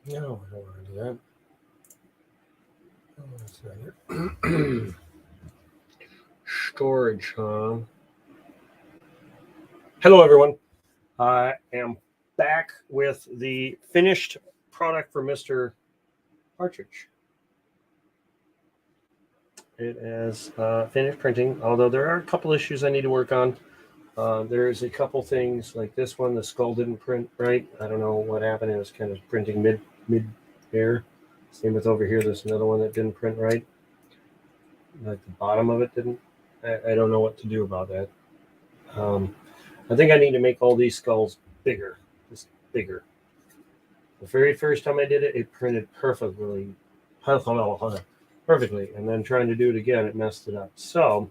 No, I don't want to do that. Oh, that's not it. Storage, huh? Hello, everyone. I am back with the finished product for Mr. Partridge. It is finished printing, although there are a couple issues I need to work on. There's a couple things like this one. The skull didn't print right. I don't know what happened. It was kind of printing mid-air. Same with over here. There's another one that didn't print right. Like the bottom of it didn't. I don't know what to do about that. I think I need to make all these skulls bigger. Just bigger. The very first time I did it, it printed perfectly. And then trying to do it again, it messed it up. So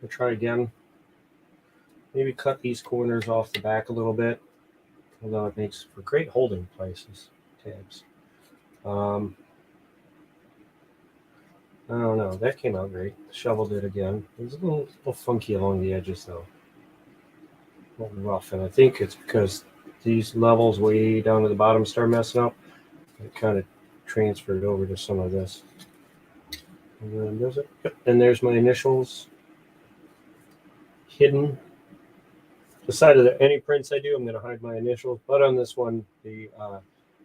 I'll try again. Maybe cut these corners off the back a little bit, although it makes for great holding places, tabs. I don't know. That came out great. The shovel did again. It was a little funky along the edges, though. A little rough, and I think it's because these levels way down to the bottom start messing up. It kind of transferred over to some of this. And then there's it. Yep. And there's my initials hidden. Decided that any prints I do, I'm going to hide my initials. But on this one, the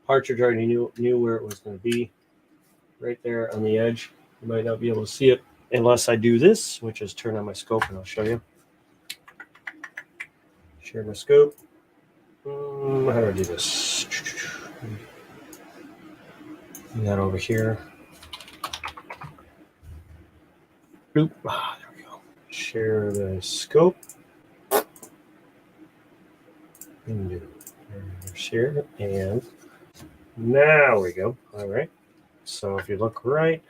Partridge already knew where it was going to be. Right there on the edge. You might not be able to see it unless I do this, which is turn on my scope, and I'll show you. Share my scope. How do I do this? Bring that over here. Boop. There we go. Share the scope. Share, and now we go. All right. So if you look right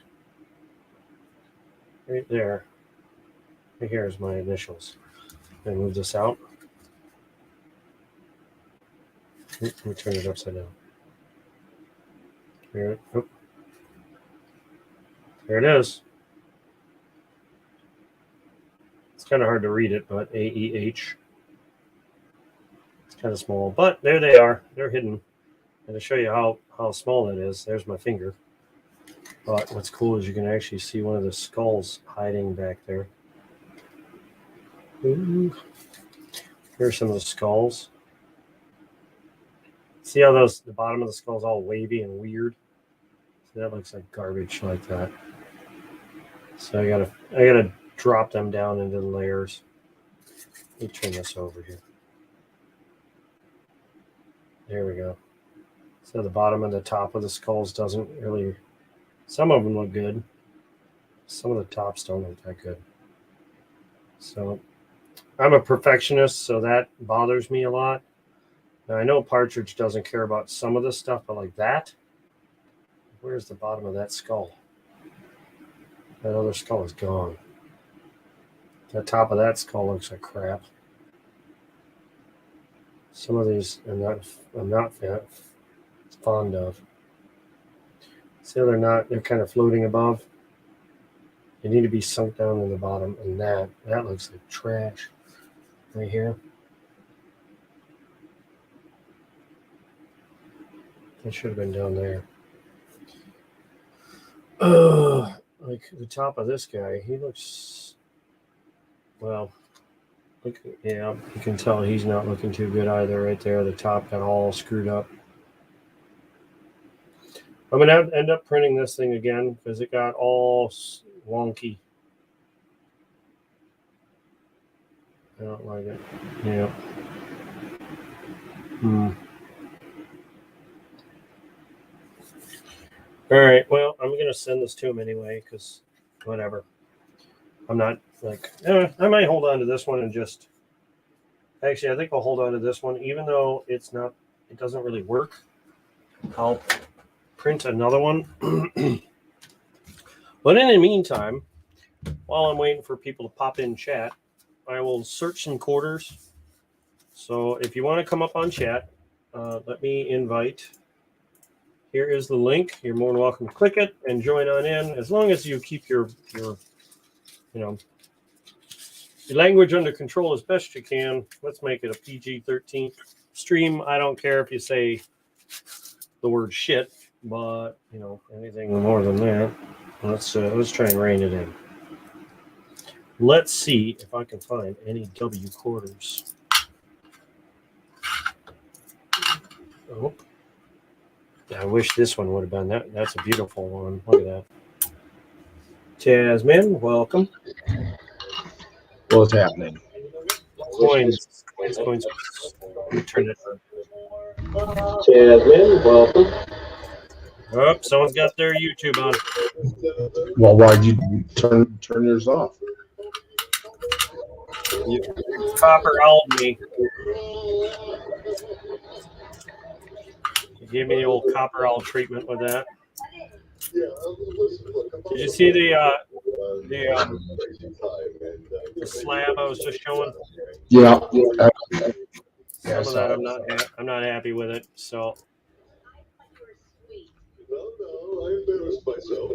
there, here's my initials. I move this out. Let me turn it upside down. There it is. It's kind of hard to read it, but AEH. It's kind of small, but there they are. They're hidden. And to show you how small that is, there's my finger. But what's cool is you can actually see one of the skulls hiding back there. Ooh. Here's some of the skulls. See how the bottom of the skull is all wavy and weird? So that looks like garbage like that. So I gotta drop them down into the layers. Let me turn this over here. There we go. So the bottom and the top of the skulls doesn't really. Some of them look good. Some of the tops don't look that good. So I'm a perfectionist, so that bothers me a lot. Now I know Partridge doesn't care about some of this stuff, but like that, where's the bottom of that skull? That other skull is gone. The top of that skull looks like crap. Some of these I'm not fond of. See how they're kind of floating above? They need to be sunk down in the bottom, and that looks like trash right here. It should have been down there. Like the top of this guy, he looks, well, look, yeah, you can tell he's not looking too good either right there. The top got all screwed up. I'm going to end up printing this thing again because it got all wonky. I don't like it. Yeah. All right. Well, I'm going to send this to him anyway because whatever. I'm not like, I might hold on to this one and just. Actually, I think I'll hold on to this one, even though it doesn't really work. I'll print another one. But in the meantime, while I'm waiting for people to pop in chat, I will search some quarters. So if you want to come up on chat, let me invite. Here is the link. You're more than welcome to click it and join on in. As long as you keep your language under control as best you can. Let's make it a PG-13 stream. I don't care if you say the word shit, but anything more than that. Let's try and rein it in. Let's see if I can find any W quarters. Oh, I wish this one would have been that. That's a beautiful one. Look at that. Jasmine, welcome. What's happening? Coins. Let me turn it on. Jasmine, welcome. Oh, someone's got their YouTube on. Well, why'd you turn yours off? You copper owled me. You gave me the old copper owl treatment with that. Did you see the slab I was just showing? Yeah. Some of that I'm not happy with it. So. I embarrassed myself.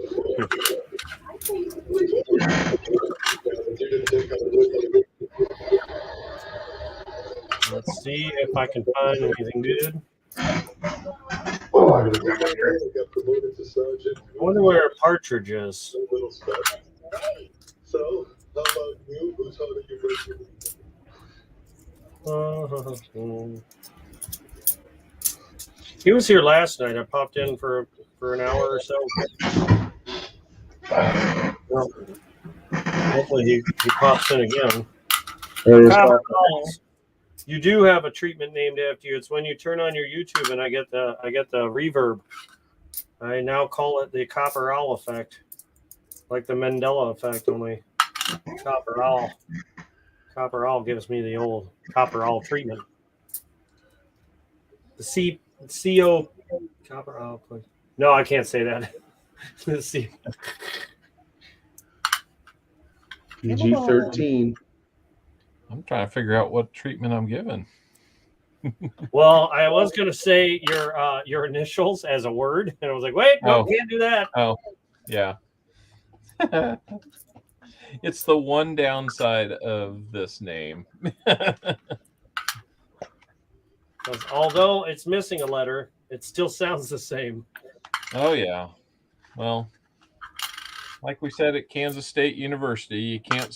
Let's see if I can find anything good. Oh, I got promoted to sergeant. I wonder where a partridge is. So, how about you? Who's holding your first? He was here last night. I popped in for an hour or so. Well, hopefully he pops in again. You do have a treatment named after you. It's when you turn on your YouTube and I get the reverb. I now call it the copper owl effect, like the Mandela effect, only copper owl. Copper owl gives me the old copper owl treatment. The CO copper owl. No, I can't say that. The C. PG-13. I'm trying to figure out what treatment I'm given. Well, I was going to say your initials as a word, and I was like, wait, no, can't do that. Oh, yeah. It's the one downside of this name. Although it's missing a letter, it still sounds the same. Oh, yeah. Well, like we said at Kansas State University, you can't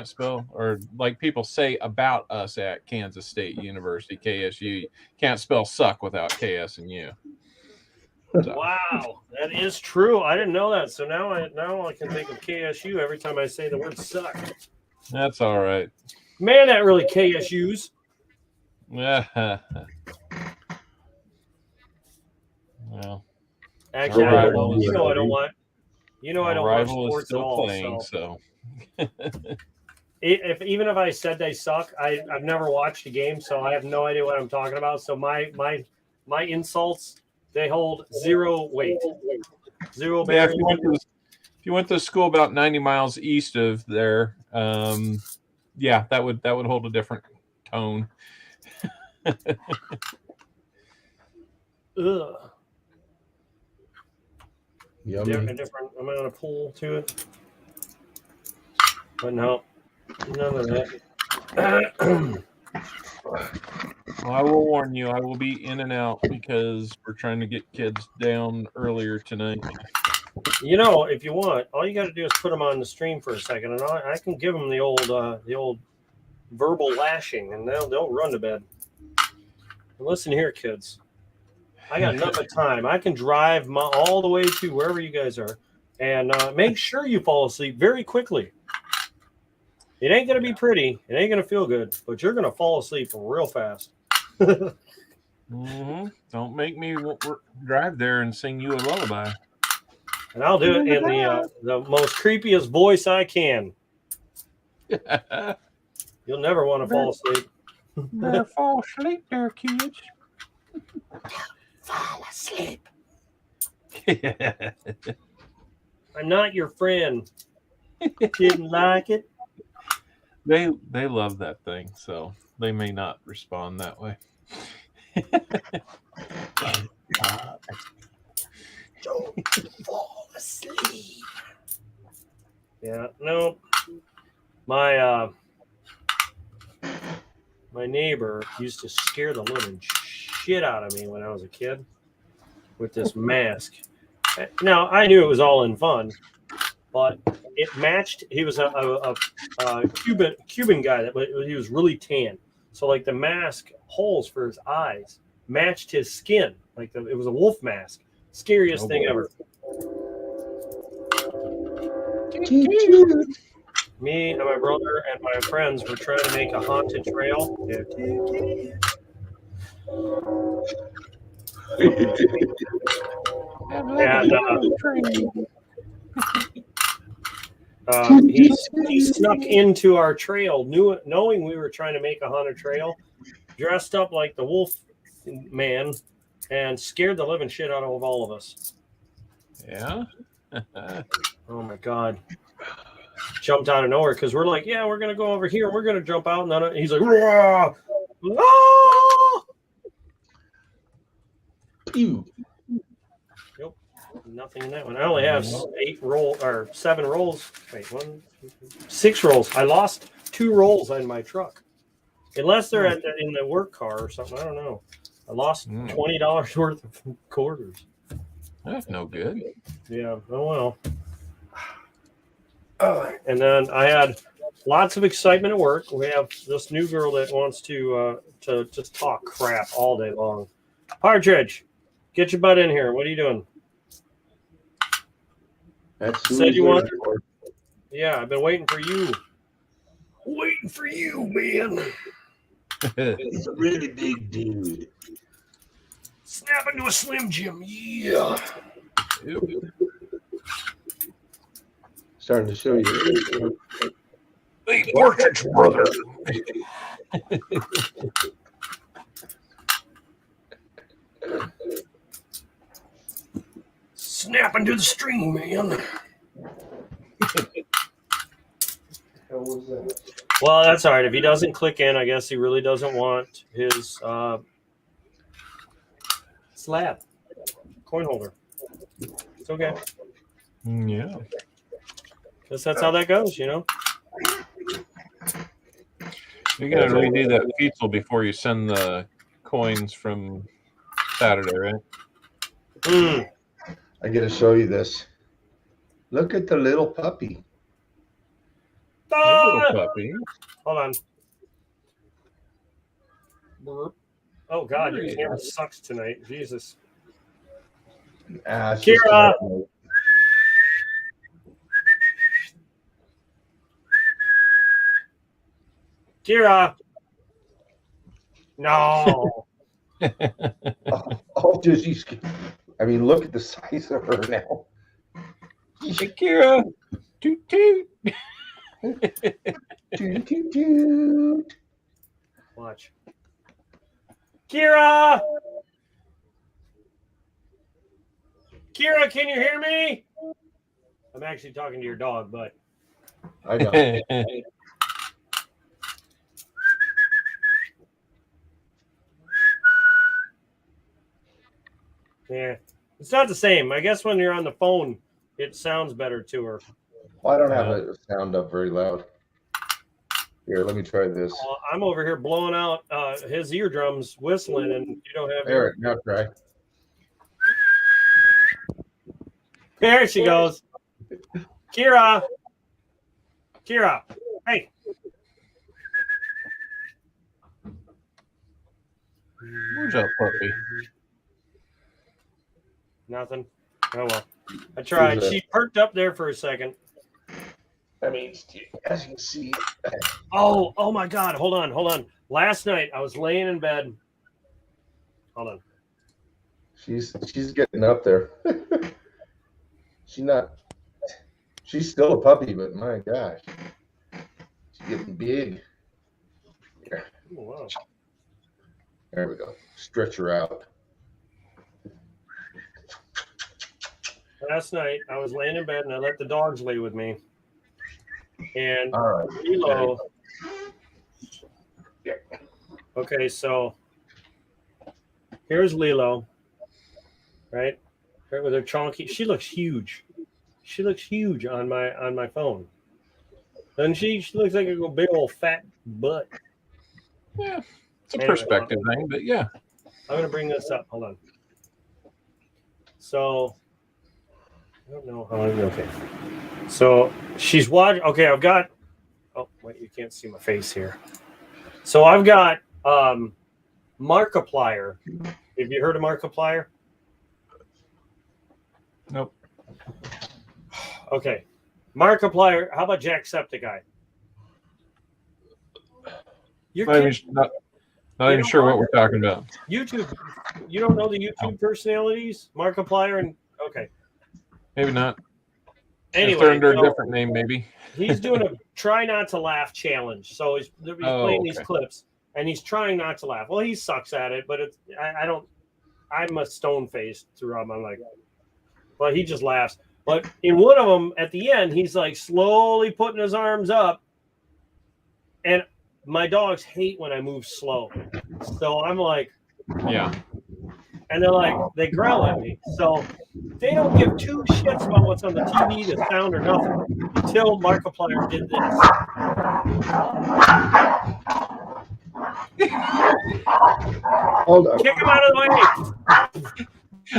spell, or like people say about us at Kansas State University, KSU, you can't spell suck without KS and U. So. Wow, that is true. I didn't know that. So now I can think of KSU every time I say the word suck. That's all right. Man, that really KSU's. Well, actually, I don't know. I don't watch. I don't watch sports at all. Playing, so. Even if I said they suck, I've never watched a game, so I have no idea what I'm talking about. So my insults, they hold zero weight. Zero. Yeah, if you went to school about 90 miles east of there, yeah, that would hold a different tone. Ugh. Yummy. Different amount of pull to it. But no, none of that. Well, I will warn you, I will be in and out because we're trying to get kids down earlier tonight. If you want, all you got to do is put them on the stream for a second, and I can give them the old verbal lashing, and they'll run to bed. And listen here, kids. I got enough time. I can drive all the way to wherever you guys are, and make sure you fall asleep very quickly. It ain't going to be pretty. It ain't going to feel good, but you're going to fall asleep real fast. Mm-hmm. Don't make me drive there and sing you a lullaby. And I'll do it in the most creepiest voice I can. You'll never want to fall asleep. Better fall asleep there, kids. Fall asleep. I'm not your friend. Didn't like it. They love that thing, so they may not respond that way. Don't fall asleep. Yeah, no. My neighbor used to scare the living shit out of me when I was a kid with this mask. Now, I knew it was all in fun, but it matched. He was a Cuban guy he was really tan. So like the mask holes for his eyes matched his skin. Like it was a wolf mask. Scariest thing ever. Me and my brother and my friends were trying to make a haunted trail. And he snuck into our trail, knowing we were trying to make a haunted trail, dressed up like the wolf man, and scared the living shit out of all of us. Yeah. Oh my god! Jumped out of nowhere because we're like, yeah, we're gonna go over here. We're gonna jump out, and then he's like, "Rah! Ah!" Pew. Nope, nothing in that one. I only have 7 rolls. Wait, 6 rolls. I lost 2 rolls in my truck, unless they're in the work car or something. I don't know. I lost $20 worth of quarters. That's no good. Yeah. Oh well. And then I had lots of excitement at work. We have this new girl that wants to just talk crap all day long. Partridge, get your butt in here. What are you doing? That's who Said he's you want- waiting for. Yeah, I've been waiting for you. Waiting for you, man. He's a really big dude. Snap into a Slim Jim. Yeah. Starting to show you. Hey, Partridge, brother. Snap into the stream, man. Well, that's all right. If he doesn't click in, I guess he really doesn't want his slab coin holder. It's okay. Yeah. Guess that's how that goes, you know. You got to redo that feature before you send the coins from Saturday, right? I got to show you this. Look at the little puppy. Ah! Little puppy. Hold on. Oh God, your camera sucks tonight. Jesus. It's Kira! just Kira. No. oh, dude, she's. I mean, look at the size of her now. Hey, Kira. Toot toot. Toot, toot, toot. Watch. Kira. Kira, can you hear me? I'm actually talking to your dog, but I know. yeah, it's not the same. I guess when you're on the phone, it sounds better to her. Well, I don't have a sound up very loud. Here, let me try this. I'm over here blowing out his eardrums, whistling, and you don't have. Eric, now try. There she goes. Kira. Kira. Hey. Where's that puppy? Nothing. Oh well. I tried. She perked up there for a second. I mean, as you can see. Oh my God. Hold on. Last night I was laying in bed. Hold on. She's getting up there. She's still a puppy, but my gosh. She's getting big. Here. Oh, wow. There we go. Stretch her out. Last night I was laying in bed and I let the dogs lay with me. And All right. Lilo. Okay, so here's Lilo, right with her chonky. She looks huge. She looks huge on my phone. And she looks like a big old fat butt. Yeah, it's a Anyway, perspective thing, but yeah. I'm going to bring this up. Hold on. So, I don't know how I'm okay. So, she's watching. Okay, I've got. Oh, wait, you can't see my face here. So, I've got Markiplier. Have you heard of Markiplier? Nope. Okay. Markiplier. How about Jacksepticeye? You're Not even, kidding. not even sure what we're talking about. YouTube. You don't know the YouTube personalities? Markiplier and okay. Maybe not. If Anyway, they're under so a different name, maybe. he's doing a try not to laugh challenge. So he's playing these clips and he's trying not to laugh. Well, he sucks at it, but I'm a stone faced throughout my life. But he just laughs. But in one of them, at the end, he's like slowly putting his arms up. And my dogs hate when I move slow. So I'm like, Yeah. and they're like, they growl at me. So they don't give two shits about what's on the TV, the sound, or nothing until Markiplier did this. Hold on. Kick him out of the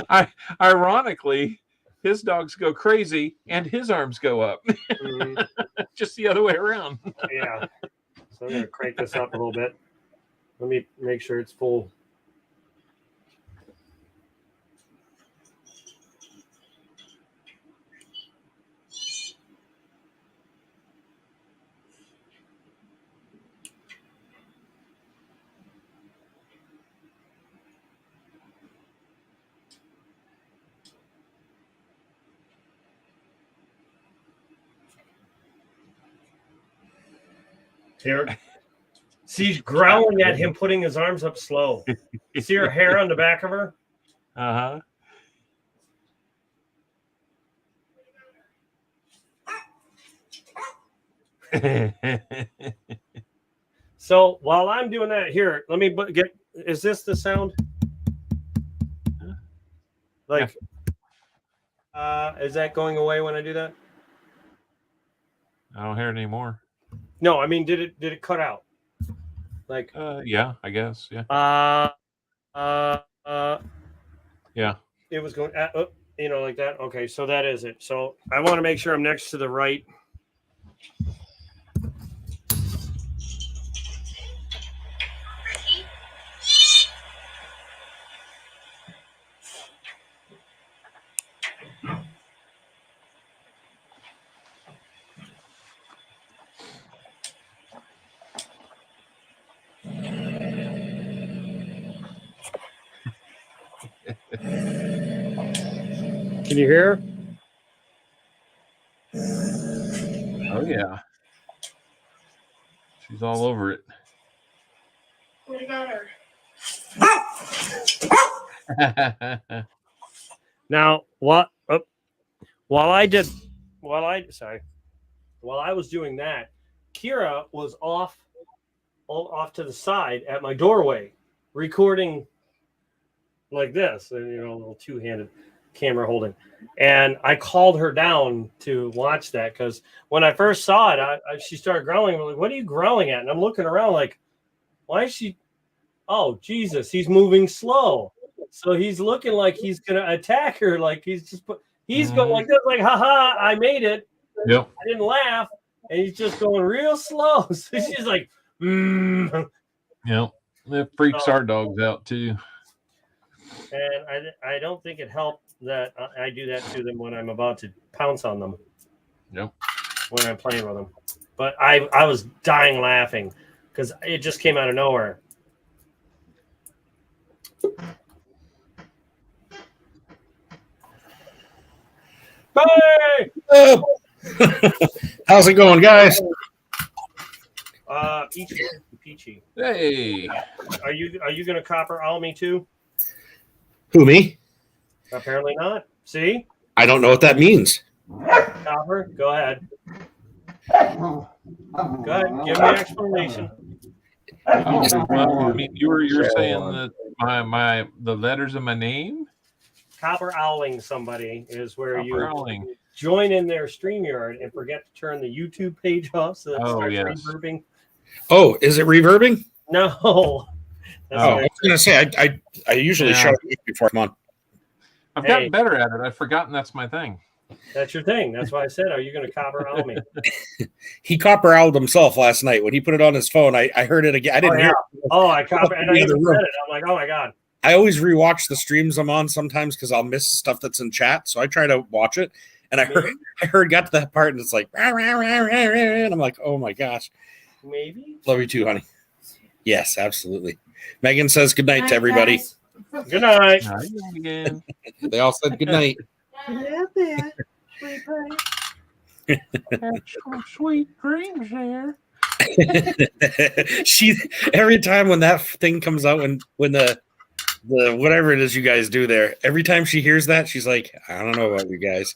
way. Ironically, his dogs go crazy and his arms go up. Just the other way around. Yeah. So I'm going to crank this up a little bit. Let me make sure it's full. Here. She's growling at him, putting his arms up slow. See her hair on the back of her? So while I'm doing that, here, let me get. Is this the sound? Like, is that going away when I do that? I don't hear it anymore. No, I mean, did it cut out? Like, yeah, I guess. Yeah. Yeah. It was going, like that. Okay, so that is it. So I want to make sure I'm next to the right. Can you hear? Oh yeah. She's all over it. What about her? Now, while I was doing that, Kira was off to the side at my doorway, recording like this, and a little two-handed camera holding. And I called her down to watch that because when I first saw it, she started growling. I'm like, "What are you growling at?" And I'm looking around like, "Why is she?" Oh, Jesus, he's moving slow. So he's looking like he's gonna attack her. Like he's going like this, like, "Haha, I made it." Yep. I didn't laugh, and he's just going real slow. So she's like, Yep. It freaks our dogs out too. And I don't think it helped that I do that to them when I'm about to pounce on them. Yep. When I'm playing with them. But I was dying laughing because it just came out of nowhere. Hey! How's it going, guys? Peachy. Hey. Are you gonna copper owl me too? Who, me? Apparently not. See? I don't know what that means. Copper, go ahead. Go ahead, give me an explanation. Well, I mean, you're saying that the letters of my name? Copper owling somebody is where Copper owling. Join in their StreamYard and forget to turn the YouTube page off so that it starts yes. reverbing. Oh, is it reverbing? No, That's Oh, the I was answer. gonna say I usually Yeah. show it before I'm on. I've Hey. gotten better at it. I've forgotten that's my thing. That's your thing. That's why I said, are you going to copper out me? He copper owled himself last night when he put it on his phone. I heard it again. I didn't Oh, yeah. hear it. Oh, I copper, and I The other even room. said it. I'm like, oh my god. I always rewatch the streams I'm on sometimes because I'll miss stuff that's in chat. So I try to watch it. And I heard got to that part and it's like, rah, rah, rah, rah, rah, and I'm like, oh my gosh. Maybe. Love you too, honey. Yes, absolutely. Megan says good night to everybody. Guys. Good night. All right, again. They all said good night. Yeah, there. Sweet buddy. Have some sweet dreams there. She every time when that thing comes out, when the whatever it is you guys do there, every time she hears that, she's like, I don't know about you guys.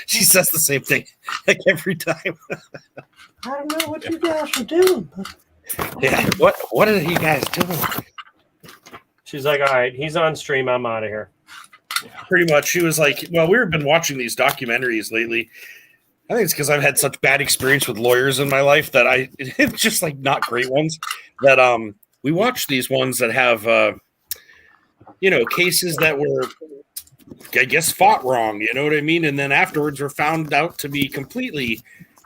She says the same thing like every time. I don't know what you guys are doing, but Yeah. What are you guys doing? She's like, all right, he's on stream. I'm out of here. Pretty much. She was like, well, we've been watching these documentaries lately. I think it's because I've had such bad experience with lawyers in my life that it's just like not great ones that we watch these ones that have cases that were, I guess, fought wrong, you know what I mean? And then afterwards were found out to be completely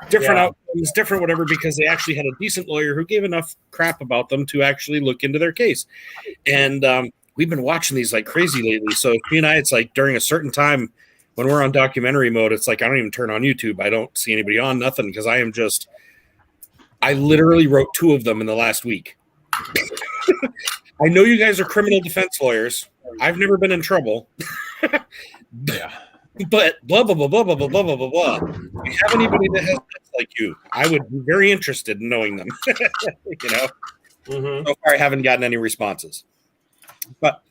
different outcomes, different whatever, because they actually had a decent lawyer who gave enough crap about them to actually look into their case. And we've been watching these like crazy lately. So me and I, it's like during a certain time when we're on documentary mode, it's like I don't even turn on YouTube. I don't see anybody on, nothing, because I literally wrote 2 of them in the last week. I know you guys are criminal defense lawyers. I've never been in trouble. Yeah. But blah, blah, blah, blah, blah, blah, blah, blah, blah, blah. If you have anybody that has pets like you, I would be very interested in knowing them. Mm-hmm. So far, I haven't gotten any responses. But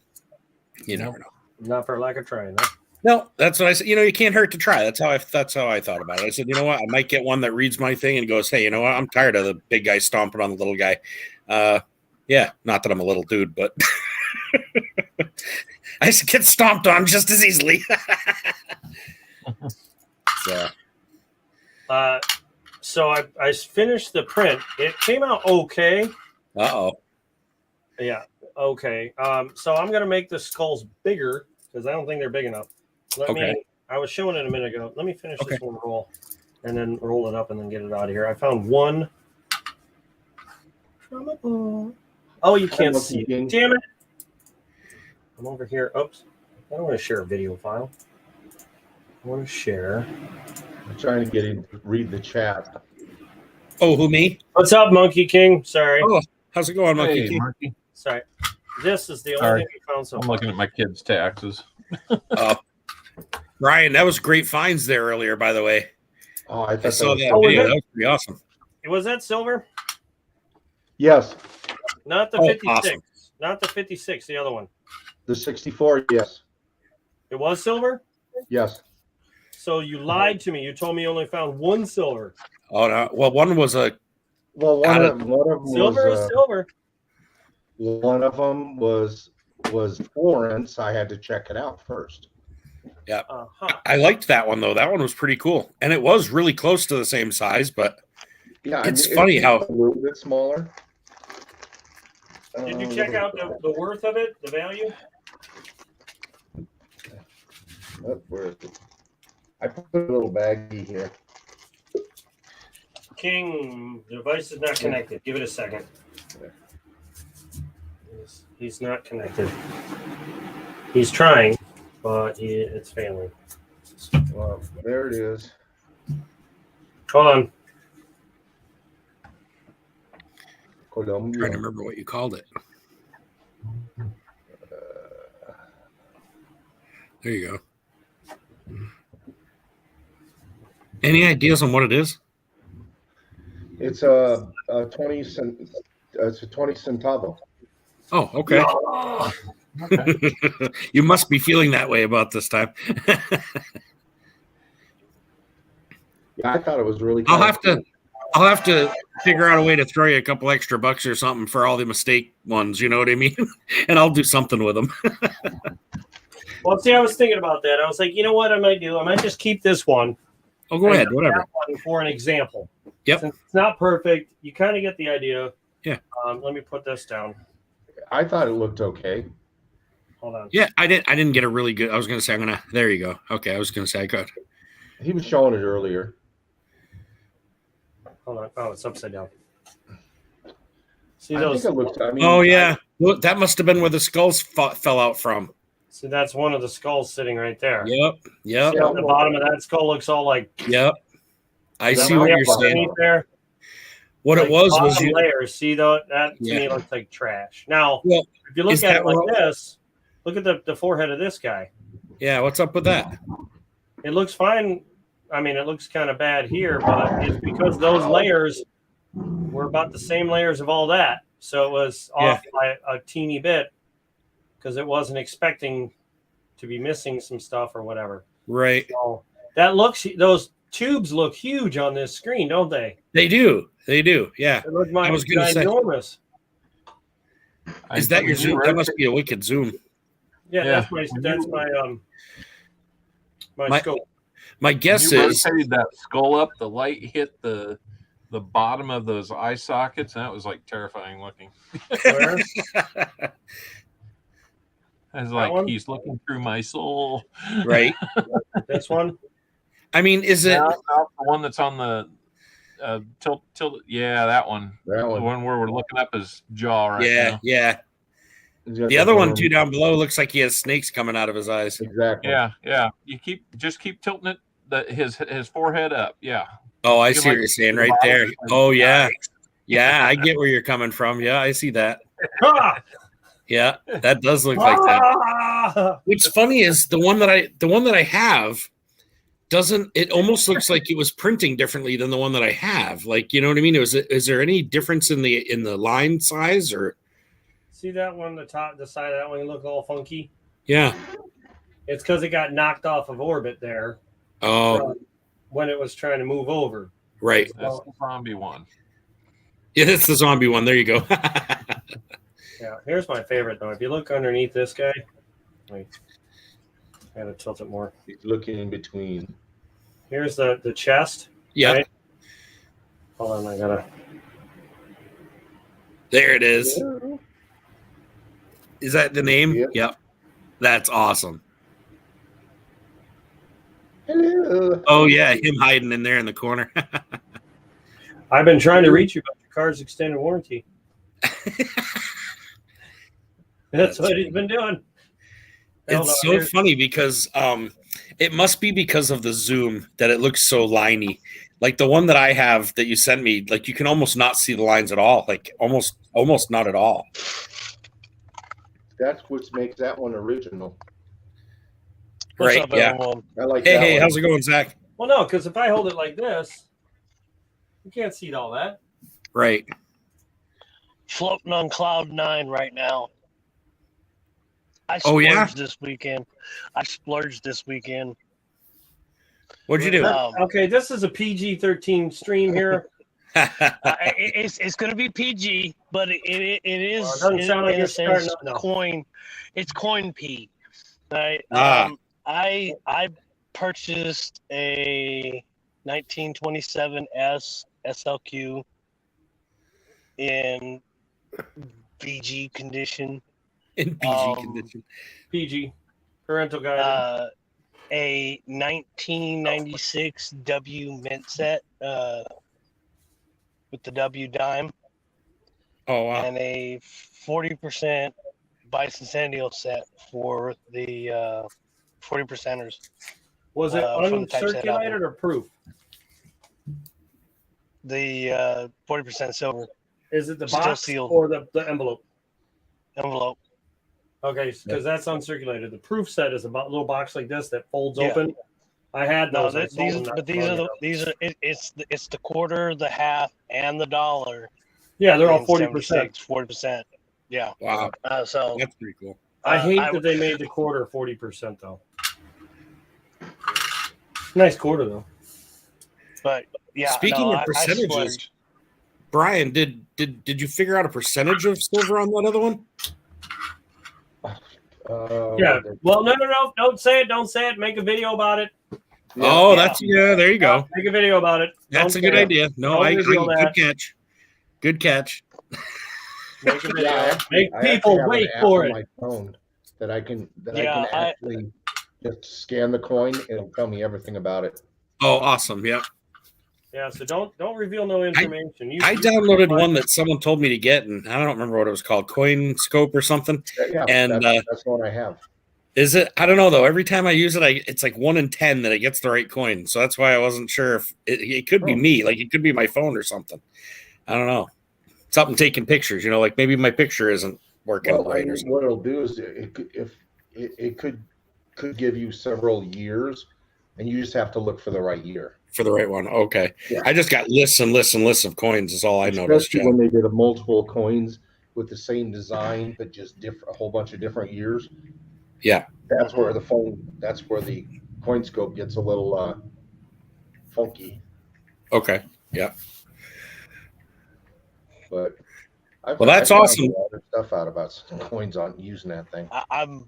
you never know. Not for lack of trying. Huh? No, that's what I said. You can't hurt to try. That's how I thought about it. I said, you know what? I might get one that reads my thing and goes, hey, you know what? I'm tired of the big guy stomping on the little guy. Yeah, not that I'm a little dude, but I used to get stomped on just as easily. So I finished the print. It came out okay. Uh-oh. Yeah, okay. So I'm gonna make the skulls bigger because I don't think they're big enough. I was showing it a minute ago. Let me finish this one roll and then roll it up and then get it out of here. I found one. Oh, you can't see it. Damn it. I'm over here. Oops. I don't want to share a video file. I want to share. I'm trying to get him to read the chat. Oh, who, me? What's up, Monkey King? Sorry. Oh, how's it going, Monkey Hey, King? Marky. Sorry. This is the only Sorry. thing we found so I'm far. looking at my kids' taxes. Ryan, that was great finds there earlier, by the way. Oh, I I thought saw that that was video. it? That was pretty awesome. Was that silver? Yes, Not the Oh, 56. awesome. Not the 56, the other one. the 64. Yes, It was silver? yes. So you lied to me. You told me you only found one silver. Oh, no. Well, one was a Well, Got one of them Silver was is silver. one of them was Florence. I had to check it out first. Uh-huh. I liked that one, though. That one was pretty cool. And it was really close to the same size, but Yeah, It's funny how- a little bit smaller. Did you check out the worth of it, the value? Where is it? I put a little baggie here. King, the device is not connected. Give it a second. He's not connected. He's trying, but it's failing. Well, there it is. Hold on. I'm trying to Colombia. remember what you called it. There you go. Any ideas on what it is? It's a 20 cent. It's a 20 centavo. Oh, okay. Okay. You must be feeling that way about this time. Yeah, I thought it was really. I'll have to figure out a way to throw you a couple extra bucks or something for all the mistake ones. You know what I mean? And I'll do something with them. Well, see, I was thinking about that. I was like, you know what I might do? I might just keep this one. Oh, go ahead. and Whatever. that one for an example. Yep. Since it's not perfect, you kind of get the idea. Yeah. Let me put this down. I thought it looked okay. Hold on. Yeah, I didn't get a really good. I was gonna say There you go. Okay, I was gonna say I could. He was showing it earlier. Hold on. Oh, it's upside down. See I those? think it looked. I mean, Oh yeah, look, that must have been where the skulls fell out from. See, that's one of the skulls sitting right there. Yep. See how the bottom of that skull looks all like. Yep. I Is that see what we you're have saying. underneath there? What Like it was bottom you, layers. See though, that to Yeah. me looks like trash. Now, Well, if you look is at that it like what- this, look at the forehead of this guy. yeah. What's up with that? It looks fine. I mean, it looks kind of bad here, but it's because those layers were about the same layers of all that. So it was off by a teeny bit because it wasn't expecting to be missing some stuff or whatever. Right. So that looks, those tubes look huge on this screen, don't they? They do. They do. Yeah. They look I was gonna say- ginormous. Is that your zoom? That must be a wicked zoom. Yeah, Yeah. that's my scope. My guess You is rotated that skull up. The light hit the bottom of those eye sockets, and that was like terrifying looking. Where? I was That like, one? he's looking through my soul. right. This one? I mean, is it? No, the one that's on the tilt? Yeah, that one. That The one. one where we're looking up his jaw right Yeah. now. Yeah. He's got The other one horn. too down below looks like he has snakes coming out of his eyes. Exactly. Yeah, yeah. You keep tilting it. His forehead up. Yeah. Oh, I You see like what you're saying the right bottom there. of his Oh yeah. eye. Yeah, I get where you're coming from. Yeah, I see that. Ah! Yeah, that does look like that. Ah! What's funny is the one that I have doesn't. It almost looks like it was printing differently than the one that I have. Like, you know what I mean? Is there any difference in the line size or? See that one, the side of that one look all funky? Yeah. It's because it got knocked off of orbit there Oh, when it was trying to move over. right. That's the zombie one. Yeah, that's the zombie one. There you go. Yeah, here's my favorite though. If you look underneath this guy, wait, I gotta tilt it more. He's looking in between. Here's the chest. Yeah, Right? Hold on, I gotta. there it is. Is that the name? Yep. Yep. That's awesome. Hello. Oh yeah, him hiding in there in the corner. I've been trying to reach you about your car's extended warranty. That's what he's been doing. Hold It's on, so here's- funny because it must be because of the zoom that it looks so liney. Like the one that I have that you sent me, like you can almost not see the lines at all. Like almost not at all. That's what makes that one original. What's Right? up, Yeah. everyone? I like Hey, that hey, one. how's it going, Zach? Well, no, because if I hold it like this, you can't see all that. Right. Floating on cloud 9 right now. I Oh, yeah? splurged this weekend. I splurged this weekend. What'd you do? Okay, this is a PG-13 stream here. It's going to be PG, but it is Well, it doesn't sound like in you're a sense starting up now. coin. It's coin P. Right? Ah. I purchased a 1927 SLQ in BG condition. In PG condition. PG, parental guidance. A 1996 W mint set with the W dime Oh wow. and a 40% bicentennial set for the 40%ers. Was it from the typeset uncirculated album. or proof? The 40% silver Is it the Still box sealed. or the envelope? envelope. Okay, because that's uncirculated. The proof set is a little box like this that folds Yeah. open. I had No, those. I sold them not long ago. it's the quarter, the half, and the dollar. Yeah, they're all in 40%. 40%. Yeah. Wow. So That's pretty cool. I hate I that they made the quarter 40% though. Nice quarter though. but yeah. Speaking no, of I percentages, splurged. Brian, did you figure out a percentage of silver on that other one? Yeah. Well, no. Don't say it. Don't say it. Make a video about it. Oh, Yeah. that's there you go. Make a video about it. That's Don't a good say it. idea. No, Don't I reveal good that. catch. Good catch. Make a video. Yeah, Make I actually people have an wait app for on it. my phone that I can Yeah, actually just scan the coin. It'll tell me everything about it. Oh, awesome. Yeah. Yeah, so don't reveal no information. I downloaded one that someone told me to get, and I don't remember what it was called, Coin Scope or something. Yeah, And that's the one I have. is it? I don't know though. Every time I use it, it's like 1 in 10 that it gets the right coin. So that's why I wasn't sure if it could be me, like it could be my phone or something. I don't know. Something taking pictures, like maybe my picture isn't working Well, right or something. what it'll do is it could give you several years, and you just have to look for the right year. For the right one. Okay. Yeah. I just got lists and lists and lists of coins is all I noticed. Especially when they did a multiple coins with the same design, but just a whole bunch of different years. Yeah. That's where the coin scope gets a little funky. Okay. Yeah. But Well, that's awesome. A lot of stuff out about coins on using that thing. and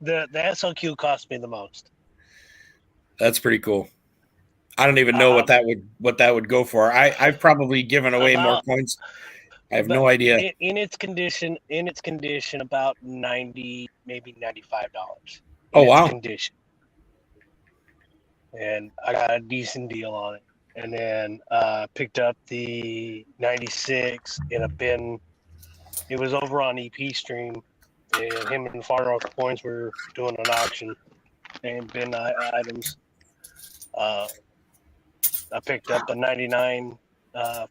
the SLQ cost me the most. That's pretty cool. I don't even know what that would go for. I've probably given away more coins. I have no idea. In its condition, about $90, maybe $95. Oh wow! Condition, and I got a decent deal on it. And then picked up the 96 in a bin. It was over on EP Stream, and him and Far North Coins were doing an auction and bin items. I picked up a 99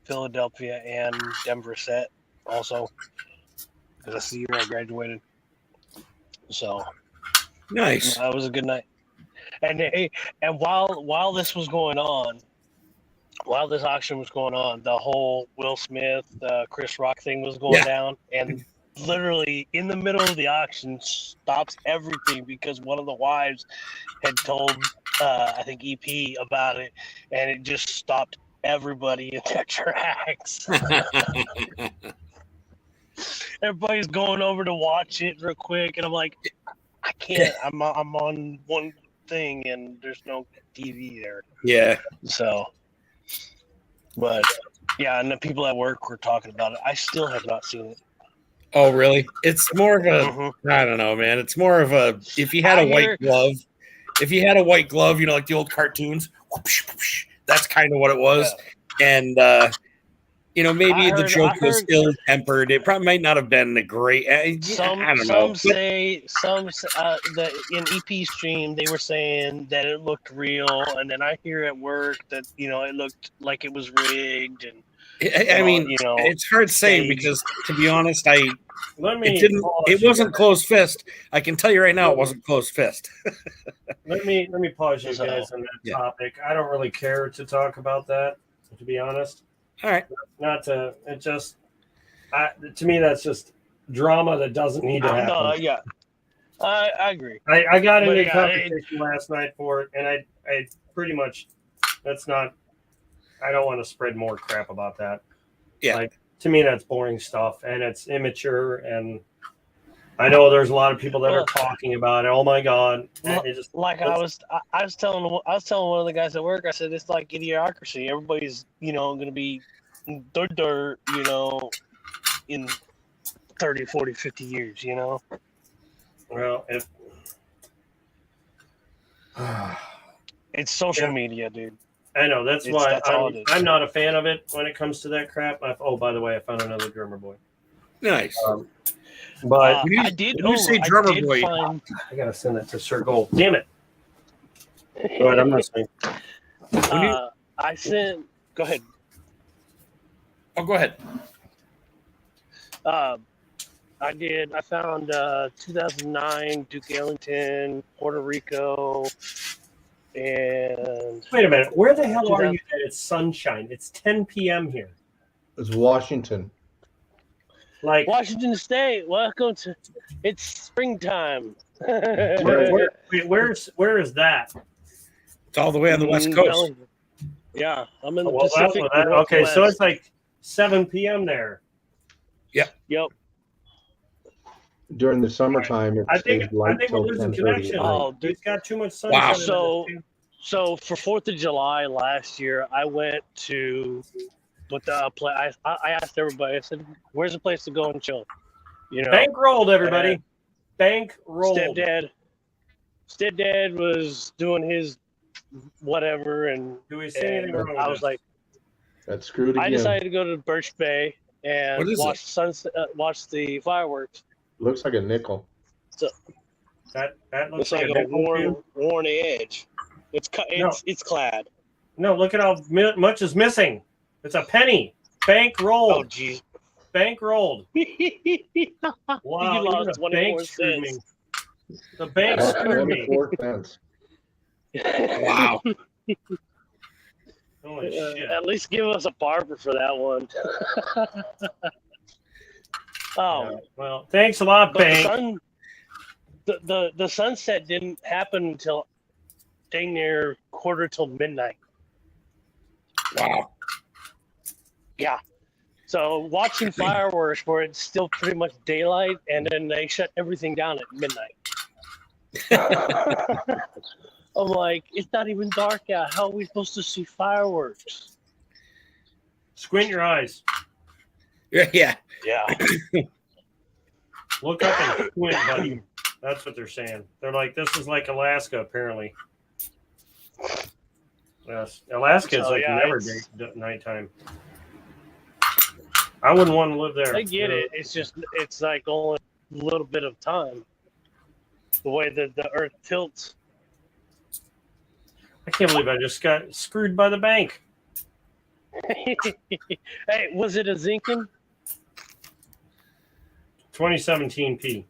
Philadelphia and Denver set also because that's the year I graduated. So nice. That was a good night. And while this was going on, while this auction was going on, the whole Will Smith, Chris Rock thing was going down, and literally in the middle of the auction stops everything because one of the wives had told I think EP about it, and it just stopped everybody in their tracks. Everybody's going over to watch it real quick, and I'm like, I can't. I'm on one thing, and there's no TV there. Yeah. So, but yeah, and the people at work were talking about it. I still have not seen it. Oh, really? It's more of a, I don't know, man. It's more of a, if you had a white glove, like the old cartoons, whoosh, whoosh, that's kind of what it was. Yeah. And, maybe the joke was ill-tempered. It probably might not have been a great, I don't know. That in EP Stream, they were saying that it looked real. And then I hear at work that, it looked like it was rigged. And it's hard saying because, to be honest, it wasn't closed fist. I can tell you right now, it wasn't closed fist. Let me pause you guys on that topic. I don't really care to talk about that, to be honest. All right. To me, that's just drama that doesn't need to happen. I agree. I got into a conversation last night for it, and I pretty much, I don't want to spread more crap about that. Yeah. To me, that's boring stuff, and it's immature, and I know there's a lot of people that are talking about it. Oh my God! I was telling one of the guys at work. I said it's like idiocracy. Everybody's going to be dirt, in 30, 40, 50 years. Well, it's social media, dude. I know that's why I'm not a fan of it when it comes to that crap. By the way, I found another drummer boy. Nice. But when you say drummer boy, I gotta send that to Sir Gold. Damn it! Go ahead, I'm listening. I sent. Go ahead. Oh, go ahead. I did. I found 2009 Duke Ellington, Puerto Rico, and wait a minute. Where the hell are you? That it's sunshine. It's 10 p.m. here. It's Washington. Like Washington State. Welcome to. It's springtime. where is that? It's all the way on the West Coast. Yeah, I'm in the Pacific. Okay, so it's like 7 p.m. there. Yep. During the summertime, I think we're losing connection. Oh, dude, it's got too much sunshine. Wow. So for 4th of July last year, I went to But the I asked everybody. I said, "Where's the place to go and chill?" You know, Bank rolled, everybody. Bank rolled. Stepdad was doing his whatever, and Do we see anything wrong with I was this? like, That's screwed again. I decided to go to Birch Bay and What is watch sunset, watch the fireworks. Looks like a nickel. That looks It's like a nickel too. worn edge. It's it's clad. No, look at how much is missing. It's a penny. Bank Oh rolled. jeez. Bank rolled. Wow, You lost even the 24 bank screwed me. cents. The bank screwed me. 24 cents. Wow. Holy shit. At least give us a barber for that one. Yeah, well, thanks a lot, But bank. the sunset didn't happen until dang near quarter till midnight. Wow. Yeah. So watching fireworks where it's still pretty much daylight, and then they shut everything down at midnight. I'm like, it's not even dark out. How are we supposed to see fireworks? Squint your eyes. Yeah. Yeah. Look up and squint, buddy. That's what they're saying. They're like, this is like Alaska, apparently. Yes, Alaska is So, like yeah, never nighttime. I wouldn't want to live there. I get it. It's like only a little bit of time. The way that the Earth tilts. I can't believe I just got screwed by the bank. Hey, was it a Zinkin? 2017p.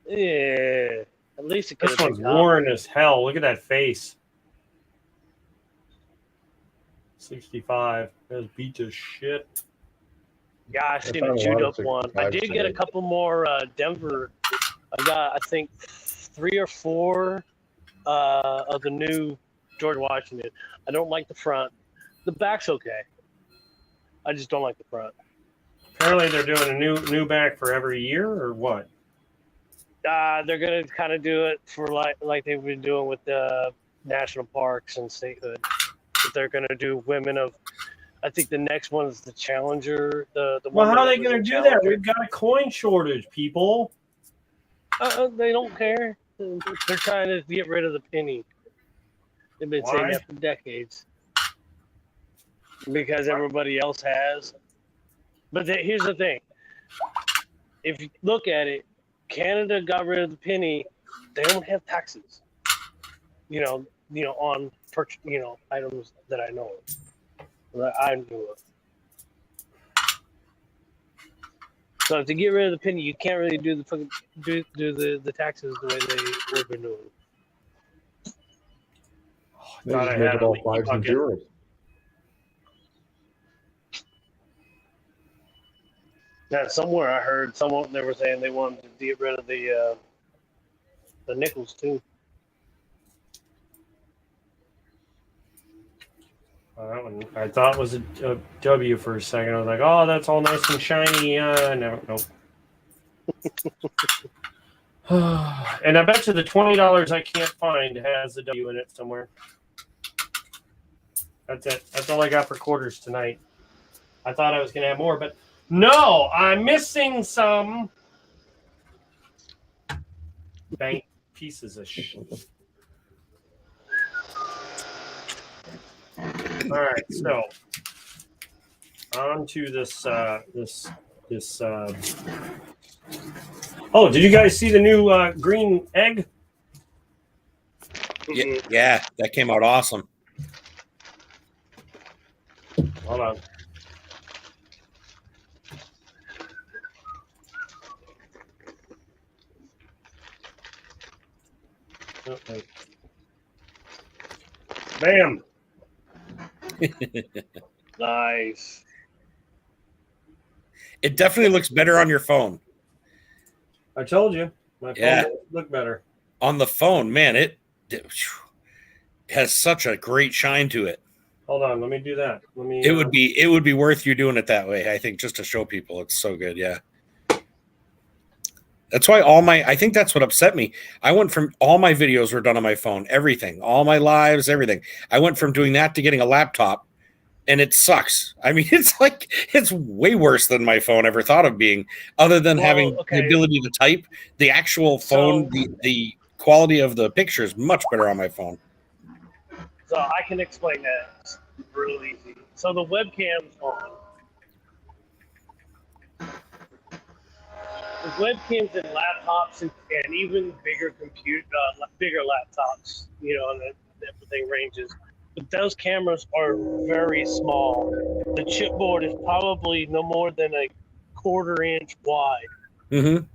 Yeah. At least it could This have one's been worn as hell. Look at that face. 65. That's beat to shit. Yeah, I seen found a a chewed lot up of one. I 65s did get a today. couple more Denver. I got, I think, 3 or 4 of the new George Washington. I don't like the front. The back's okay. I just don't like the front. Apparently they're doing a new back for every year or what? They're gonna kind of do it for like they've been doing with the national parks and statehood. But they're gonna do women of. I think the next one is the Challenger. The Well, one how are they that was going in to do that? Challenger. We've got a coin shortage, people. They don't care. They're trying to get rid of the penny. They've been saying Why? that for decades. Because everybody else has. But here's the thing. If you look at it, Canada got rid of the penny. They don't have taxes. On items that I know of. That I knew of. So to get rid of the penny, you can't really do the fucking do the taxes the way they've been doing. They Thought just I make had it a all leaky 5s and bucket. zeros. Now, somewhere I heard they were saying they wanted to get rid of the nickels too. That one I thought was a W for a second. I was like, oh, that's all nice and shiny. Never, nope. And I bet you the $20 I can't find has a W in it somewhere. That's it. That's all I got for quarters tonight. I thought I was going to have more, but no, I'm missing some. Bank pieces of shit. All right, so on to this. Oh, did you guys see the new green egg? Yeah, that came out awesome. Hold on. Oh, wait. Bam! Nice. It definitely looks better on your phone. I told you, my phone Yeah. look better. On the phone, man, it has such a great shine to it. Hold on, let me do that. Let me. It would be worth you doing it that way, I think, just to show people. It's so good, yeah. That's why I think that's what upset me. I went from all my videos were done on my phone, everything, all my lives, everything. I went from doing that to getting a laptop, and it sucks. I mean, it's way worse than my phone ever thought of being, other than having the ability to type. The actual phone, the quality of the picture is much better on my phone. So I can explain that. It's real easy. So the webcam's on. With webcams and laptops and even bigger bigger laptops, and everything ranges. But those cameras are very small. The chipboard is probably no more than a 1/4 inch wide. Mm-hmm.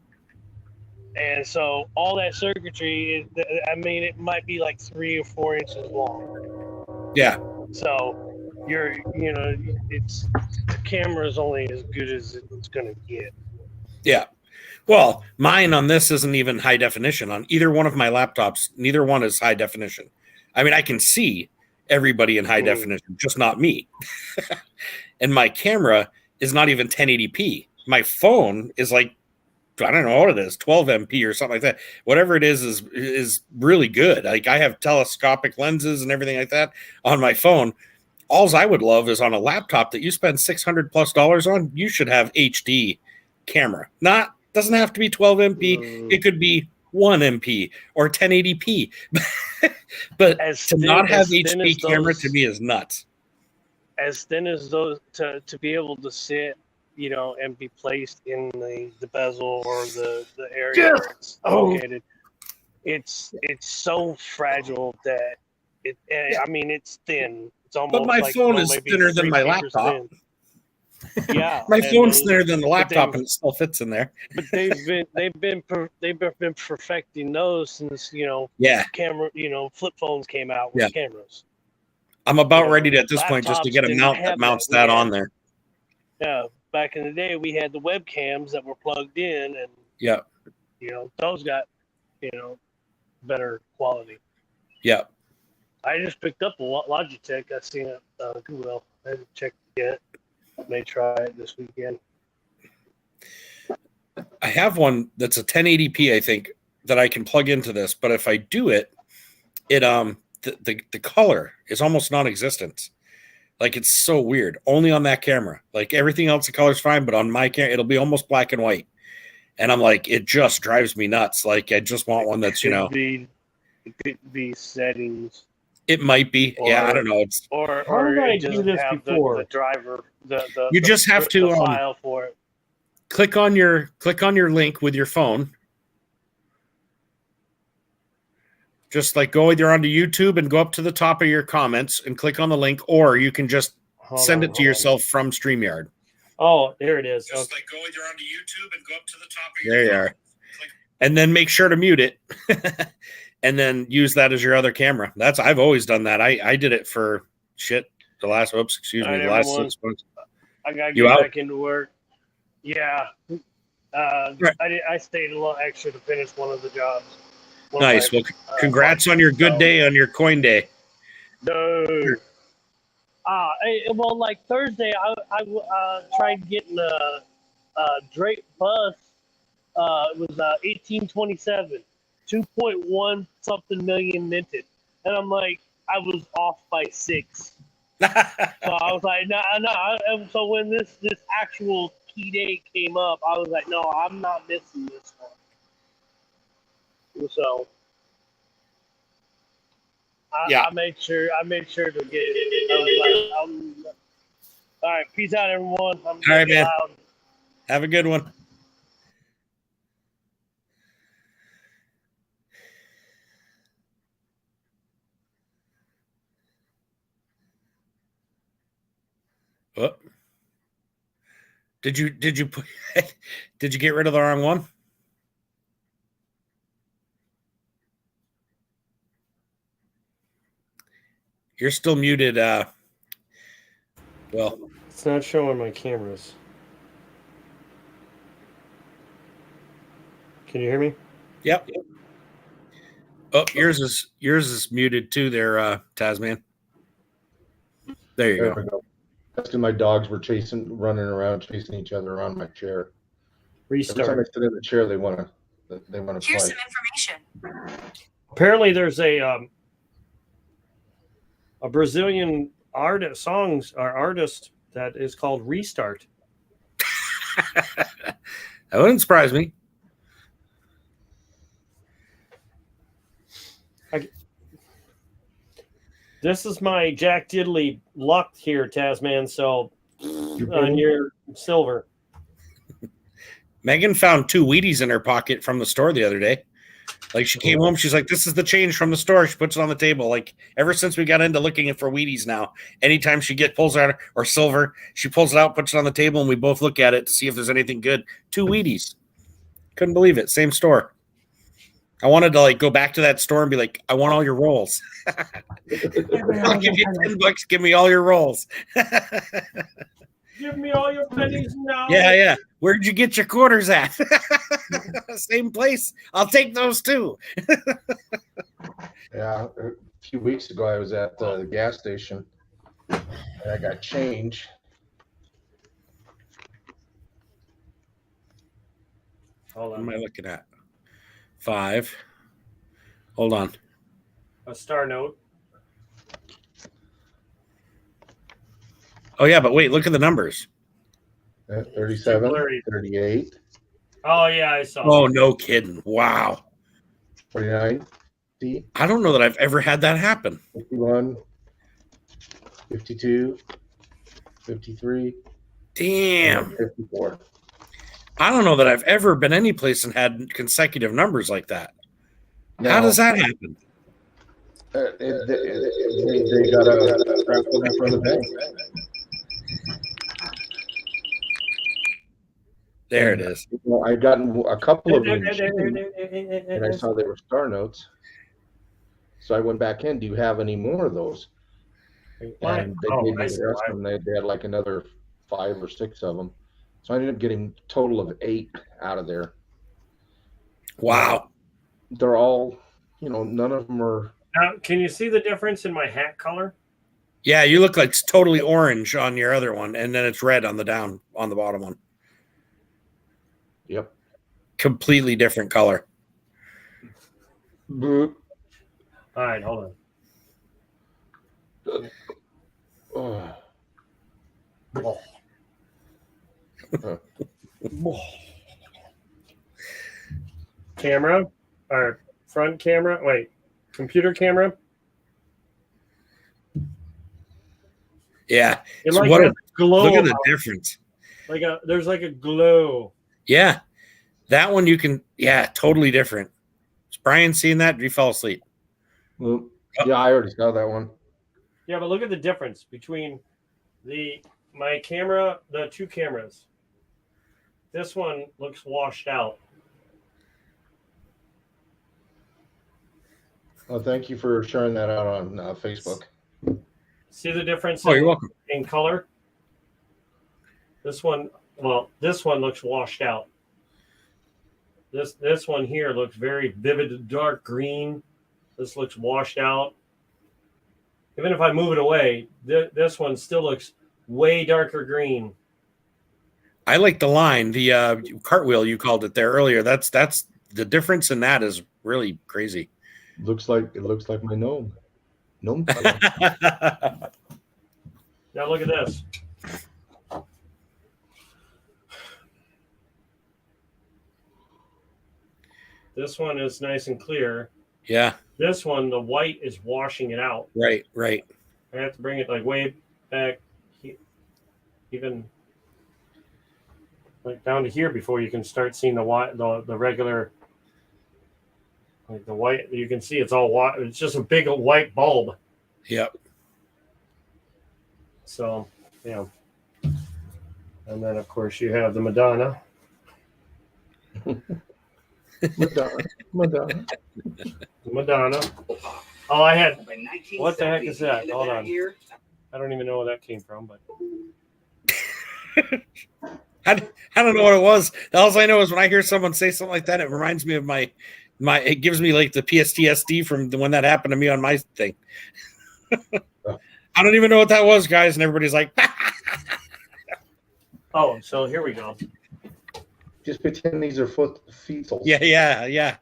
And so all that circuitry, it might be like 3 or 4 inches long. Yeah. So the camera is only as good as it's going to get. Yeah. Well, mine on this isn't even high definition. On either one of my laptops, neither one is high definition. I mean, I can see everybody in high definition, just not me. And my camera is not even 1080p. My phone is like, I don't know what it is, 12 MP or something like that. Whatever it is really good. Like, I have telescopic lenses and everything like that on my phone. Alls I would love is on a laptop that you spend $600+ on, you should have HD camera. Doesn't have to be 12 MP. It could be 1 MP or 1080p. But to not have HD camera to me is nuts. As thin as those to be able to sit, and be placed in the bezel or the area where it's located. It's so fragile that it's thin. It's almost. But my phone is thinner than my laptop. Yeah, my phone's thinner than the laptop, and it still fits in there. But they've been perfecting those since camera flip phones came out with cameras. I'm about ready to, at this point, just to get a mount that mounts that on there. Yeah, back in the day, we had the webcams that were plugged in, and those got better quality. Yeah. I just picked up a Logitech. I seen it Goodwill. I haven't checked it yet. May try it this weekend. I have one that's a 1080p, I think, that I can plug into this. But if I do it, the color is almost non-existent. Like, it's so weird. Only on that camera. Like, everything else, the color's fine, but on my camera, it'll be almost black and white. And I'm like, it just drives me nuts. Like, I just want one that's, It could be settings. It might be. I don't know. Or How did I do this before? The driver. You just have to file for it. click on your link with your phone. Just like go either onto YouTube and go up to the top of your comments and click on the link, or you can just send it to yourself from StreamYard. Oh, there it is. Just like go either onto YouTube and go up to the top of your comments. There you are. And then make sure to mute it. And then use that as your other camera. I've always done that. I did it for the last 6 months. I gotta get back into work. Yeah. I stayed a little extra to finish one of the jobs. Nice. Well, congrats on your good day, on your coin day. No. Like Thursday, I tried getting a Drake bus. It was 1827, 2.1 something million minted, and I'm like, I was off by 6. So I was like, no. So when this actual key date came up, I was like, no, I'm not missing this one. So I made sure to get it. I was like, all right, peace out, everyone. All right, man. Loud. Have a good one. Oh. Did you did you get rid of the wrong one? You're still muted. Well, it's not showing my cameras. Can you hear me? Yep. Oh, yours is muted too there, Tasman. There you go. That's because my dogs were running around, chasing each other around my chair. Restart. Every time I sit in the chair, they want to play. Here's some information. Apparently, there's a Brazilian artist that is called Restart. That wouldn't surprise me. This is my Jack Diddley luck here, Tasman. So on your silver. Megan found 2 Wheaties in her pocket from the store the other day. Like she came home, she's like, "This is the change from the store." She puts it on the table. Like ever since we got into looking for Wheaties now, anytime she pulls out or silver, she pulls it out, puts it on the table, and we both look at it to see if there's anything good. 2 Wheaties. Couldn't believe it. Same store. I wanted to like go back to that store and be like, "I want all your rolls. I'll give you $10. Give me all your rolls." Give me all your pennies now. Yeah. Where'd you get your quarters at? Same place. I'll take those too. Yeah, a few weeks ago I was at the gas station and I got change. Hold What on. am I looking at? 5. Hold on. A star note. Oh yeah, but wait, look at the numbers. 37, blurry. 38, Oh yeah, I saw. Oh, no kidding. Wow. 49, see, I don't know that I've ever had that happen. 51, 52, 53, Damn. 54. I don't know that I've ever been any place and had consecutive numbers like that. How does that happen? They got a crap looking from the bank. There it is. Well, I'd gotten a couple of them and I saw they were star notes. So I went back in. Do you have any more of those? And they gave me the rest of them. They had like another 5 or 6 of them. So I ended up getting a total of 8 out of there. Wow. They're all, none of them are. Now, can you see the difference in my hat color? Yeah, you look like it's totally orange on your other one, and then it's red on the bottom one. Yep. Completely different color. Boop. All right, hold on. Oh. Camera or front camera? Wait, computer camera? Yeah. It So like what has a, glow. look at the about difference. it. There's like a glow. Yeah. That one you can, totally different. Is Brian seeing that? Did he fall asleep? Well, yeah, I already saw that one. Yeah, but look at the difference between my camera, the 2 cameras. This one looks washed out. Well, thank you for sharing that out on Facebook. See the difference Oh, you're welcome. in color? This one looks washed out. This one here looks very vivid, dark green. This looks washed out. Even if I move it away, this one still looks way darker green. I like the line, the cartwheel you called it there earlier. That's the difference in that is really crazy. It looks like my gnome. Gnome color. Now look at this. This one is nice and clear. Yeah. This one, the white is washing it out. Right. I have to bring it like way back, even like down to here before you can start seeing the white, the regular, like the white. You can see it's all white. It's just a big white bulb. Yep. So, yeah. And then of course you have the Madonna. Madonna. Oh, I had. What the heck is that? Hold on. I don't even know where that came from, but I don't know what it was. All I know is when I hear someone say something like that, it reminds me of my. It gives me like the PTSD from when that happened to me on my thing. I don't even know what that was, guys, and everybody's like. oh, so here we go. Just pretend these are fetals. Yeah.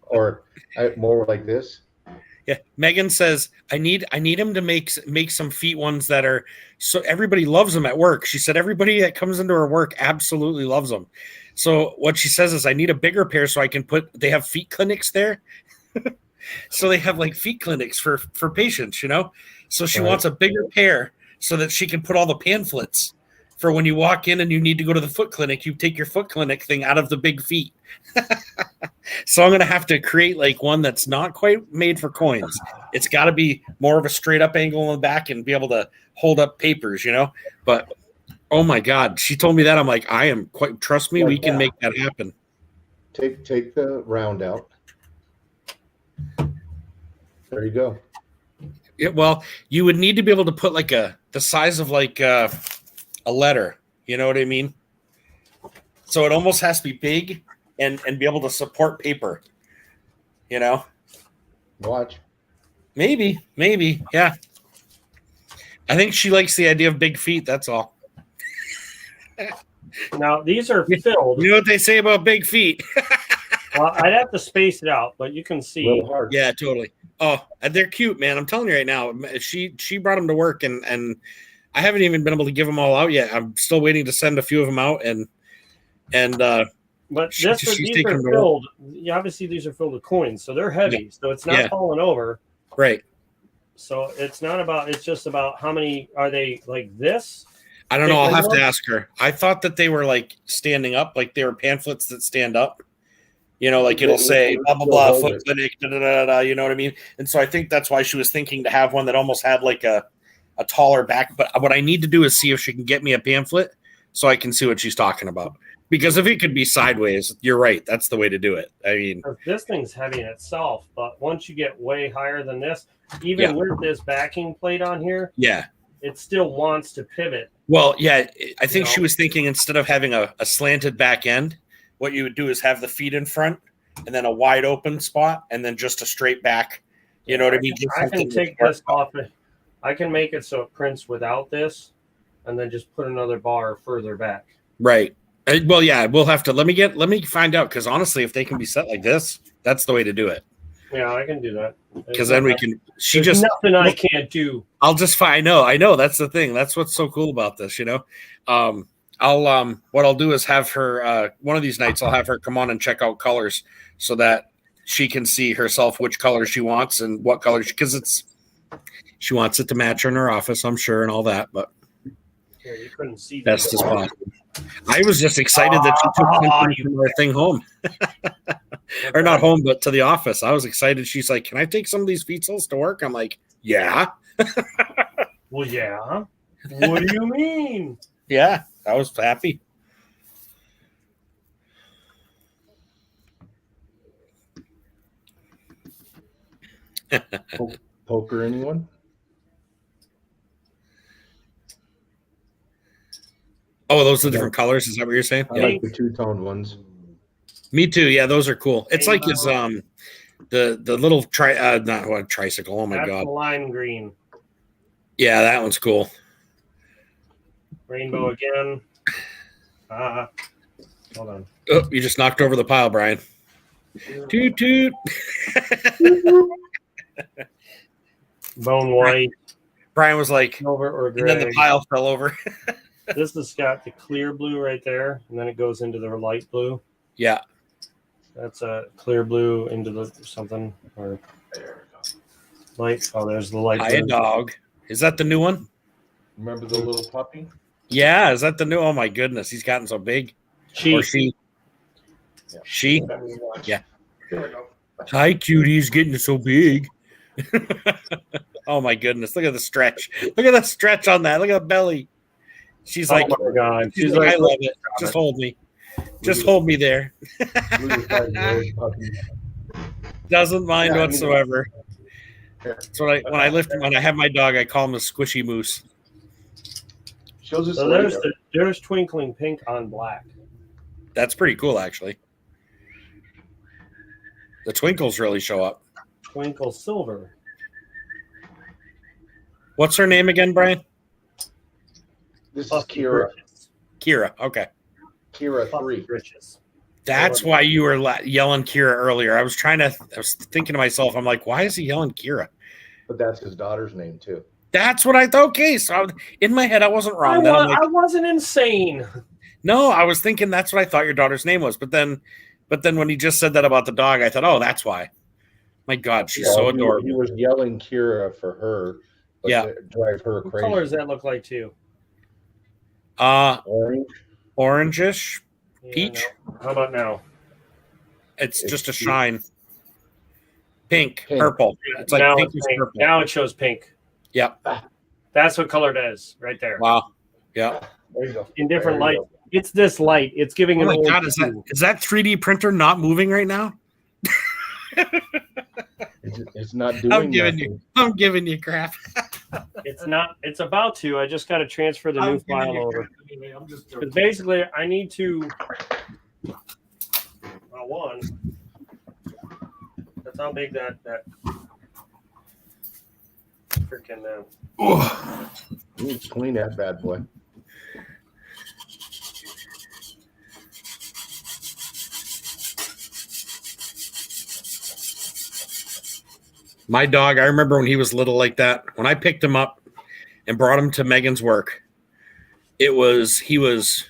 Or more like this. Yeah, Megan says I need him to make some feet ones that are so everybody loves them at work. She said everybody that comes into her work absolutely loves them. So what she says is I need a bigger pair so I can put. They have feet clinics there, so they have like feet clinics for patients, you know. So she wants a bigger pair so that she can put all the pamphlets for when you walk in and you need to go to the foot clinic. You take your foot clinic thing out of the big feet. So I'm going to have to create like one that's not quite made for coins. It's got to be more of a straight up angle on the back and be able to hold up papers, you know? But oh my God, she told me that. I'm like, I am quite, trust me, we can make that happen. Take the round out. There you go. Yeah, well, you would need to be able to put like the size of like a letter, you know what I mean? So it almost has to be big and be able to support paper, you know? Watch. Maybe, yeah. I think she likes the idea of big feet. That's all. Now these are filled. You know what they say about big feet? Well, I'd have to space it out, but you can see. Hard. Yeah, totally. Oh, they're cute, man. I'm telling you right now. She brought them to work, and I haven't even been able to give them all out yet. I'm still waiting to send a few of them out, but these are filled. Yeah, obviously, these are filled with coins, so they're heavy. So it's not falling over. Right. So it's not about. It's just about how many are they like this? I don't know. I'll have to ask her. I thought that they were like standing up, like they were pamphlets that stand up. You know, like it'll say blah blah blah foot clinic, da, da, da, da, you know what I mean? And so I think that's why she was thinking to have one that almost had like a taller back. But what I need to do is see if she can get me a pamphlet so I can see what she's talking about. Because if it could be sideways, you're right. That's the way to do it. I mean, this thing's heavy in itself, but once you get way higher than this, even with this backing plate on here, it still wants to pivot. Well, yeah, I think she was thinking instead of having a slanted back end, what you would do is have the feet in front and then a wide open spot and then just a straight back. You know what I mean? I can take this off. I can make it so it prints without this and then just put another bar further back. Right. Well, yeah, we'll have to let me find out because honestly, if they can be set like this, that's the way to do it. Yeah, I can do that. Because then we can. There's nothing I can't do. I'll just find. I know. That's the thing. That's what's so cool about this. You know, what I'll do is have her. One of these nights, I'll have her come on and check out colors so that she can see herself which color she wants and what colors because she wants it to match her in her office, I'm sure, and all that. But yeah, you couldn't see best as possible. I was just excited that she took her thing home. Or not home, but to the office. I was excited. She's like, "Can I take some of these feetles to work?" I'm like, "Yeah." Well, yeah. What do you mean? Yeah, I was happy. Poker, anyone? Oh, those are different colors. Is that what you're saying? I like the two-toned ones. Me too. Yeah, those are cool. It's like his the little tricycle. Oh my That's god, the lime green. Yeah, that one's cool. Rainbow again. Hold on. Oh, you just knocked over the pile, Brian. Toot toot. Bone white. Brian was like, silver or gray. And then the pile fell over. This has got the clear blue right there, and then it goes into the light blue. Yeah. That's a clear blue into the something or light. Oh, there's the light. Hi, dog. Is that the new one? Remember the little puppy? Yeah. Is that the new? Oh my goodness, he's gotten so big. She. Yeah. Hi, cutie. He's getting so big. Oh my goodness! Look at the stretch. Look at the stretch on that. Look at the belly. She's like, "Oh my god!" She's like, "I love it. Just hold me. Just hold me there." Doesn't mind whatsoever. So when I have my dog, I call him a squishy moose. So there's twinkling pink on black. That's pretty cool, actually. The twinkles really show up. Twinkle silver. What's her name again, Brian? This is Kira. Kira. Okay. Kira 3. Riches. That's why you were yelling Kira earlier. I was thinking to myself, I'm like, why is he yelling Kira? But that's his daughter's name too. That's what I thought. Okay, so in my head, I wasn't wrong. I wasn't insane. No, I was thinking that's what I thought your daughter's name was. But then when he just said that about the dog, I thought, oh, that's why. My God, she's so adorable. He was yelling Kira for her, but drive her crazy. What color does that look like to you? Orange, orangish, peach. No. How about now? It's just a shine. Pink, purple. It's like now pink it's pink. Purple. Now it shows pink. Yep. That's what color it is right there. Wow. Yeah. There you go. In different light. It's this light. It's giving an God, is that 3D printer not moving right now? It's not doing I'm giving you crap. It's not. It's about to. I just got to transfer the new file over. Anyway, I'm just because basically I need to. Well, one. That's how big that freaking. You need to clean that bad boy. My dog, I remember when he was little like that, when I picked him up and brought him to Megan's work, he was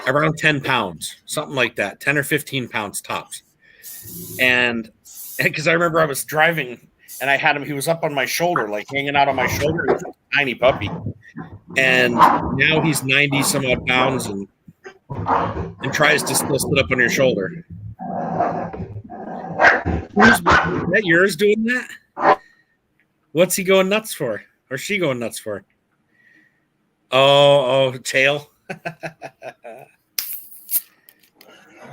around 10 pounds, something like that, 10 or 15 pounds tops. And because I remember I was driving and I had him, he was up on my shoulder, like hanging out on my shoulder. He was a tiny puppy. And now he's 90 some odd pounds and tries to still sit up on your shoulder. Is that yours doing that? What's he going nuts for? Or she going nuts for? Oh, tail. All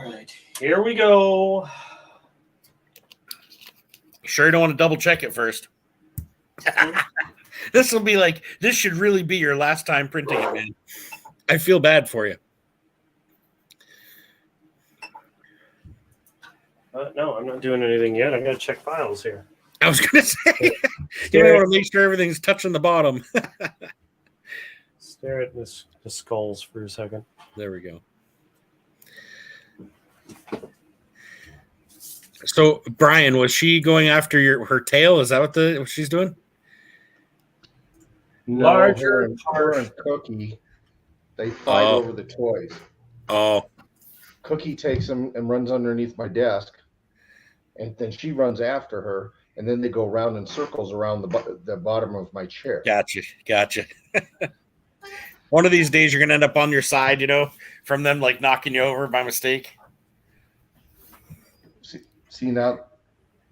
right, here we go. Sure you don't want to double check it first? This should really be your last time printing it, man. I feel bad for you. No, I'm not doing anything yet. I got to check files here. I was going to say, you may want to make sure everything's touching the bottom. Stare at the skulls for a second. There we go. So, Brian, was she going after her tail? Is that what she's doing? No, Larger her and Cookie, they fight over the toys. Oh. Cookie takes them and runs underneath my desk, and then she runs after her, and then they go around in circles around the bottom of my chair. Gotcha. One of these days you're going to end up on your side, from them like knocking you over by mistake. See now,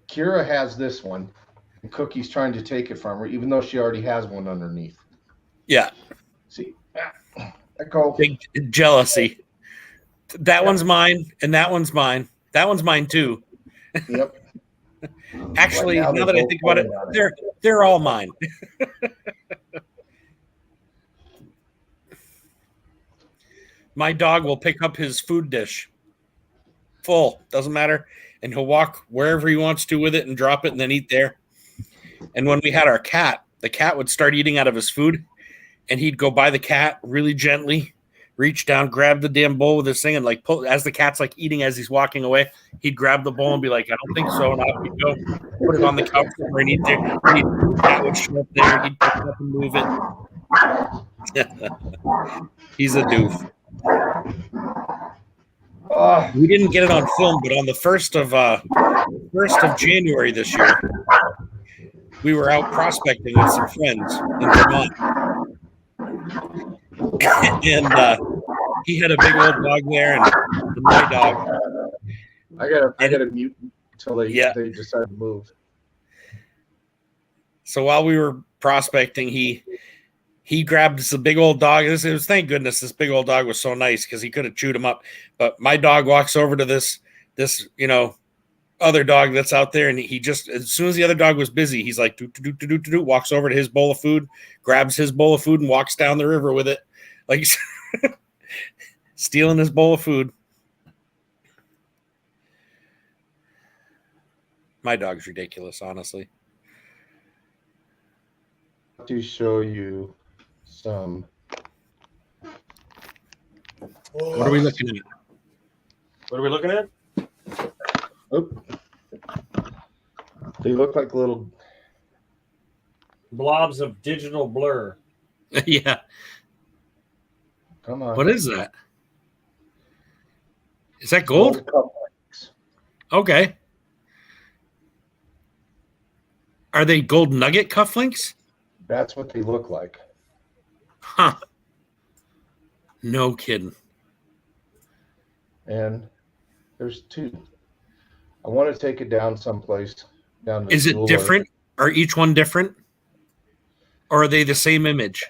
Kira has this one, and Cookie's trying to take it from her, even though she already has one underneath. Yeah. See, echo. Big jealousy. That one's mine, and that one's mine. That one's mine too. Yep. Actually, now that I think about it, they're all mine. My dog will pick up his food dish full, doesn't matter, and he'll walk wherever he wants to with it and drop it and then eat there. And when we had our cat, the cat would start eating out of his food, and he'd go by the cat really gently, reach down, grab the damn bowl with his thing, and like pull as the cat's like eating as he's walking away. He'd grab the bowl and be like, "I don't think so," and off he'd go, put it on the couch and eat there. The cat would show up there, he'd pick it up and move it. He's a doof. We didn't get it on film, but on the 1st of January this year, we were out prospecting with some friends in Vermont. And he had a big old dog there, and my dog. I gotta mute until they decide to move. So while we were prospecting, he grabbed this big old dog. It was thank goodness this big old dog was so nice because he could have chewed him up. But my dog walks over to this other dog that's out there, and he just, as soon as the other dog was busy, he's like walks over to his bowl of food, grabs his bowl of food, and walks down the river with it, like stealing his bowl of food. My dog's ridiculous, honestly. To show you some. What are we looking at? What are we looking at? Oop. They look like little. Blobs of digital blur. Yeah. Come on. What is that? Is that gold? Cufflinks. Okay. Are they gold nugget cufflinks? That's what they look like. Huh. No kidding. And there's two. I want to take it down someplace. Down to Is it jeweler. different? Are each one different? Or are they the same image?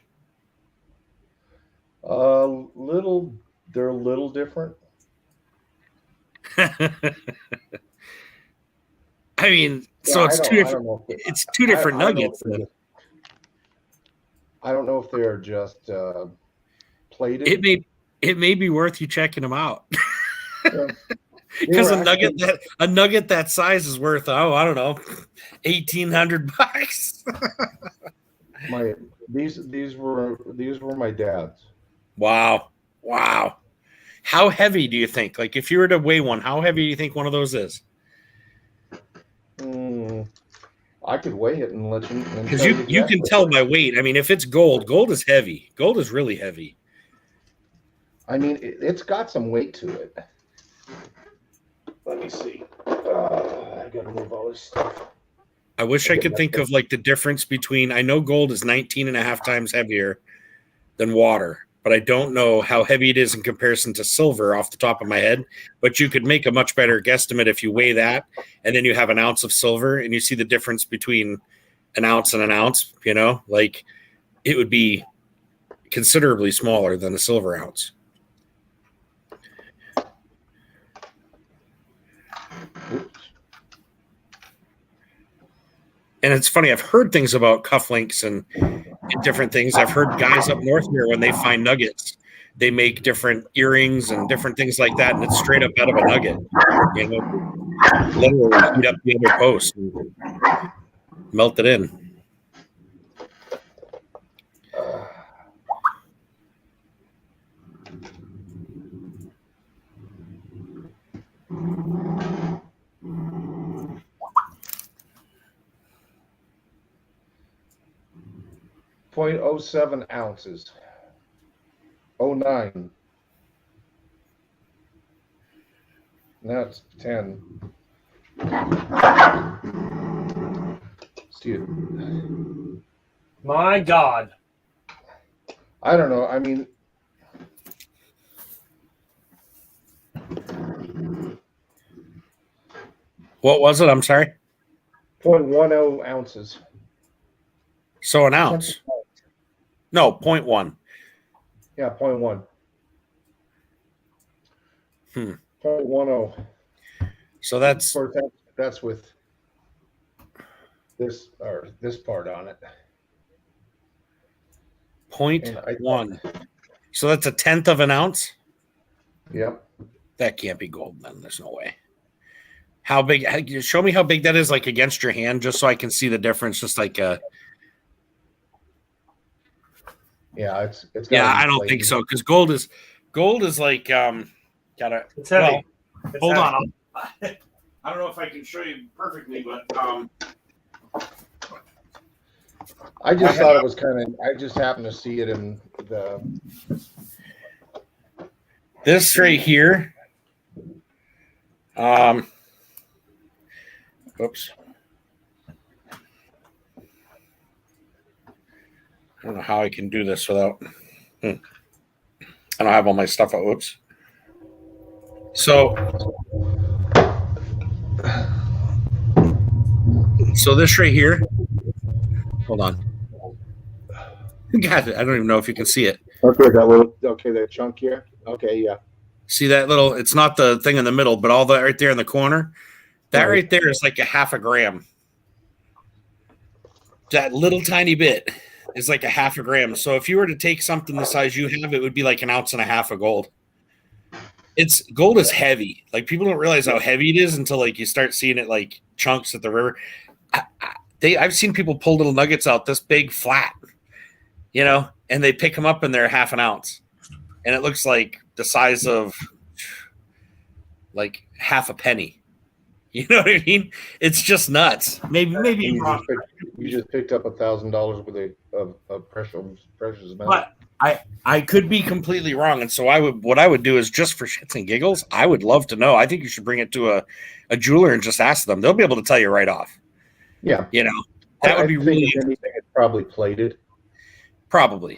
They're a little different. I mean, so it's two different. It's two different nuggets. I don't know if they're just plated. It may be worth you checking them out. Yeah. Because a nugget that size is worth, I don't know, $1,800. These were my dad's. Wow. How heavy do you think? Like, if you were to weigh one, how heavy do you think one of those is? I could weigh it and let you. Because you can tell by weight. I mean, if it's gold is heavy. Gold is really heavy. I mean, it's got some weight to it. Let me see. I gotta move all this stuff. I wish I could think of like the difference between, I know gold is 19 and a half times heavier than water, but I don't know how heavy it is in comparison to silver off the top of my head. But you could make a much better guesstimate if you weigh that, and then you have an ounce of silver and you see the difference between an ounce and an ounce, like it would be considerably smaller than a silver ounce. And it's funny, I've heard things about cufflinks and different things. I've heard guys up north here, when they find nuggets, they make different earrings and different things like that, and it's straight up out of a nugget. Literally heat up the other post and melt it in. .07 ounces. 09. Now it's 10. See it. My God. I don't know. I mean, What was it? I'm sorry. 0.10 ounces. So an ounce. No, 0.1. Yeah, 0.1. 0.10. So that's with this part on it. 0.1. So that's a tenth of an ounce? Yep. That can't be gold then. There's no way. How big? Show me how big that is, like against your hand, just so I can see the difference. Just like yeah, it's I don't think so, because gold is like gotta. It's heavy. Well, hold on. I don't know if I can show you perfectly, but I just thought it was kind of. I just happened to see it in the. This right here. Oops. I don't know how I can do this without. I don't have all my stuff out. Whoops. So this right here. Hold on. God, I don't even know if you can see it. Okay, that chunk here. Okay, yeah. See that little? It's not the thing in the middle, but all that right there in the corner. That right there is like a half a gram. That little tiny bit is like a half a gram. So if you were to take something the size you have, it would be like an ounce and a half of gold. Gold is heavy. Like, people don't realize how heavy it is until like you start seeing it like chunks at the river. I've seen people pull little nuggets out this big flat, and they pick them up and they're half an ounce, and it looks like the size of like half a penny. You know what I mean? It's just nuts. Maybe I'm wrong. You just picked up $1,000 worth of precious metal. But I could be completely wrong, and so what I would do is, just for shits and giggles, I would love to know. I think you should bring it to a jeweler and just ask them. They'll be able to tell you right off. Yeah, That would be really if anything. It's probably plated. probably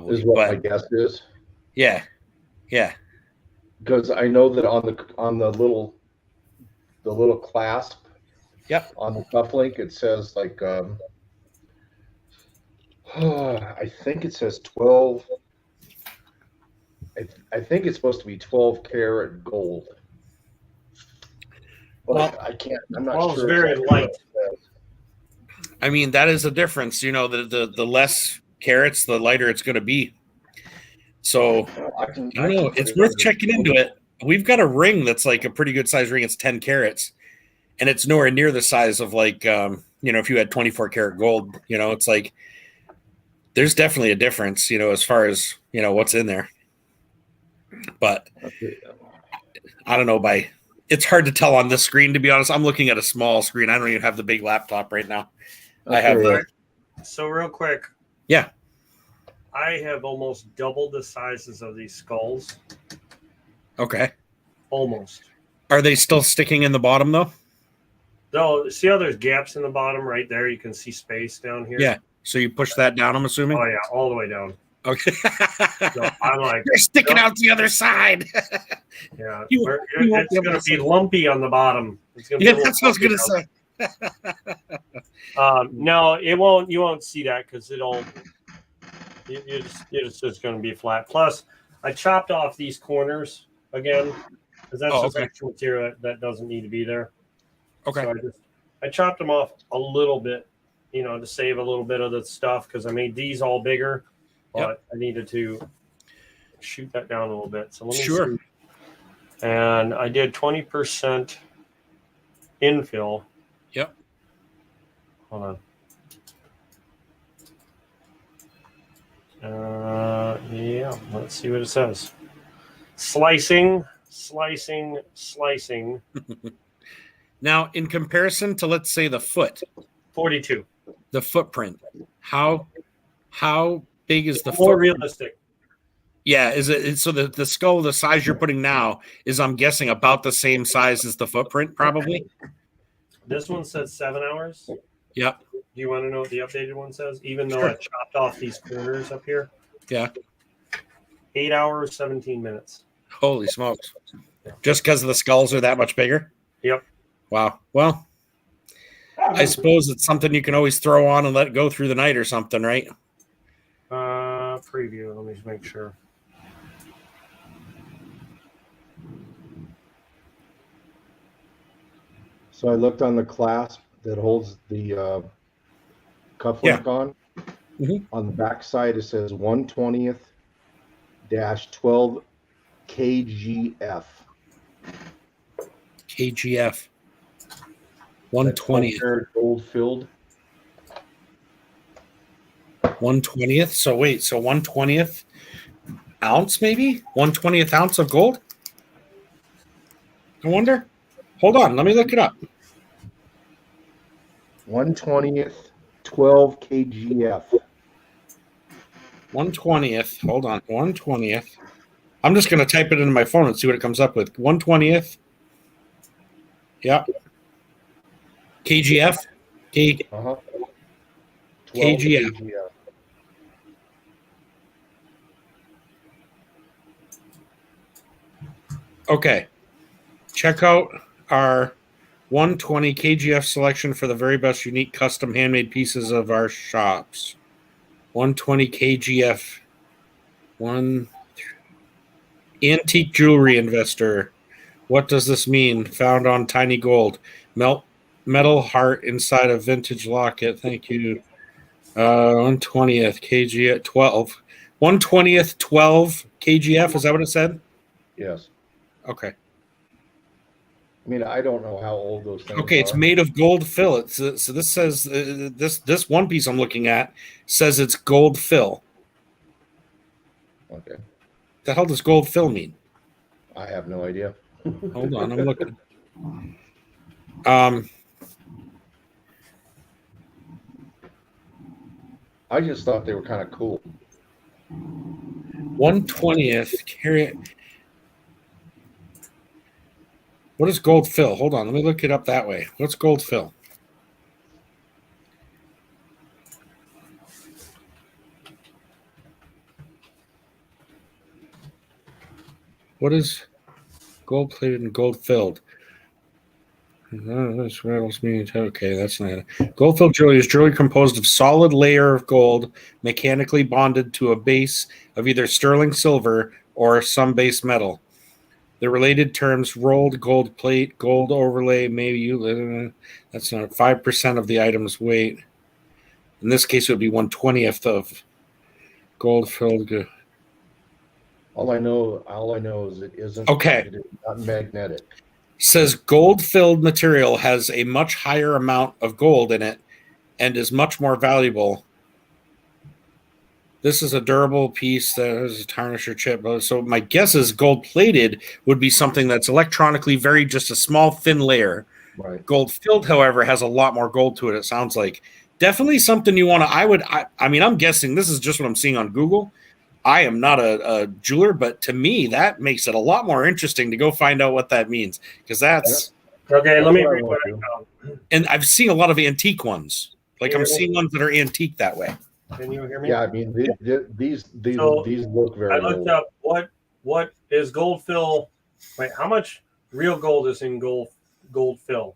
Is what my guess is. Yeah. Because I know that on the little clasp. Yep. On the cufflink, it says like I think it says 12. I think it's supposed to be 12 karat gold. But I can't. I'm not sure. It's very light. I mean, that is a difference. The less carats, the lighter it's going to be. So I don't know. It's worth checking into it. We've got a ring that's like a pretty good size ring. It's 10 carats, and it's nowhere near the size of like if you had 24 karat gold. It's like there's definitely a difference. As far as what's in there. But I don't know. It's hard to tell on this screen, to be honest. I'm looking at a small screen. I don't even have the big laptop right now. I have So real quick. Yeah. I have almost doubled the sizes of these skulls. Okay. Almost. Are they still sticking in the bottom though? No, see how there's gaps in the bottom right there? You can see space down here. Yeah. So you push that down, I'm assuming? Oh yeah, all the way down. Okay. So I'm like, you're sticking out the other side. Yeah. It's going to be lumpy on the bottom. It's gonna be that's what I was going to say. No, it won't. You won't see that because it's just going to be flat. Plus, I chopped off these corners again because that's just extra material that doesn't need to be there. Okay. So I chopped them off a little bit, to save a little bit of the stuff because I made these all bigger, but I needed to shoot that down a little bit. So let me see. And I did 20% infill. Yep. Hold on. Yeah, let's see what it says. Slicing. Now, in comparison to, let's say, the foot. 42. The footprint. How big is the foot? More realistic. Yeah, is it so the skull, the size you're putting now, is, I'm guessing, about the same size as the footprint, probably? This one says 7 hours. Yep. Do you want to know what the updated one says? Even though I chopped off these corners up here. Yeah. 8 hours, 17 minutes. Holy smokes. Just because the skulls are that much bigger? Yep. Wow. Well, I suppose it's something you can always throw on and let it go through the night or something, right? Preview. Let me just make sure. So I looked on the clasp that holds the cufflink on. Mm-hmm. On the back side, it says 1/20th-12 KGF. KGF. 1/20th. Gold filled. 1/20th. So wait, 1/20th ounce, maybe 1/20th ounce of gold. I wonder. Hold on, let me look it up. 1/20th-12 KGF. 1/20th. Hold on, 1/20th. I'm just going to type it into my phone and see what it comes up with. 1/20th. Yep. KGF. KGF. Okay. Check out our 120 KGF selection for the very best unique custom handmade pieces of our shops. 120 KGF. Antique jewelry investor. What does this mean? Found on Tiny Gold. Metal heart inside a vintage locket. Thank you. 1/20th KGF 12. 1/20th 12 KGF. Is that what it said? Yes. Okay. I mean, I don't know how old those things are. Okay, it's made of gold fill. So this says this one piece I'm looking at says it's gold fill. Okay. The hell does gold fill mean? I have no idea. Hold on, I'm looking. I just thought they were kind of cool. 1/20th carat. What is gold fill? Hold on, let me look it up that way. What's gold fill? What is gold plated and gold filled? That's rattles me. Okay, that's not it. Gold filled jewelry is jewelry composed of solid layer of gold, mechanically bonded to a base of either sterling silver or some base metal. The related terms rolled gold plate, gold overlay, maybe you. That's not 5% of the item's weight. In this case, it would be 1/20th of gold filled. All I know is it isn't. Okay. It is not magnetic. Says gold filled material has a much higher amount of gold in it and is much more valuable. This is a durable piece that has a tarnisher chip. So my guess is gold plated would be something that's electronically very just a small thin layer. Right. Gold filled, however, has a lot more gold to it. It sounds like definitely something you want to. I mean, I'm guessing this is just what I'm seeing on Google. I am not a jeweler, but to me, that makes it a lot more interesting to go find out what that means because that's Okay, let me what I read want what I to. found. and I've seen a lot of antique ones. Like I'm seeing ones that are antique that way. Can you hear me? Yeah, I mean these So, look very I looked old. up what is gold fill. Wait, how much real gold is in gold fill?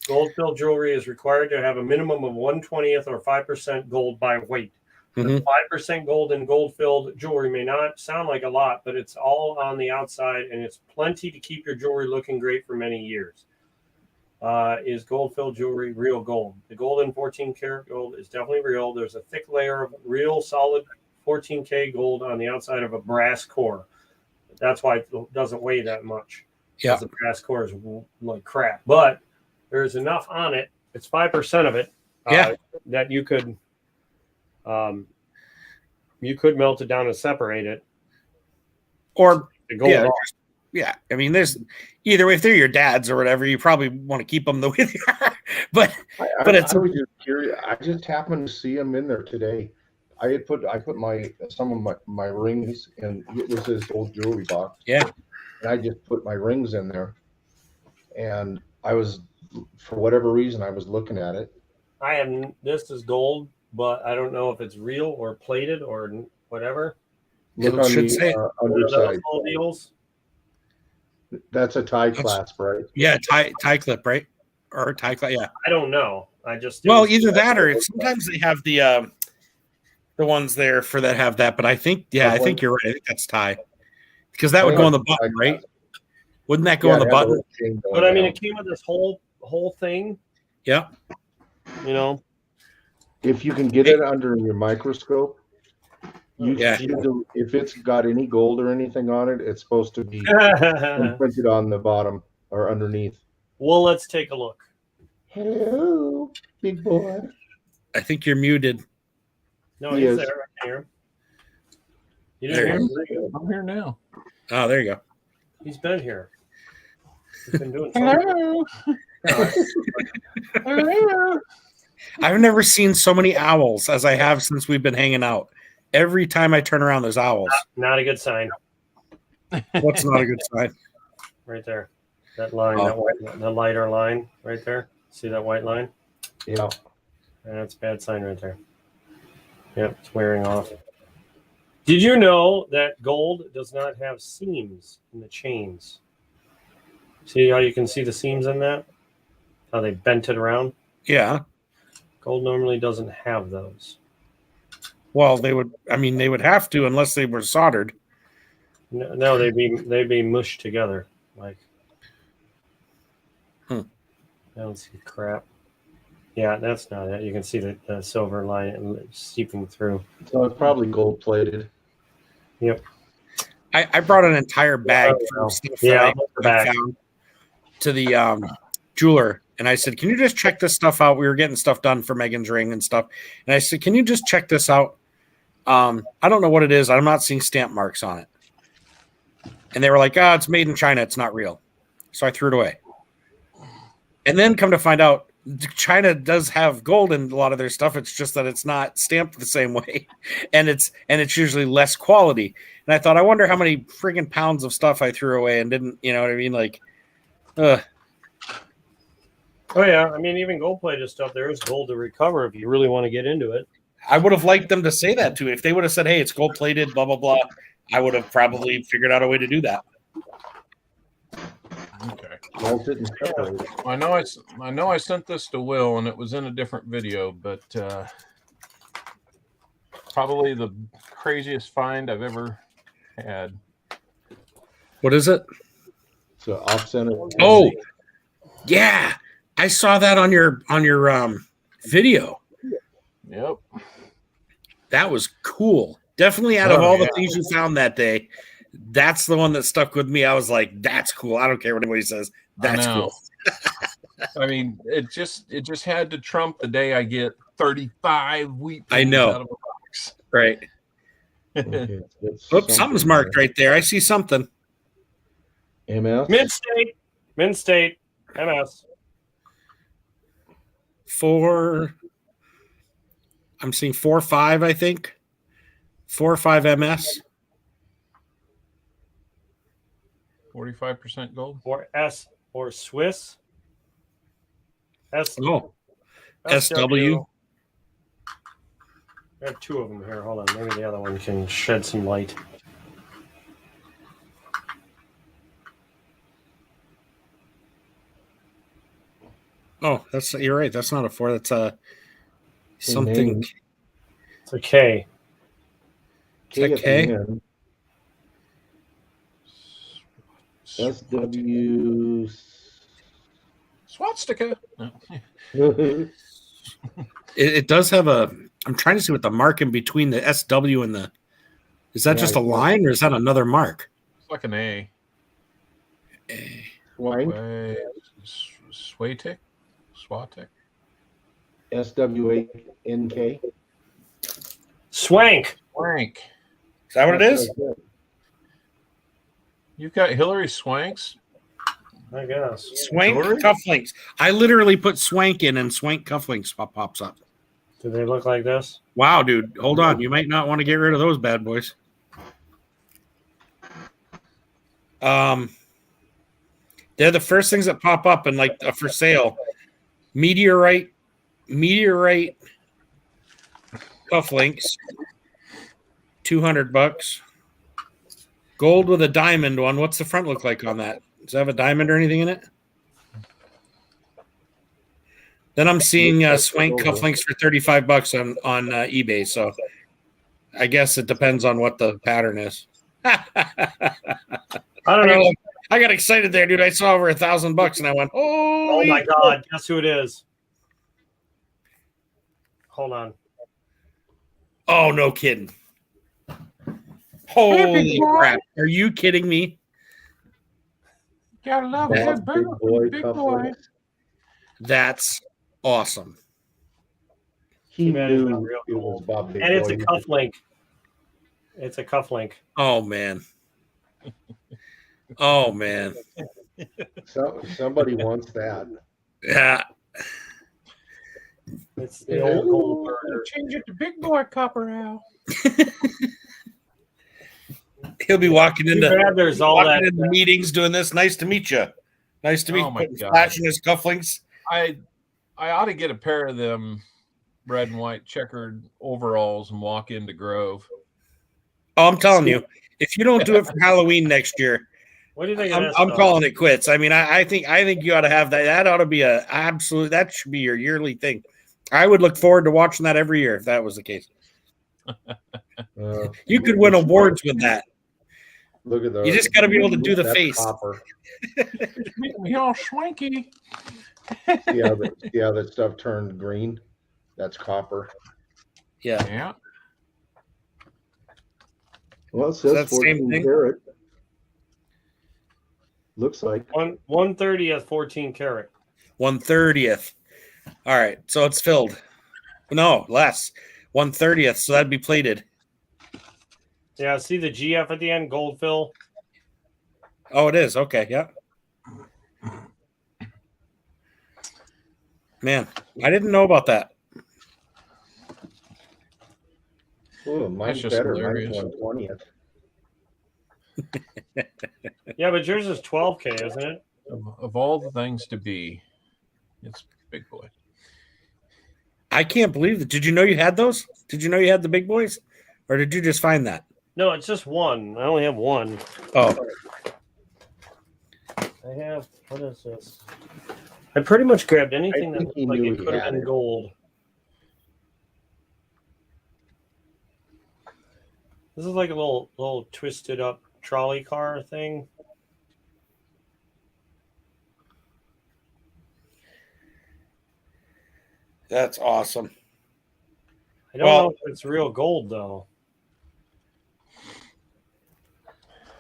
Gold fill jewelry is required to have a minimum of 1/20th or 5% gold by weight. The 5% gold in gold filled jewelry may not sound like a lot, but it's all on the outside and it's plenty to keep your jewelry looking great for many years. Is gold filled jewelry real gold? The gold in 14 karat gold is definitely real. There's a thick layer of real solid 14K gold on the outside of a brass core. That's why it doesn't weigh that much. Yeah. The brass core is like crap, but there's enough on it. It's 5% of it. That you could melt it down and separate it, Or the gold off. yeah. I mean, there's either way. If they're your dad's or whatever, you probably want to keep them the way they are. But it's. I was just curious. I just happened to see them in there today. I put some of my rings in. It was this old jewelry box. Yeah. And I just put my rings in there, and I was, for whatever reason, I was looking at it. This is gold, but I don't know if it's real or plated or whatever. Look on the underside. Deals. That's a tie clasp, right? Yeah, tie clip, right? Or tie clip, yeah. I don't know. Either that or sometimes they have the ones there for that have that. But I think you're right. I think that's tie because that would go on the button, right? Wouldn't that go on the button? But I mean, it came with this whole thing. Yeah. You know, if you can get it under your microscope, if it's got any gold or anything on it, it's supposed to be imprinted on the bottom or underneath. Well, let's take a look. Hello, big boy. I think you're muted. No, he's there. I can hear him. You didn't hear him? I'm here now. Oh, there you go. He's been here. He's been doing something. Hello. I've never seen so many owls as I have since we've been hanging out. Every time I turn around, there's owls. Not a good sign. What's not a good sign? Right there. That line, the lighter line right there. See that white line? Yeah. That's a bad sign right there. Yep, it's wearing off. Did you know that gold does not have seams in the chains? See how you can see the seams in that? How they bent it around? Yeah. Gold normally doesn't have those. Well, they would have to unless they were soldered. No, they'd be mushed together. Like, I don't see crap. Yeah, that's not it. You can see the silver line seeping through. So it's probably gold plated. Yep. I brought an entire bag of stuff that I found to the jeweler. And I said, can you just check this stuff out? We were getting stuff done for Megan's ring and stuff. And I said, can you just check this out? I don't know what it is. I'm not seeing stamp marks on it. And they were like, it's made in China. It's not real. so I threw it away. And then come to find out, China does have gold in a lot of their stuff. It's just that it's not stamped the same way, and it's usually less quality. And I thought, I wonder how many friggin' pounds of stuff I threw away and didn't, you know what I mean? Like, Oh yeah, I mean, even gold-plated stuff, there is gold to recover if you really want to get into it. I would have liked them to say that too. If they would have said, "Hey, it's gold-plated," blah blah blah, I would have probably figured out a way to do that. Okay. Melted and separated. I know I sent this to Will, and it was in a different video, but probably the craziest find I've ever had. What is it? So off center. Oh, yeah, I saw that on your video. Yep. That was cool. Definitely out of all the things you found that day, that's the one that stuck with me. I was like, that's cool. I don't care what anybody says. That's cool. I mean, it just had to trump the day I get 35 wheat I know. out of a box. Right. Okay, Oops, something's marked right there. I see something. MS. Mid-state, MS. I'm seeing 4.5, I think. 4.5 MS. 45% gold. Or S or Swiss. S. Oh, SW. I have two of them here. Hold on. Maybe the other one can shed some light. Oh, you're right. That's not a 4. That's a something. It's a K. Is that K? SW. Swastika. It does have a. I'm trying to see what the mark in between the SW and the. Is that just a line or is that another mark? It's like an A. Swank. Swatik. Swatik. SWANK. Swank. Swank. Is that what it is? You've got Hillary Swanks. I guess. Swank cufflinks. I literally put swank in and swank cufflinks pops up. Do they look like this? Wow, dude. Hold on. You might not want to get rid of those bad boys. They're the first things that pop up and like for sale. Meteorite cufflinks. $200. Gold with a diamond one. What's the front look like on that? Does it have a diamond or anything in it? Then I'm seeing swank cufflinks for $35 on eBay. So I guess it depends on what the pattern is. I don't know. I got excited there, dude. I saw over $1,000 and I went, oh my God. Guess who it is? Hold on. Oh, no kidding. Holy crap. Are you kidding me? Gotta love that big boy. That's awesome. He knew knew it was Bob Big And it's Boy. a cufflink. It's a cufflink. Oh, man. Oh, man. Somebody wants that. Yeah. It's the old gold burger. Change it to Big Boy Copper Owl. He'll be walking into, There's all that. into meetings doing this. Nice to meet you. Nice to meet Oh, my you. God. Flashing his cufflinks. I ought to get a pair of them red and white checkered overalls and walk into Grove. Oh, I'm telling you, if you don't do it for Halloween next year, What do you think? Of this, I'm though? calling it quits. I mean, I think you ought to have that. That ought to be a absolute. That should be your yearly thing. I would look forward to watching that every year if that was the case. You could win awards with that. Look at the. You just got to be able to do the that's face. Copper. Make me all swanky. See how that stuff turned green? That's copper. Yeah. Yeah. Well, it says That's the same 14 thing? karat. Looks like. 130th 14 karat. 1/30th. All right, so it's filled. No, less. 1/30th, so that'd be plated. Yeah, see the GF at the end, gold fill. Oh, it is. Okay, yeah. Man, I didn't know about that. Ooh, mine's just better. hilarious. Mine's 1/20th. Yeah, but yours is 12K, isn't it? Of all the things to be, it's big boy. I can't believe that. Did you know you had those? Did you know you had the big boys? Or did you just find that? No, it's just one. I only have one. Oh, I have, what is this? I pretty much grabbed anything I that think he looked like knew it he could have had been it. gold. This is like a little twisted up trolley car thing. that's awesome. I don't Well- know if it's real gold though.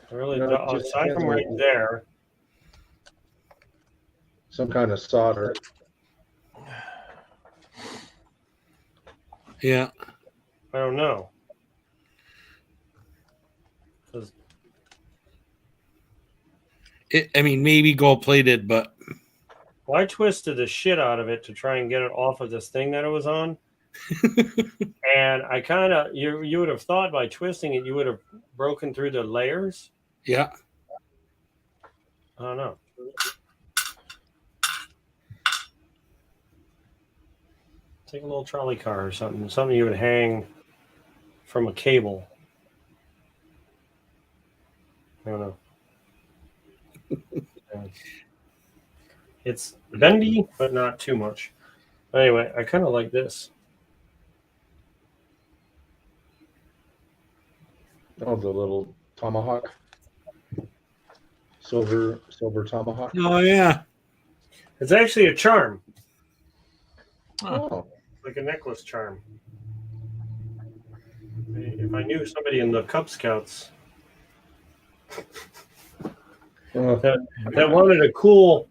I really No, don't. it just Aside from depends right on- there, Some kind of solder. Yeah. I don't know. 'Cause I mean, maybe gold plated, but well, I twisted the shit out of it to try and get it off of this thing that it was on. And I kind of, you would have thought by twisting it, you would have broken through the layers. yeah. I don't know. Take a little trolley car or something you would hang from a cable. I don't know. It's bendy, but not too much. Anyway, I kind of like this. Oh, the little tomahawk. Silver tomahawk. Oh, yeah. It's actually a charm, Oh, like a necklace charm. If I knew somebody in the Cub Scouts that wanted a cool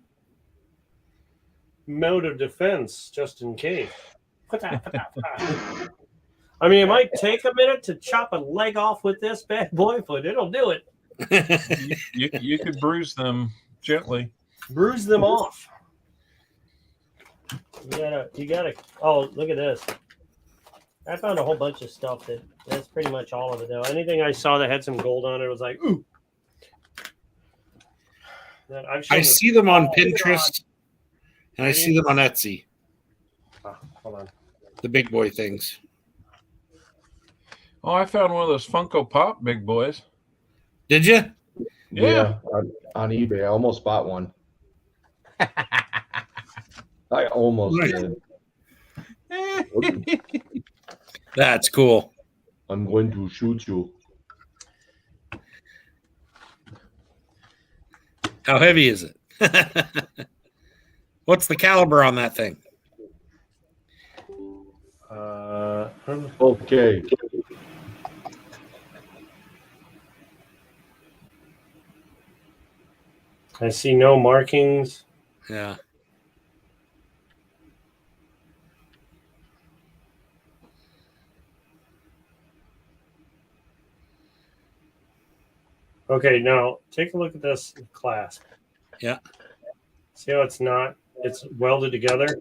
mode of defense just in case. I mean, it might take a minute to chop a leg off with this bad boy, but it'll do it. You could bruise them gently. Bruise them off. You gotta. Oh, look at this. I found a whole bunch of stuff that's pretty much all of it though. Anything I saw that had some gold on it was like, ooh. I see them on Pinterest and I see them on Etsy. Oh, hold on. The big boy things. Oh, I found one of those Funko Pop big boys. Did you? Yeah. on eBay. I almost bought one. I almost did. That's cool. I'm going to shoot you. How heavy is it? What's the caliber on that thing? Okay. I see no markings. Yeah. Okay, now take a look at this clasp. Yeah. See how it's welded together?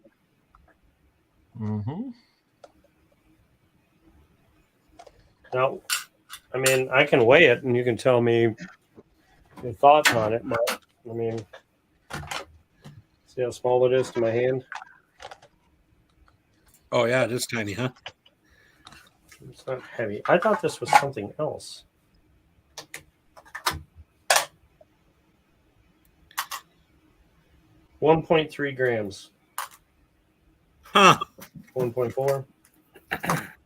Mm-hmm. Now, I mean, I can weigh it and you can tell me your thoughts on it, but I mean, see how small it is to my hand? Oh, yeah, it is tiny, huh? It's not heavy. I thought this was something else. $1.3 grams. Huh. 1.4.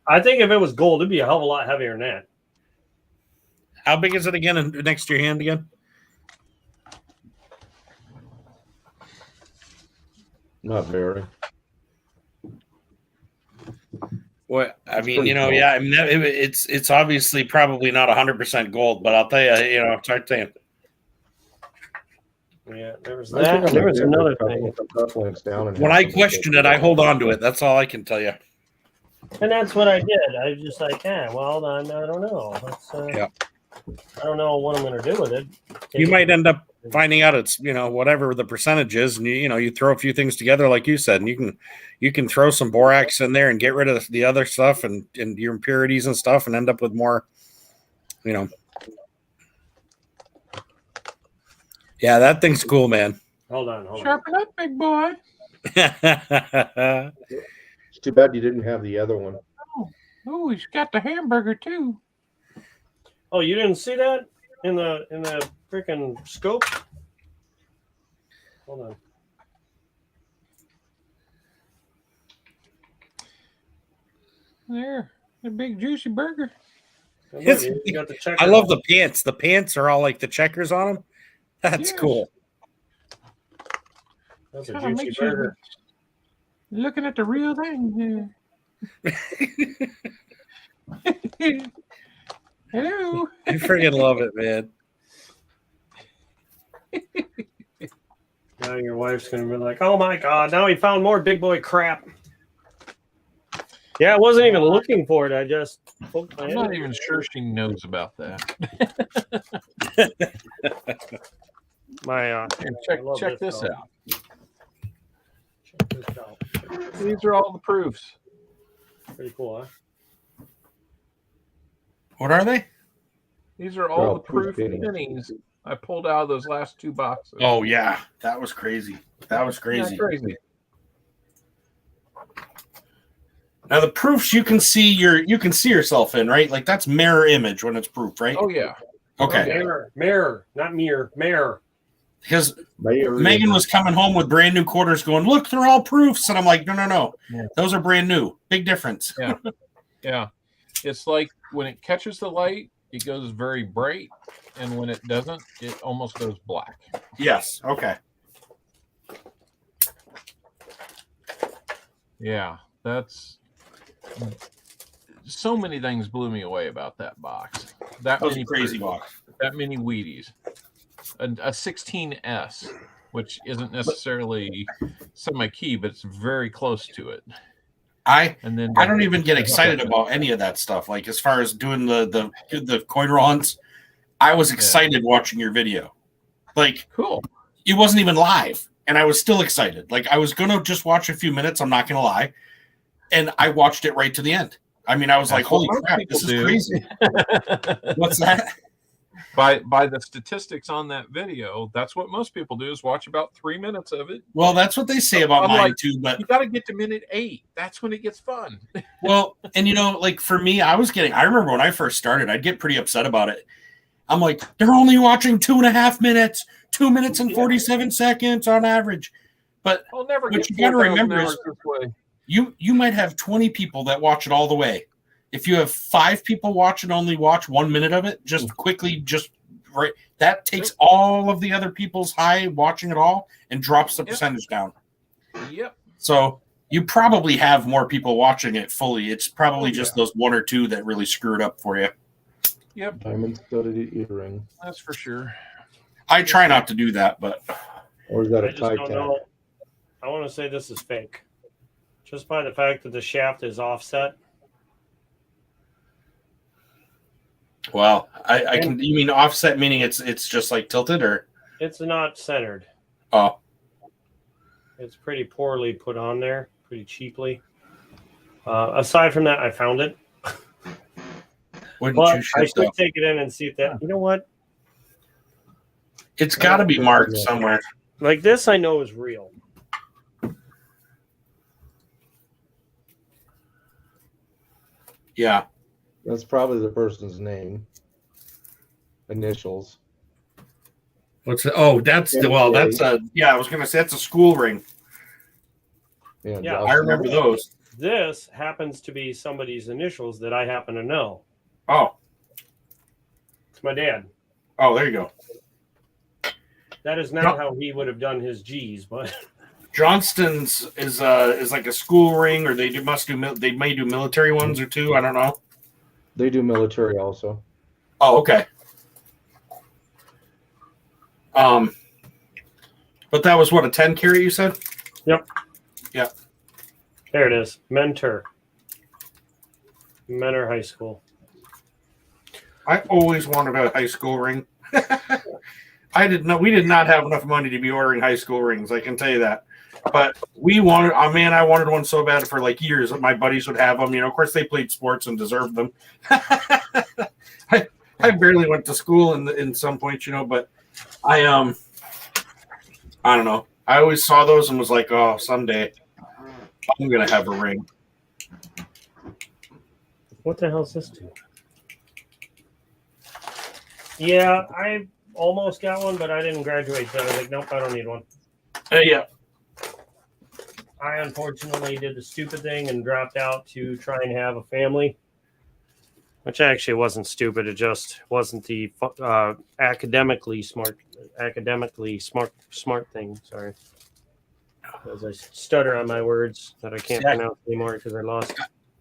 I think if it was gold, it'd be a hell of a lot heavier than that. How big is it again next to your hand again? Not very. Well, I mean, pretty cool. yeah, I mean, it's obviously probably not 100% gold, but I'll tell you, it's hard to. Yeah, there was I think that. I'm There was gonna another put a thing. couple of links down and When have I some question it, I hold on to it. That's all I can tell you. And that's what I did. I was just like, well, I don't know. Yeah. I don't know what I'm going to do with it. You might end up finding out it's whatever the percentage is, and you throw a few things together like you said, and you can throw some borax in there and get rid of the other stuff and your impurities and stuff, and end up with more. Yeah, that thing's cool, man. Hold on. Sharpen up, big boy. It's too bad you didn't have the other one. Oh, he's got the hamburger too. Oh, you didn't see that in the freaking scope? Hold on. There, a big juicy burger. You got the checker. I love the pants. The pants are all like the checkers on them. That's cool. That's a Kinda juicy makes you burger. looking at the real thing here. Hello. I freaking love it, man. Now your wife's gonna be like, "Oh my god! Now he found more big boy crap." Yeah, I wasn't even looking for it. I just poked my I'm head not in. even sure she knows about that. My Here, I love check this though. out. Check this out. These are all the proofs. Pretty cool, huh? What are they? These are They're all all the proof proof pennies. pennies I pulled out of those last two boxes. Oh yeah, that was crazy. That was Isn't that crazy. crazy. Now the proofs you can see yourself in, right? Like that's mirror image when it's proof, right? Oh yeah. Okay. Mirror, not mirror. Because Megan was coming home with brand new quarters going, look, they're all proofs. And I'm like, no. Yeah. Those are brand new. Big difference. Yeah. It's like when it catches the light, it goes very bright, and when it doesn't, it almost goes black. Yes. Okay. Yeah, that's so many things blew me away about that box. That was a crazy box. That many Wheaties. A 16S, which isn't necessarily semi-key, but it's very close to it. I then don't even get excited about any of that stuff. Like as far as doing the coin runs, I was excited watching your video. Like cool. It wasn't even live, and I was still excited. Like I was gonna just watch a few minutes. I'm not gonna lie, and I watched it right to the end. I mean, I was like, "Holy crap, this is crazy!" What's that? By the statistics on that video, that's what most people do is watch about 3 minutes of it. Well, that's what they say about mine too. But you got to get to minute 8. That's when it gets fun. Well, and like for me, I remember when I first started, I'd get pretty upset about it. I'm like, they're only watching 2.5 minutes, 2 minutes and 47 seconds on average. But I'll never what get you got to remember is this way. you might have 20 people that watch it all the way. If you have 5 people watch and only watch 1 minute of it, just quickly, right, that takes all of the other people's high watching it all and drops the percentage down. Yep. So you probably have more people watching it fully. It's probably just those 1 or 2 that really screw it up for you. Yep. Diamond-studded earring. That's for sure. I try not to do that, but or is that I a just tie don't tag? know. I want to say this is fake, just by the fact that the shaft is offset. well, I can. You mean offset meaning it's just like tilted, or It's not centered. oh, It's pretty poorly put on there, pretty cheaply. Aside from that, I found it. wouldn't But you I shit could though? take it in and see if that. You know what? It's got to be marked somewhere. Like this, I know is real. Yeah. That's probably the person's name. Initials. What's it? Oh, that's that's a I was gonna say that's a school ring. Yeah, Yeah, I remember those. This happens to be somebody's initials that I happen to know. Oh, It's my dad. oh, there you go. That is not how he would have done his G's, but Johnston's is like a school ring, or they may do military ones or two. I don't know. They do military also. Oh, okay. But that was what, a 10 carry you said? Yep. Yep. There it is. Mentor High School. I always wanted a high school ring. We did not have enough money to be ordering high school rings. I can tell you that. But we wanted, oh man, I wanted one so bad for like years. My buddies would have them. Of course, they played sports and deserved them. I barely went to school in some points, but I don't know. I always saw those and was like, oh, someday I'm gonna have a ring. What the hell is this do? Yeah, I almost got one, but I didn't graduate, so I was like, nope, I don't need one. Yeah. I unfortunately did the stupid thing and dropped out to try and have a family, which actually wasn't stupid. It just wasn't the academically smart thing. Sorry, because I stutter on my words that I can't pronounce anymore because I lost.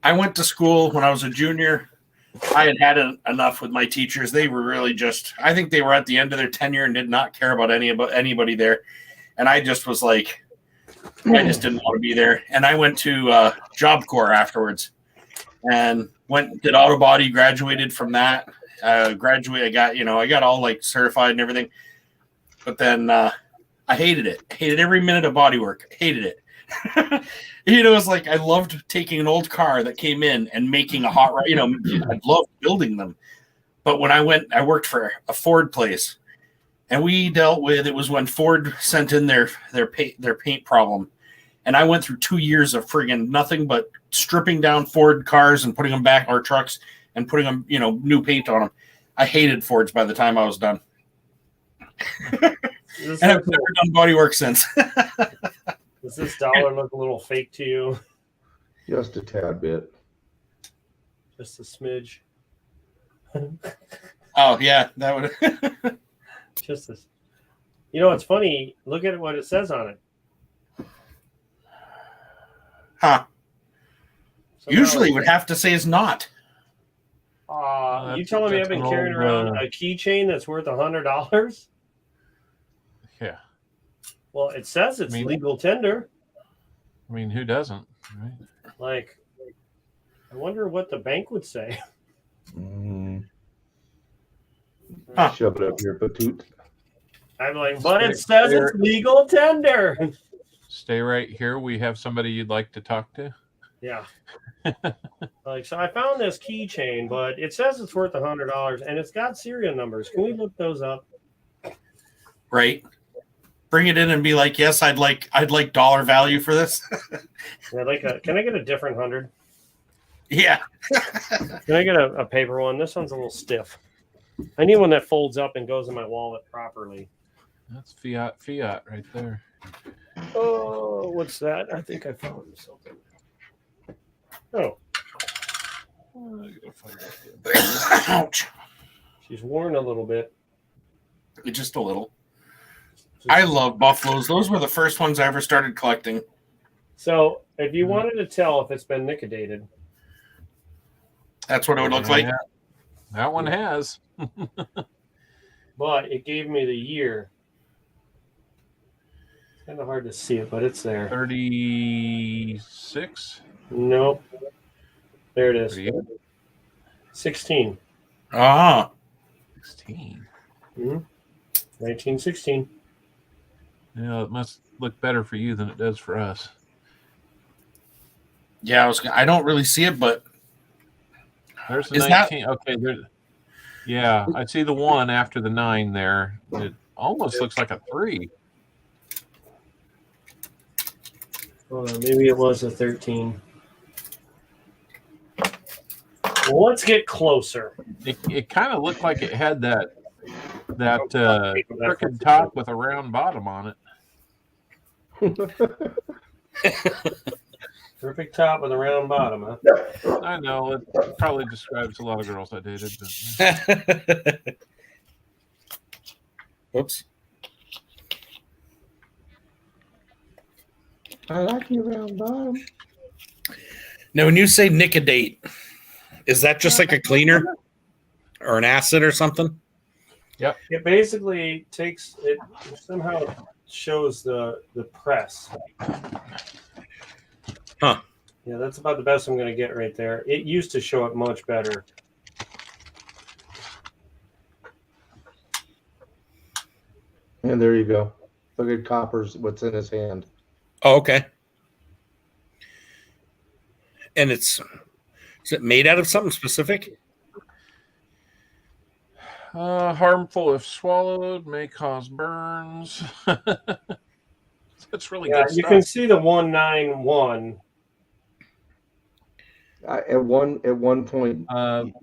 I went to school when I was a junior. I had enough with my teachers. They were really I think they were at the end of their tenure and did not care about anybody there. And I just was like, I just didn't want to be there. And I went to Job Corps afterwards and did auto body, graduated from that. I got all like certified and everything. But then I hated it. I hated every minute of body work. I hated it. It was like I loved taking an old car that came in and making a hot rod. I loved building them. But when I worked for a Ford place, and we dealt with it was when Ford sent in their paint problem, and I went through 2 years of friggin' nothing but stripping down Ford cars and putting them back, or trucks, and putting them, new paint on them. I hated Fords by the time I was done, and I've never done body work since. Does this dollar look a little fake to you? Just a tad bit. Just a smidge. Oh yeah, that would. Just this. It's funny. Look at what it says on it. Huh. Somehow Usually, would have to say it's not. You telling me I've been carrying around a keychain that's worth $100? Yeah. Well, it says it's legal tender. I mean, who doesn't, right? Like, I wonder what the bank would say. Shove it up your patoot. I'm like, but it says it's legal tender. Stay right here. We have somebody you'd like to talk to. Yeah. So I found this keychain, but it says it's worth $100, and it's got serial numbers. Can we look those up? Right. Bring it in and be like, yes, I'd like dollar value for this. Yeah, can I get a different 100? Yeah. Can I get a paper one? This one's a little stiff. I need one that folds up and goes in my wallet properly. That's fiat right there. Oh, what's that? I think I found something. Oh. Ouch. She's worn a little bit. Just a little. I love buffaloes. Those were the first ones I ever started collecting. So, if you wanted to tell if it's been nicodated, that's what it would look like. That one has. But it gave me the year. It's kind of hard to see it, but it's there. 36? Nope. There it is. 16. Ah. 16. 1916. Yeah, it must look better for you than it does for us. Yeah, I don't really see it, but there's the 19. Okay, yeah, I see the 1 after the 9 there. It almost looks like a 3. Maybe it was a 13. Well, let's get closer. It kind of looked like it had that crooked top with a round bottom on it. Perfect top with a round bottom, huh? I know. It probably describes a lot of girls I dated. But... Whoops. I like your round bottom. Now, when you say nicodate, is that just like a cleaner or an acid or something? Yep. It basically takes it somehow shows the press. Huh. Yeah, that's about the best I'm going to get right there. It used to show it much better. And there you go. Look at Copper's, what's in his hand. Oh, okay. And is it made out of something specific? Harmful if swallowed, may cause burns. That's really good You stuff. can see the 191. At one point,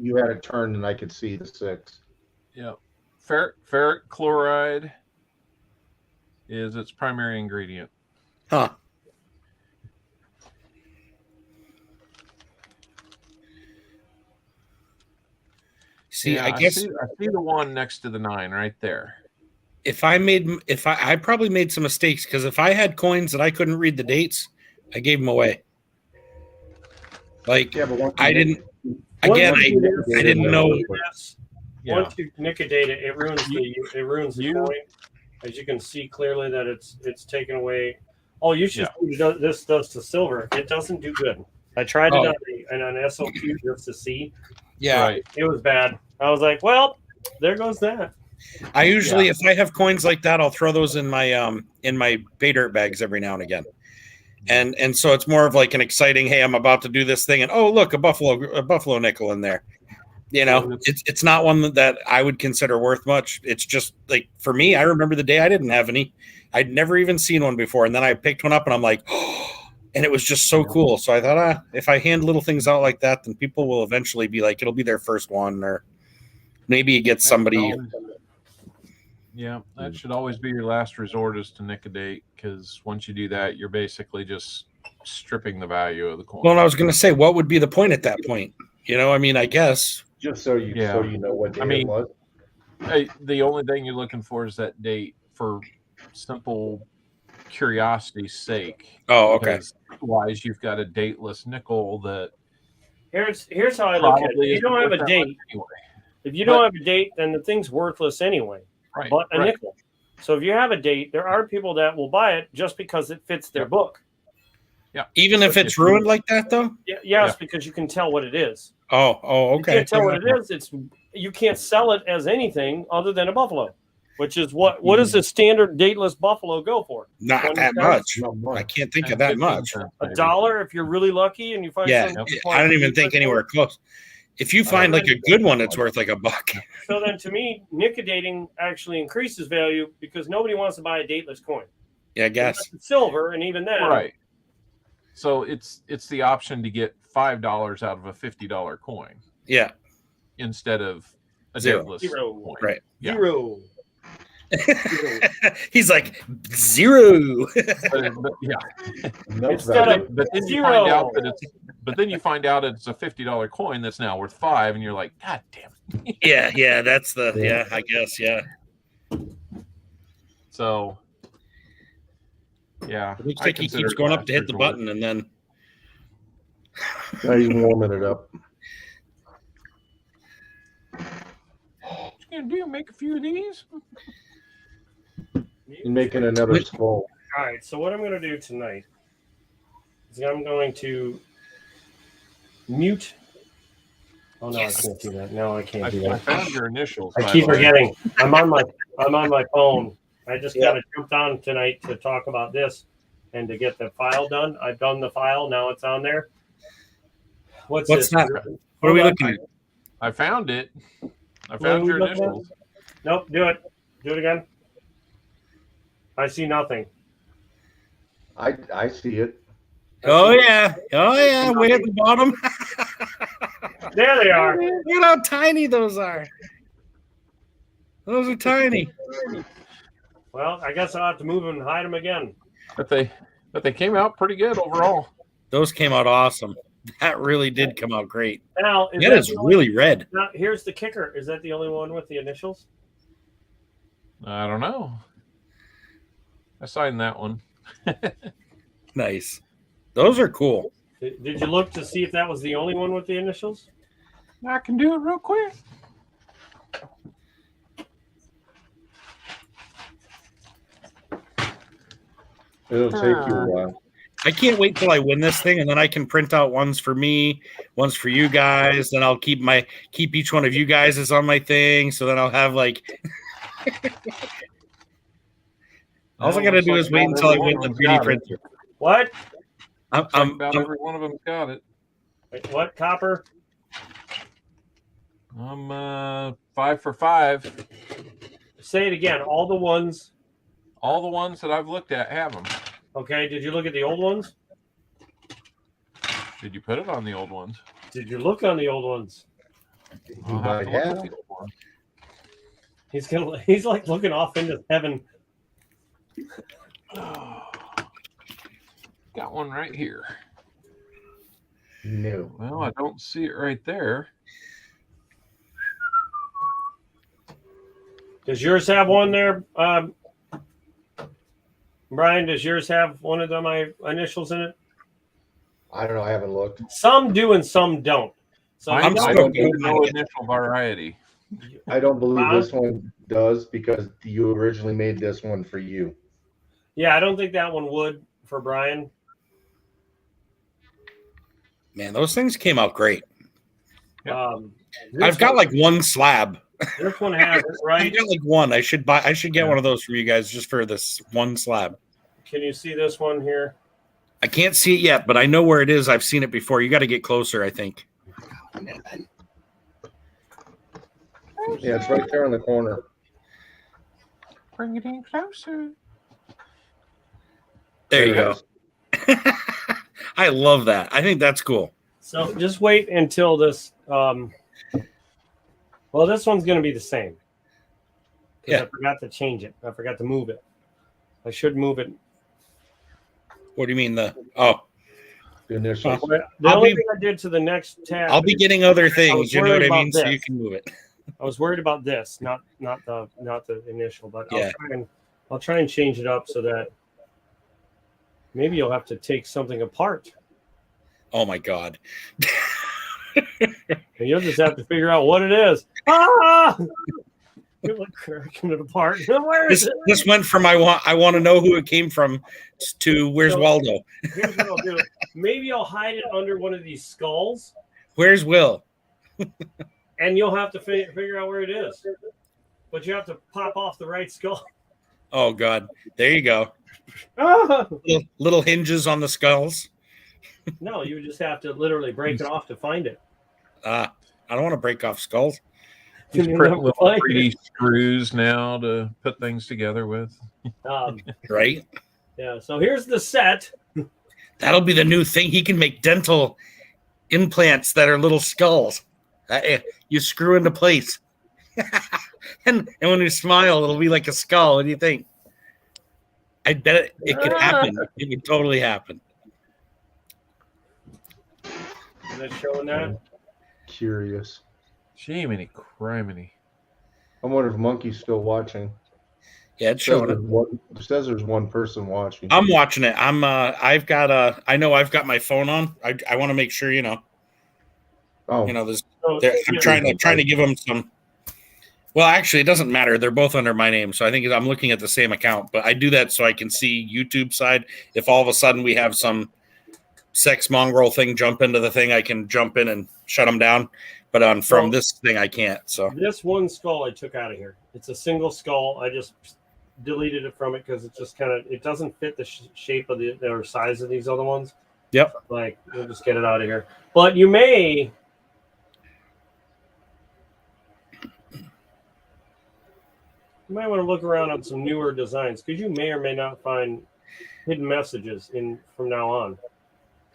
you had it turned and I could see the 6. Yeah. Ferric chloride is its primary ingredient. Huh. See, Yeah, I guess I see the 1 next to the 9 right there. I probably made some mistakes, because if I had coins that I couldn't read the dates, I gave them away. Like, Yeah, but I didn't. Again, I didn't know. Yeah. Once you nicodate it, it ruins the coin. As you can see clearly that it's taken away. Oh, you should see what this does to silver. It doesn't do good. I tried it on an SLQ just to see. Yeah, right. It was bad. I was like, well, there goes that. I usually, if I have coins like that, I'll throw those in my pay dirt bags every now and again. And so it's more of like an exciting, hey, I'm about to do this thing, and oh, look, a buffalo nickel in there. You know, it's not one that I would consider worth much. It's just like, for me, I remember the day I didn't have any. I'd never even seen one before, and then I picked one up and I'm like, oh, and it was just so cool. So I thought, if I hand little things out like that, then people will eventually be like, it'll be their first one, or maybe it gets somebody. Yeah, that should always be your last resort, is to nicodate, because once you do that, you're basically just stripping the value of the coin. Well, I was going to say, what would be the point at that point? You know, I mean, I guess. Just so you know what day it was. The only thing you're looking for is that date, for simple curiosity's sake. Oh, okay. Otherwise, you've got a dateless nickel that. Here's how I look at it. If you don't have a date, have a date, then the thing's worthless anyway. Right. But a nickel. So if you have a date, there are people that will buy it just because it fits their book. Yeah. Even if it's ruined like that, though. Yes, because you can tell what it is. Oh, okay. You can't tell what it is. You can't sell it as anything other than a buffalo, which is what does a standard dateless buffalo go for? Not that much. I can't think of that much. $1 if you're really lucky and you find. Yeah, I don't even think anywhere close. If you find like a good one, it's worth like $1. So then, to me, nicodating actually increases value because nobody wants to buy a dateless coin. Yeah, I guess. Silver, and even then. Right. So it's the option to get $5 out of a $50 coin. Yeah. Instead of a Zero. coin. Right. Yeah. Zero. He's like 0. But yeah. Instead of but then you zero. find out that you find out it's a $50 coin that's now worth $5, and you're like, God damn it. Yeah, that's the I guess, yeah. So yeah. It looks like he keeps going up to hit the button, and then Now he's warming it up. What you gonna do? Make a few of these? He's making another skull. All right, so what I'm going to do tonight is I'm going to mute. Oh no, I can't do that. No, I can't do I that. found your initials. I keep forgetting. I'm on my phone. I just got jumped on tonight to talk about this and to get the file done. I've done the file. Now it's on there. What's this? that? What are we looking at? I found it. I found your initials. Nope. Do it. Do it again. I see nothing. I see it. Oh yeah, way at the bottom. There they are. Look at how tiny those are. Those are tiny. Well, I guess I'll have to move them and hide them again. But they came out pretty good overall. Those came out awesome. That really did come out great. Now, That is really red. Now, here's the kicker. Is that the only one with the initials? I don't know. I signed that one. Nice. Those are cool. Did you look to see if that was the only one with the initials? I can do it real quick. It'll take you a while. I can't wait till I win this thing, and then I can print out ones for me, ones for you guys. Then I'll keep each one of you guys as on my thing. So then I'll have like All I Well, gotta looks do like is wait about until I every win one the of 3D them's got printer. it. What? Looks like about every one of them's got it. Wait, what, Copper? I'm 5 for 5. Say it again. All the ones. All the ones that I've looked at have them. Okay. Did you look at the old ones? Did you put it on the old ones? Did you look on the old ones? I'll might to look have. at the old ones. He's like looking off into heaven. Got one right here. No. Well, I don't see it right there. Does yours have one there, Brian? Does yours have one of my initials in it? I don't know. I haven't looked. Some do and some don't. So I I'm don't still do good. no initial variety. I don't believe Huh? this one does because you originally made this one for you. Yeah, I don't think that one would for Brian. Man, those things came out great. Yep. I've got like one slab. This one has it, I've right? got like one. I should get one of those for you guys just for this one slab. Can you see this one here? I can't see it yet, but I know where it is. I've seen it before. You got to get closer, I think. Yeah, it's right there in the corner. Bring it in closer. There you go. I love that. I think that's cool. So just wait until this. Well, this one's going to be the same. Yeah. I forgot to change it. I forgot to move it. I should move it. What do you mean The initials. The I'll only be- thing I did to the next tab. I'll be getting other was things. You know what worried I about mean? So this. you can move it. I was worried about this, not the initial, but Yeah. I'll try and change it up so that maybe you'll have to take something apart. Oh my God. And you'll just have to figure out what it is. Ah! You're like cracking it apart. Where is This it? went from I want to know who it came from to where's So- Waldo? Here's what I'll do. Maybe I'll hide it under one of these skulls, Where's Will? and you'll have to figure out where it is. But you have to pop off the right skull. Oh God. There you go. Ah! Little hinges on the skulls. No, you just have to literally break it off to find it. I don't want to break off skulls. Just You print know, little like- 3D screws now to put things together with. Right? Yeah, so here's the set. That'll be the new thing. He can make dental implants that are little skulls. You screw into place. and when you smile, it'll be like a skull. What do you think? I bet it could happen. It would totally happen. Is it showing that? Curious. Jiminy criminy. I wonder if Monkey's still watching. Yeah, it's showing it. It says there's one person watching. I'm watching it. I know I've got my phone on. I want to make sure, Oh, there's So, I'm trying to give them some. Well, actually, it doesn't matter. They're both under my name, so I think I'm looking at the same account. But I do that so I can see YouTube side. If all of a sudden we have some sex mongrel thing jump into the thing, I can jump in and shut them down. But from this thing, I can't. So this one skull I took out of here. It's a single skull. I just deleted it from it because it just it doesn't fit the shape of or size of these other ones. Yep. Like, we'll just get it out of here. But you may. You might want to look around on some newer designs because you may or may not find hidden messages from now on.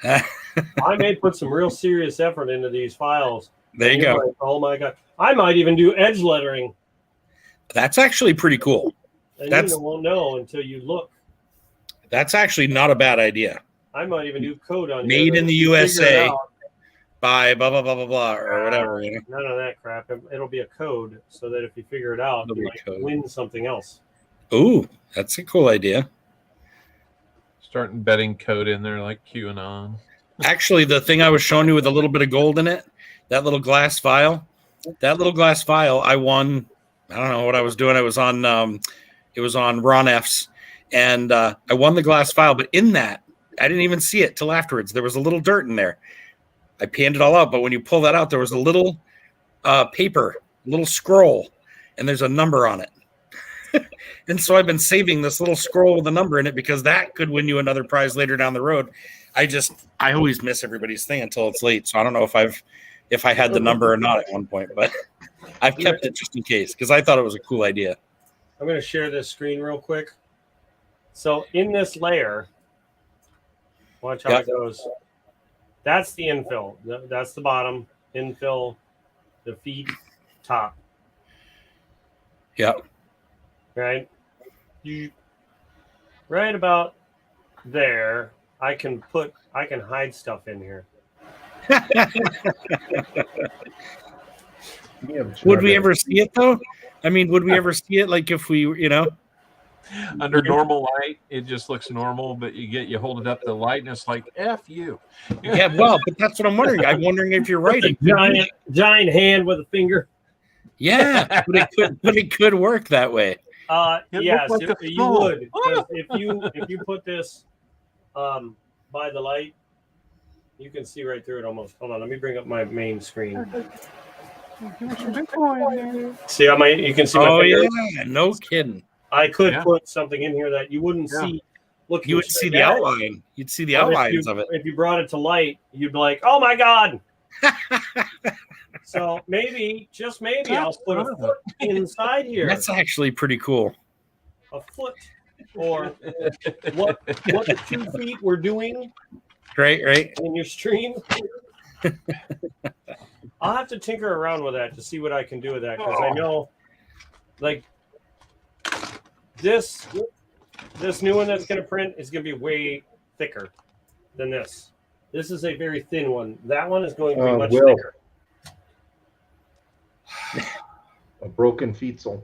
I may put some real serious effort into these files. there you go. Like, oh my God. I might even do edge lettering. That's actually pretty cool. And That's- you won't know until you look. That's actually not a bad idea. I might even do code on Made here in the to figure it USA. out. By blah blah blah blah blah or whatever. None of that crap. It'll be a code so that if you figure it out, It'll you be a might code. win something else. Ooh, that's a cool idea. Start embedding code in there like QAnon. Actually, the thing I was showing you with a little bit of gold in it, that little glass vial, I won. I don't know what I was doing. It was on Ron F's, and I won the glass vial. But in that, I didn't even see it till afterwards. There was a little dirt in there. I panned it all out, but when you pull that out, there was a little paper, little scroll, and there's a number on it. And so I've been saving this little scroll with a number in it because that could win you another prize later down the road. I always miss everybody's thing until it's late. So I don't know if I had the number or not at one point, but I've kept it just in case because I thought it was a cool idea. I'm going to share this screen real quick. So in this layer, watch how it goes. That's the infill. That's the bottom infill, the feet, top. Yep. Right. Right about there, I can hide stuff in here. Would we ever see it though? I mean, would we ever see it? Like if we, Under normal light, it just looks normal, but you hold it up to the light, and it's like F you. Yeah, well, but that's what I'm wondering. I'm wondering if you're right. Giant hand with a finger. Yeah, but it could work that way. Yes, like you would. 'Cause if you put this by the light, you can see right through it almost. Hold on, let me bring up my main screen. See how you can see my finger? Yeah, no kidding. I could put something in here that you wouldn't see. Look, you would see the outline. You'd see the outlines of it. If you brought it to light, you'd be like, "Oh my god!" So maybe, just maybe, I'll put a foot inside here. That's actually pretty cool. A foot, or what the 2 feet we're doing. Right. In your stream. I'll have to tinker around with that to see what I can do with that because I know, like, this new one that's going to print is going to be way thicker than this. This is a very thin one. That one is going to be much thicker. A broken feetsel.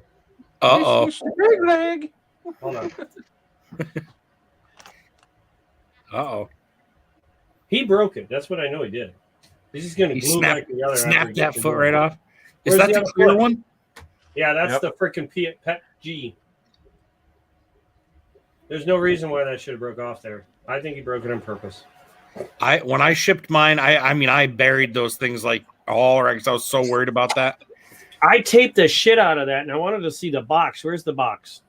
Uh-oh. Big leg. Hold on. Uh-oh. He broke it. That's what I know he did. He's just going to glue like the other. Snap that foot right off. Is Where's that the the clear foot? one? Yeah, that's the freaking Pet G. There's no reason why that should have broke off there. I think he broke it on purpose. When I shipped mine, I buried those things like all right because I was so worried about that. I taped the shit out of that, and I wanted to see the box. Where's the box?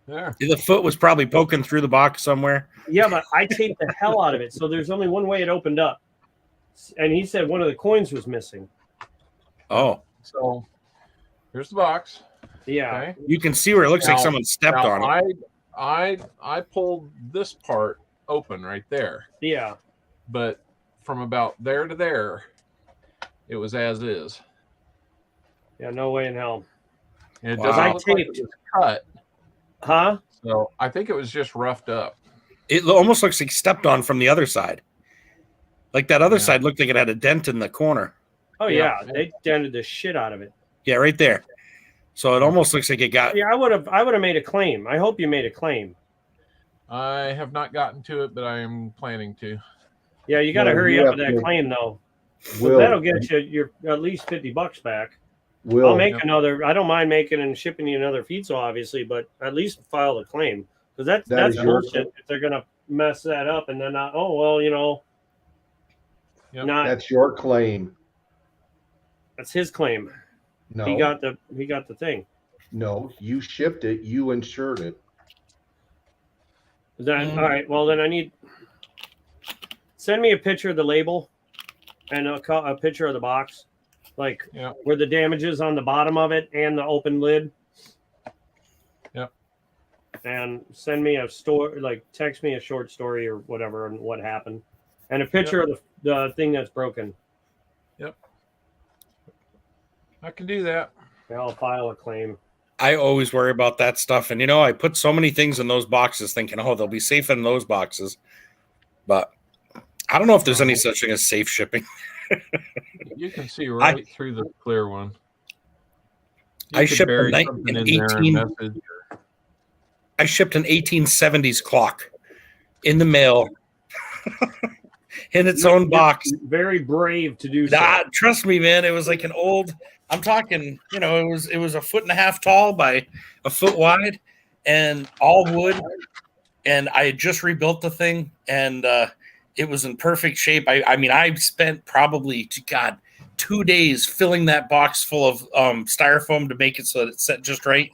There. The foot was probably poking through the box somewhere. Yeah, but I taped the hell out of it, so there's only one way it opened up. And he said one of the coins was missing. Oh. So here's the box. Yeah. Okay. You can see where it looks like someone stepped on it. I pulled this part open right there. Yeah. But from about there to there, it was as is. Yeah, no way in hell. And it Wow. doesn't look like it was cut. Huh? So I think it was just roughed up. It almost looks like stepped on from the other side. Like that other side looked like it had a dent in the corner. Oh, yeah. They dented the shit out of it. Yeah, right there. So it almost looks like it got... Yeah, I would have made a claim. I hope you made a claim. I have not gotten to it, but I am planning to. Yeah, you got to hurry up with that claim, though. That'll get you your at least $50 back. I'll make another. I don't mind making and shipping you another pizza, obviously, but at least file the claim because that's bullshit. If they're gonna mess that up and then not, not That's your claim. that's his claim. No, He got the thing. no, you shipped it. You insured it. Is that all right? Well, then I need send me a picture of the label and a picture of the box. Like where the damage is on the bottom of it and the open lid. Yep. And send me a story, like text me a short story or whatever and what happened. And a picture of the thing that's broken. Yep. I can do that. I'll file a claim. I always worry about that stuff. And, I put so many things in those boxes thinking, they'll be safe in those boxes. But I don't know if there's any such thing as safe shipping. You can see right through the clear one. I shipped an 1870s clock in the mail in its own box. Very brave to do so. Trust me, man. It was like an old. I'm talking. It was a 1.5 feet tall by a foot wide, and all wood. And I had just rebuilt the thing, and it was in perfect shape. I spent probably 2 days filling that box full of styrofoam to make it so that it set just right.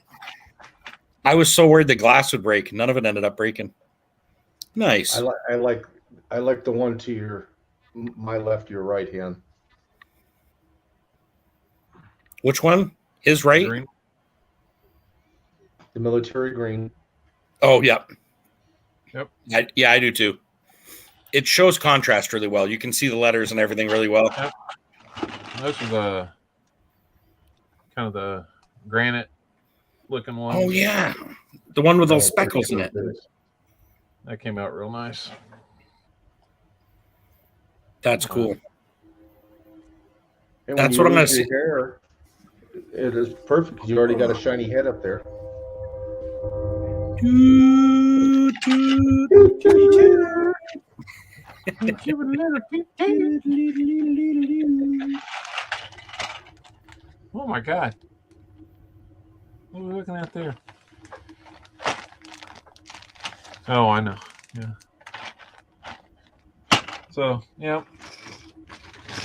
I was so worried the glass would break. None of it ended up breaking. Nice. I like the one to my left, your right hand. Which one? His right? Green. The military green. Oh, yep. Yep. I do too. It shows contrast really well. You can see the letters and everything really well. Yep. This is a kind of the granite looking one. Oh, yeah. The one with those speckles in it. That came out real nice. That's cool. And That's when what I'm you going lose to see. your hair, it is perfect because you already got a shiny head up there. Oh my God. What are we looking at there? Oh, I know. Yeah. So, yeah.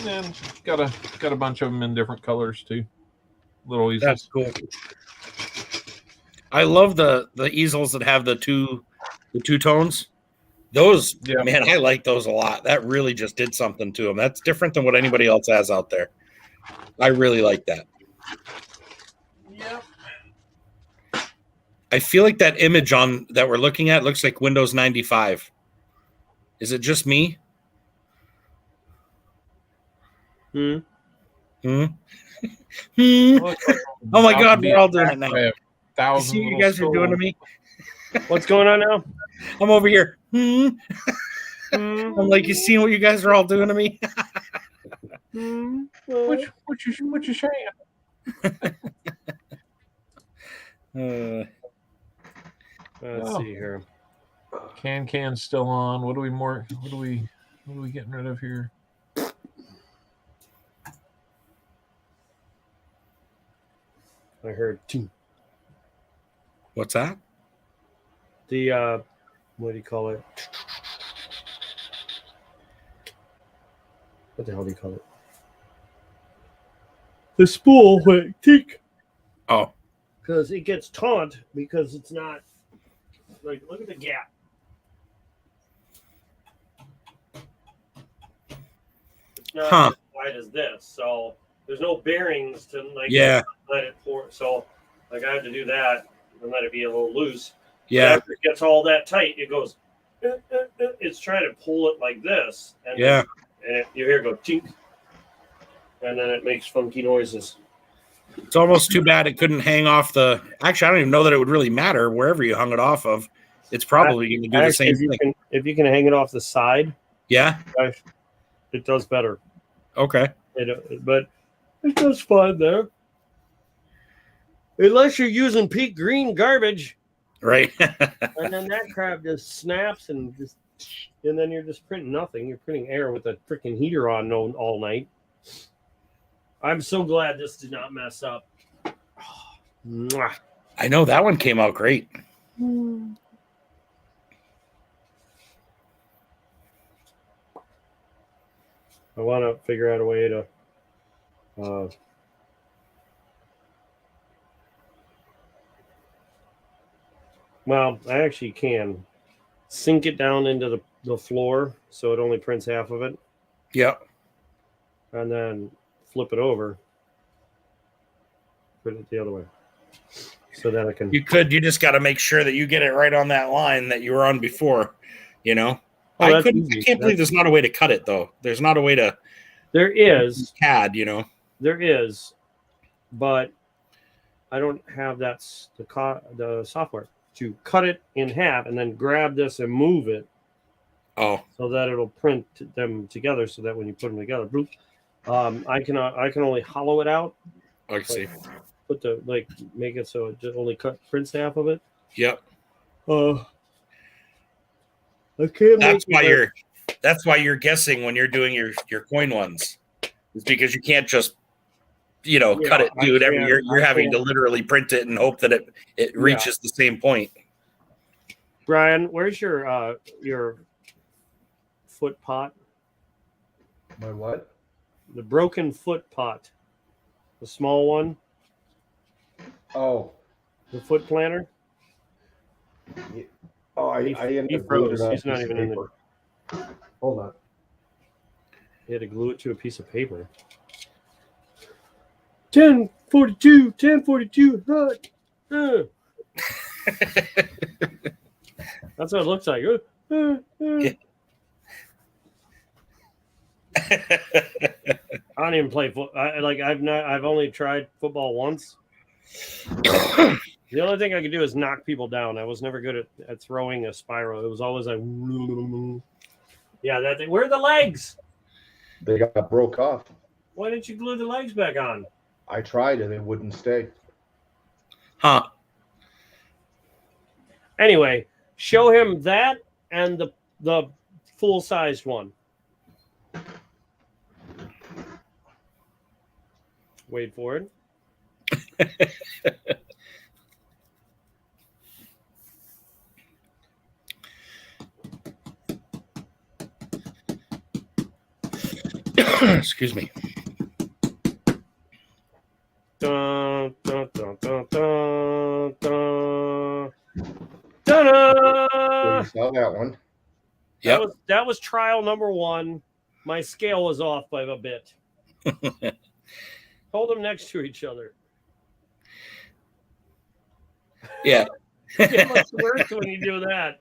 And got a bunch of them in different colors too. Little easels. That's cool. I love the easels that have the two tones. Those, Yeah. man, I like those a lot. That really just did something to them. That's different than what anybody else has out there. I really like that. Yep. I feel like that image that we're looking at looks like Windows 95. Is it just me? Hmm. Oh my God, we're all doing it now. You see what you guys are doing to me? What's going on now? I'm over here. I'm like, you seeing what you guys are all doing to me? What you saying? Let's see here. Can's still on. What are we getting rid of here? I heard ting. What's that? The what do you call it? What the hell do you call it? The spool went tick. Oh. Because it gets taunt because it's not like, look at the gap. It's not as wide as this, so there's no bearings to let it pour. So like I had to do that and let it be a little loose. Yeah. But after it gets all that tight, it goes. It's trying to pull it like this, and you hear it go tink, and then it makes funky noises. It's almost too bad it couldn't hang off the. Actually, I don't even know that it would really matter wherever you hung it off of. It's probably going to do the same thing. If you can hang it off the side, it does better. Okay. But it does fine there. Unless you're using peak green garbage. Right. And then that crap just snaps and then you're just printing nothing. You're printing air with a freaking heater on all night. I'm so glad this did not mess up. I know that one came out great. I want to figure out a way to well, I actually can sink it down into the floor so it only prints half of it. Yep. And then flip it over. Put it the other way. So that I can. You just got to make sure that you get it right on that line that you were on before, you know? Oh, I can't believe there's not a way to cut it, though. There's not a way to. There is. CAD, you know? There is. But I don't have the software to cut it in half and then grab this and move it. Oh. So that it'll print them together so that when you put them together, I can only hollow it out. I see. Make it so it just only prints half of it. Yep. I can't. That's why you're guessing when you're doing your coin ones. It's because you can't just cut it, do whatever. You're having to literally print it and hope that it reaches the same point. Brian, where's your foot pot? My what? The broken foot pot. The small one. Oh. The foot planter. Oh, I ended he up gluing froze. it on a He's not piece of even in the. paper. Hold on. He had to glue it to a piece of paper. 1042, 1042, hot. That's what it looks like. Yeah. I don't even play football. I've only tried football once. The only thing I could do is knock people down. I was never good at throwing a spiral. It was always like, yeah, that thing. Where are the legs? They got broke off. Why didn't you glue the legs back on? I tried and it wouldn't stay. Huh. Anyway, show him that and the full-sized one. Wait for it. Excuse me. Dun, dun, dun, dun, dun, dun. Ta-da! So you saw that one. Yep. That was trial number 1. My scale was off by a bit. Hold them next to each other. Yeah. It must work when you do that.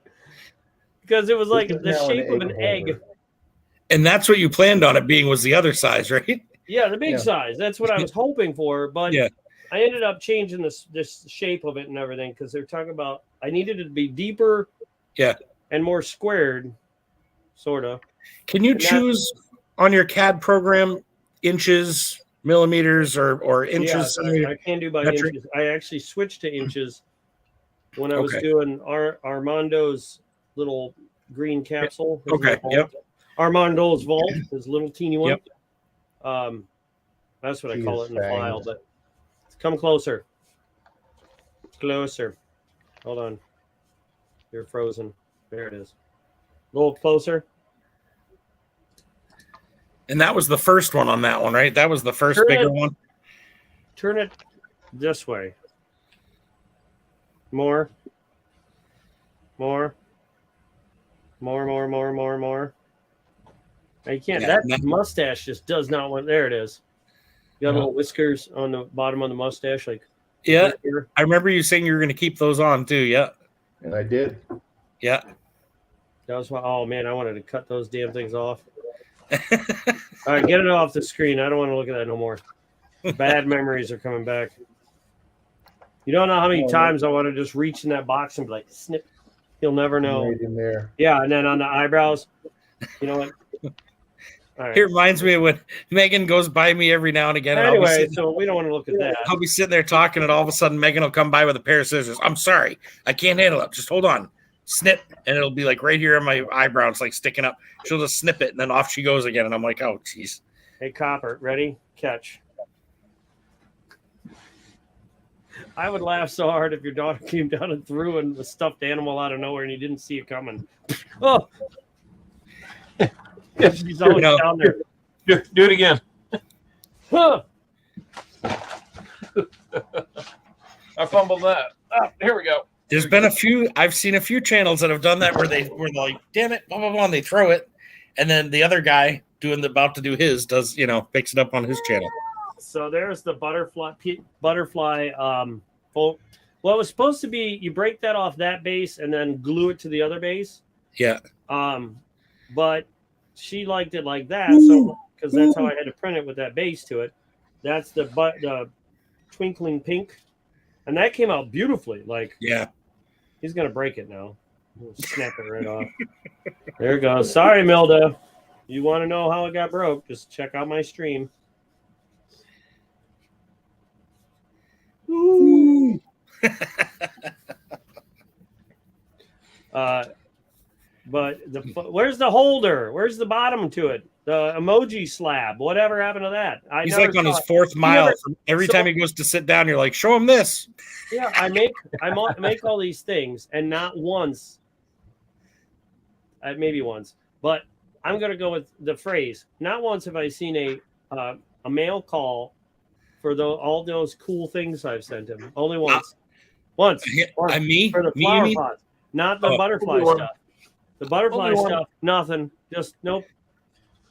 Because it was like This is the now shape of an holder. egg. And that's what you planned on it being was the other size, right? Yeah, the big Yeah. size. That's what I was hoping for. But Yeah. I ended up changing this shape of it and everything because they're talking about I needed it to be deeper, Yeah. and more squared, sort of. Can you And choose on your CAD program inches, millimeters, or Yeah, inches? I can do by metric? inches. I actually switched to inches when I was Okay. doing Armando's little green capsule. his Okay, little vault. yep. Armando's vault, his little teeny one. Yep. That's what I He call is it in the file. fanged. But come closer. Closer. Hold on. You're frozen. There it is. A little closer. And that was the first one on that one, right? That was the first Turn bigger it. one. Turn it this way. More. More. More, more, more, more, more. Now you can't. Yeah, That mustache just does not want. There it is. You got Yeah. little whiskers on the bottom of the mustache, like Yeah. right here. I remember you saying you were going to keep those on too. Yeah. And I did. Yeah. That was why. Oh man, I wanted to cut those damn things off. All right, get it off the screen. I don't want to look at that no more. Bad memories are coming back. You don't know how many times I want to just reach in that box and be like, snip. He'll never know. Right in there. Yeah, and then on the eyebrows, you know what? All right. It reminds me of when Megan goes by me every now and again. And Anyway, so we don't want to look at that. I'll be sitting there talking, and all of a sudden Megan will come by with a pair of scissors. I'm sorry, I can't handle it. Just hold on. Snip, and it'll be like right here on my eyebrow. It's like sticking up. She'll just snip it, and then off she goes again. And I'm like, oh, jeez. Hey, Copper, ready? Catch. I would laugh so hard if your daughter came down and threw in a stuffed animal out of nowhere and you didn't see it coming. Oh, she's always down there. Do it again. Huh. I fumbled that. Oh, here we go. There's been a few. I've seen a few channels that have done that where they're like, damn it, blah blah blah, and they throw it, and then the other guy about to do his does picks it up on his channel. So there's the butterfly. Well, it was supposed to be you break that off that base and then glue it to the other base. Yeah. But she liked it like that, so because that's how I had to print it with that base to it. That's the twinkling pink, and that came out beautifully. Like, yeah, he's gonna break it now. We'll snap it right off. There it goes. Sorry, Milda. You want to know how it got broke? Just check out my stream. Ooh. But where's the holder? Where's the bottom to it? The emoji slab. Whatever happened to that? He's like on his fourth mile. Every time he goes to sit down, you're like, show him this. Yeah, I make all these things, and not once, maybe once, but I'm gonna go with the phrase. Not once have I seen a mail call for all those cool things I've sent him. Only once. Once. Me? For the Me, flower you mean? pots. Not the butterfly only one. stuff. The butterfly Only one. stuff, nothing. Just nope.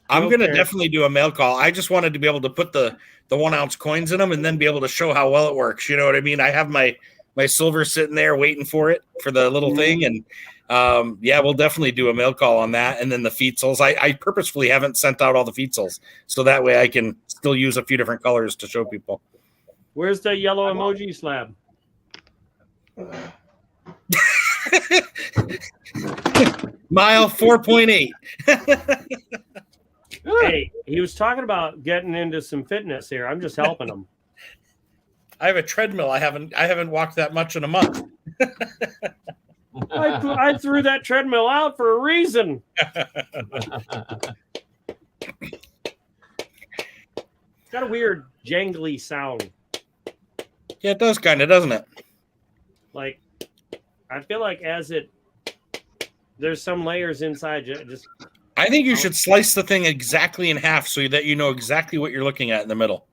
I'm going to Okay. definitely do a mail call. I just wanted to be able to put the 1 ounce coins in them and then be able to show how well it works. You know what I mean? I have my silver sitting there waiting for it for the little thing. And yeah, we'll definitely do a mail call on that. And then the feetsels. I purposefully haven't sent out all the feetsels. So that way I can still use a few different colors to show people. Where's the yellow emoji slab? Mile 4.8. Hey, he was talking about getting into some fitness here. I'm just helping him. I have a treadmill. I haven't walked that much in a month. I threw that treadmill out for a reason. It's got a weird jangly sound. Yeah, it does kind of, doesn't it? Like, I feel like there's some layers inside you. Just I think you should slice the thing exactly in half so that you know exactly what you're looking at in the middle.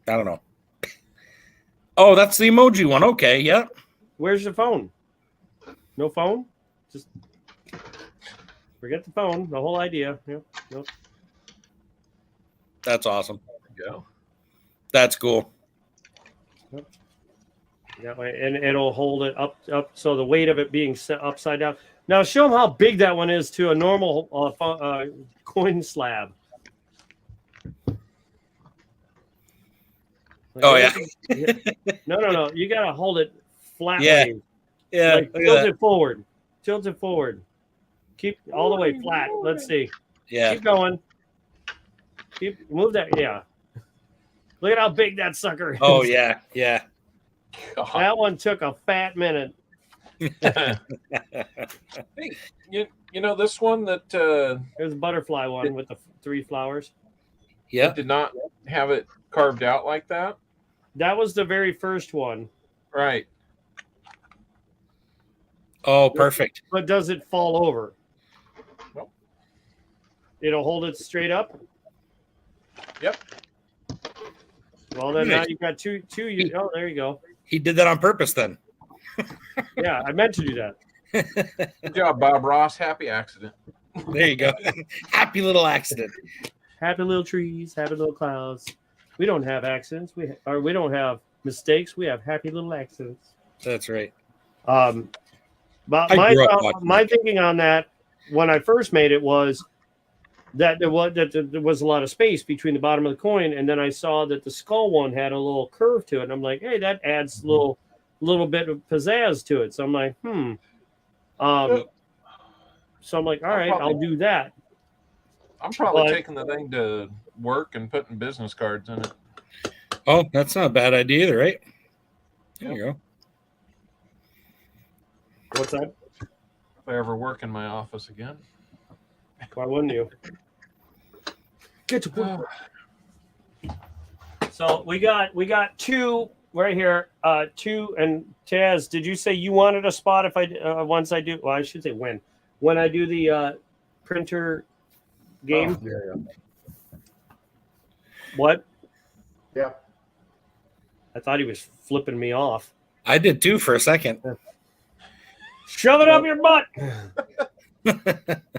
I don't know. Oh, that's the emoji one. Okay, yeah. where's your phone? No phone? Just forget the phone. The whole idea. Yep. Nope. That's awesome. Go. That's cool. That way, and it'll hold it up. So the weight of it being set upside down. Now show them how big that one is to a normal coin slab. Oh, yeah. No. You gotta hold it flat. Yeah. Yeah. Like, tilt it forward. Tilt it forward. Keep all the way flat. Let's see. Yeah. Keep going. Move that. Yeah. Look at how big that sucker is. Oh, yeah. Yeah. That one took a fat minute. Hey, you know this one that There's a butterfly one with the 3 flowers. Yeah. did not have it carved out like that. That was the very first one. Right. Oh, perfect. But does it fall over? Nope. It'll hold it straight up? Yep. Well, then Nice. now you've got two. Oh, there you go. He did that on purpose then. Yeah, I meant to do that. Good job, Bob Ross. Happy accident. There you go. Happy little accident. Happy little trees, happy little clouds. We don't have accidents. We don't have mistakes. We have happy little accidents. That's right. But I grew up watching my that. thinking on that when I first made it was that there was a lot of space between the bottom of the coin, and then I saw that the skull one had a little curve to it, and I'm like, hey, that adds a little bit of pizzazz to it. So I'm like, so I'm like, all right, I'll do that. I'm probably But- taking the thing to work and putting business cards in it. Oh, that's not a bad idea either, right? There you go. What's that? If I ever work in my office again. Why wouldn't you? Get to work. So we got 2 right here. 2 and Taz. Did you say you wanted a spot if I once I do? Well, I should say when I do the printer game. Oh, yeah. What? Yeah. I thought he was flipping me off. I did too for a second. Shove it up your butt.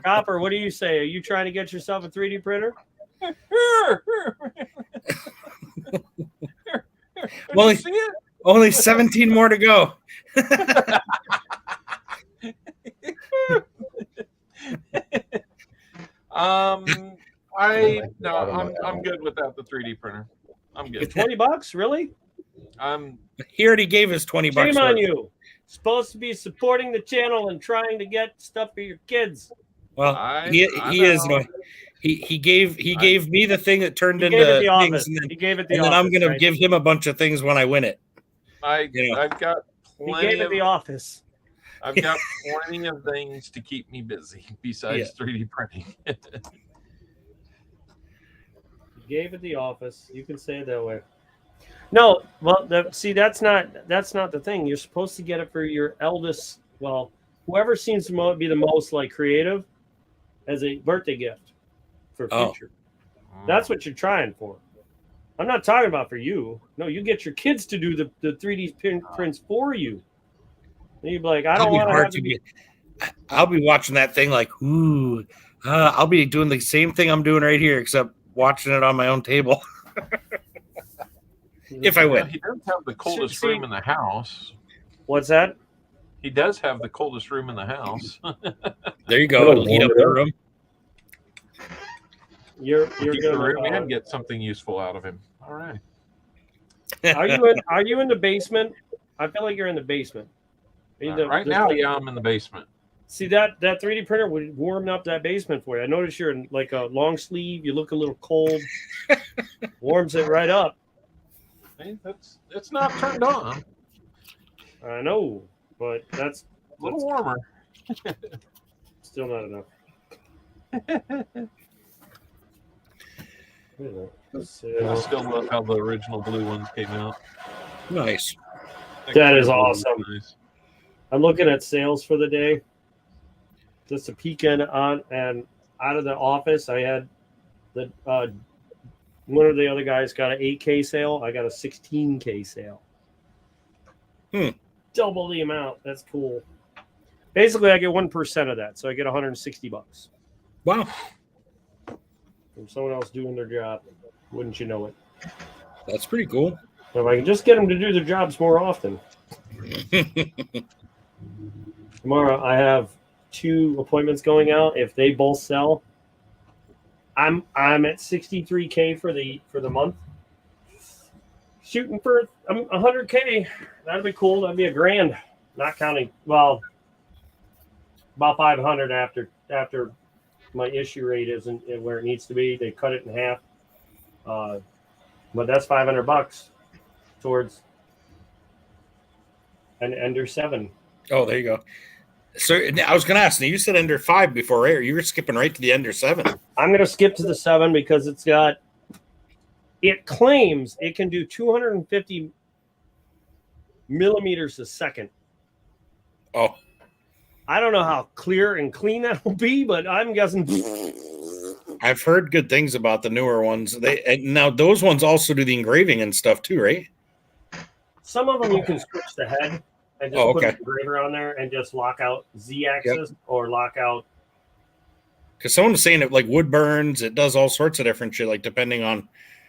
Copper, what do you say? Are you trying to get yourself a 3D printer? Well, See it? only 17 more to go. I'm good without the 3D printer. I'm It's good. $20, really? He already gave us 20 bucks. Shame on for it. you. Supposed to be supporting the channel and trying to get stuff for your kids. Well, I he is. know. He gave me the thing that turned He into gave it the things, office. and then, He gave it the and then office. I'm gonna right? give him a bunch of things when I win it. I've got He plenty gave it of the office. I've got plenty of things to keep me busy besides 3D printing. He gave it the office. You can say it that way. No, well, see, that's not the thing. You're supposed to get it for your eldest. Well, whoever seems to be the most like creative as a birthday gift for Oh. future. That's what you're trying for. I'm not talking about for you. No, you get your kids to do the 3D prints for you. You'd be like, I I'll don't be want to hard have to to be. I'll be watching that thing like, ooh, I'll be doing the same thing I'm doing right here, except watching it on my own table. If I Well, win. he does have the coldest See- room in the house. What's that? He does have the coldest room in the house. There you go. It'll It'll heat warm up it the up. room. You're Heat the room gonna. and get something useful out of him. All right. Are you in the basement? I feel like you're in the basement. Right now, yeah, I'm in the basement. See that 3D printer would warm up that basement for you. I notice you're in like a long sleeve. You look a little cold. Warms it right up. Hey, it's not turned on. I know, but that's A little warmer. still not enough. I So, still love how the original blue ones came out. Nice. That is Blue was awesome. nice. I'm looking at sales for the day. Just a peek in on and out of the office. I had the one of the other guys got an 8K sale. I got a 16K sale. Double the amount. That's cool. Basically, I get 1% of that, so I get $160 Wow. from someone else doing their job. Wouldn't you know it? That's pretty cool. If I can just get them to do their jobs more often. Tomorrow, I have 2 appointments going out. If they both sell, I'm at 63K for the month. Shooting for 100K. That'd be cool. That'd be $1,000. Not counting, well, about 500 after my issue rate isn't where it needs to be. They cut it in half. But that's $500 towards an Ender 7. Oh, there you go. So I was going to ask, you said Ender 5 before, right? Or you were skipping right to the Ender 7. I'm going to skip to the 7 because it claims it can do 250 millimeters a second. Oh, I don't know how clear and clean that will be, but I'm guessing. I've heard good things about the newer ones. Now those ones also do the engraving and stuff too, right? Some of them you can switch the head and just put an engraver on there and just lock out Z-axis or lock out. Because someone was saying it like wood burns, it does all sorts of different shit, like depending on.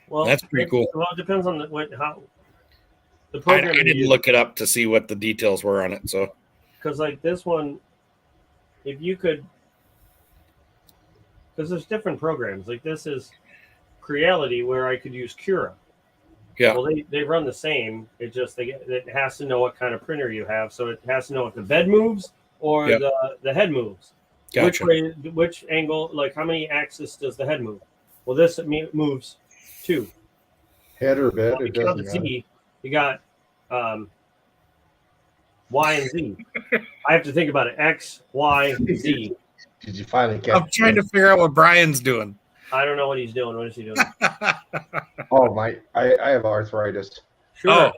Well, that's pretty cool. Well, it depends on how the program. I didn't look it up to see what the details were on it, so. Because like this one, if you could, because there's different programs. Like this is Creality, where I could use Cura. Yeah. Well, they run the same. It just it has to know what kind of printer you have, so it has to know if the bed moves or the head moves. Gotcha. Which angle, like how many axis does the head move? Well, this moves 2. Head or bed, well, it doesn't matter. Z, you got Y and Z. I have to think about it. X, Y, Z. Did you finally catch? I'm trying to figure out what Brian's doing. I don't know what he's doing. What is he doing? Oh I have arthritis. Sure. Oh,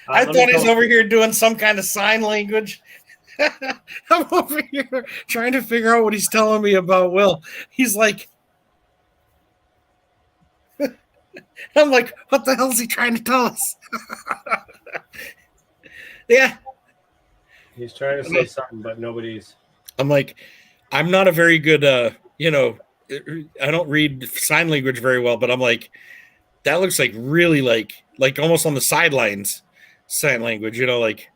I thought he's over here doing some kind of sign language. I'm over here trying to figure out what he's telling me about Will. He's like, I'm like, what the hell is he trying to tell us? Yeah. He's trying to say something, but nobody's. I'm like, I'm not a very good, I don't read sign language very well, but I'm like, that looks like really like almost on the sidelines sign language, like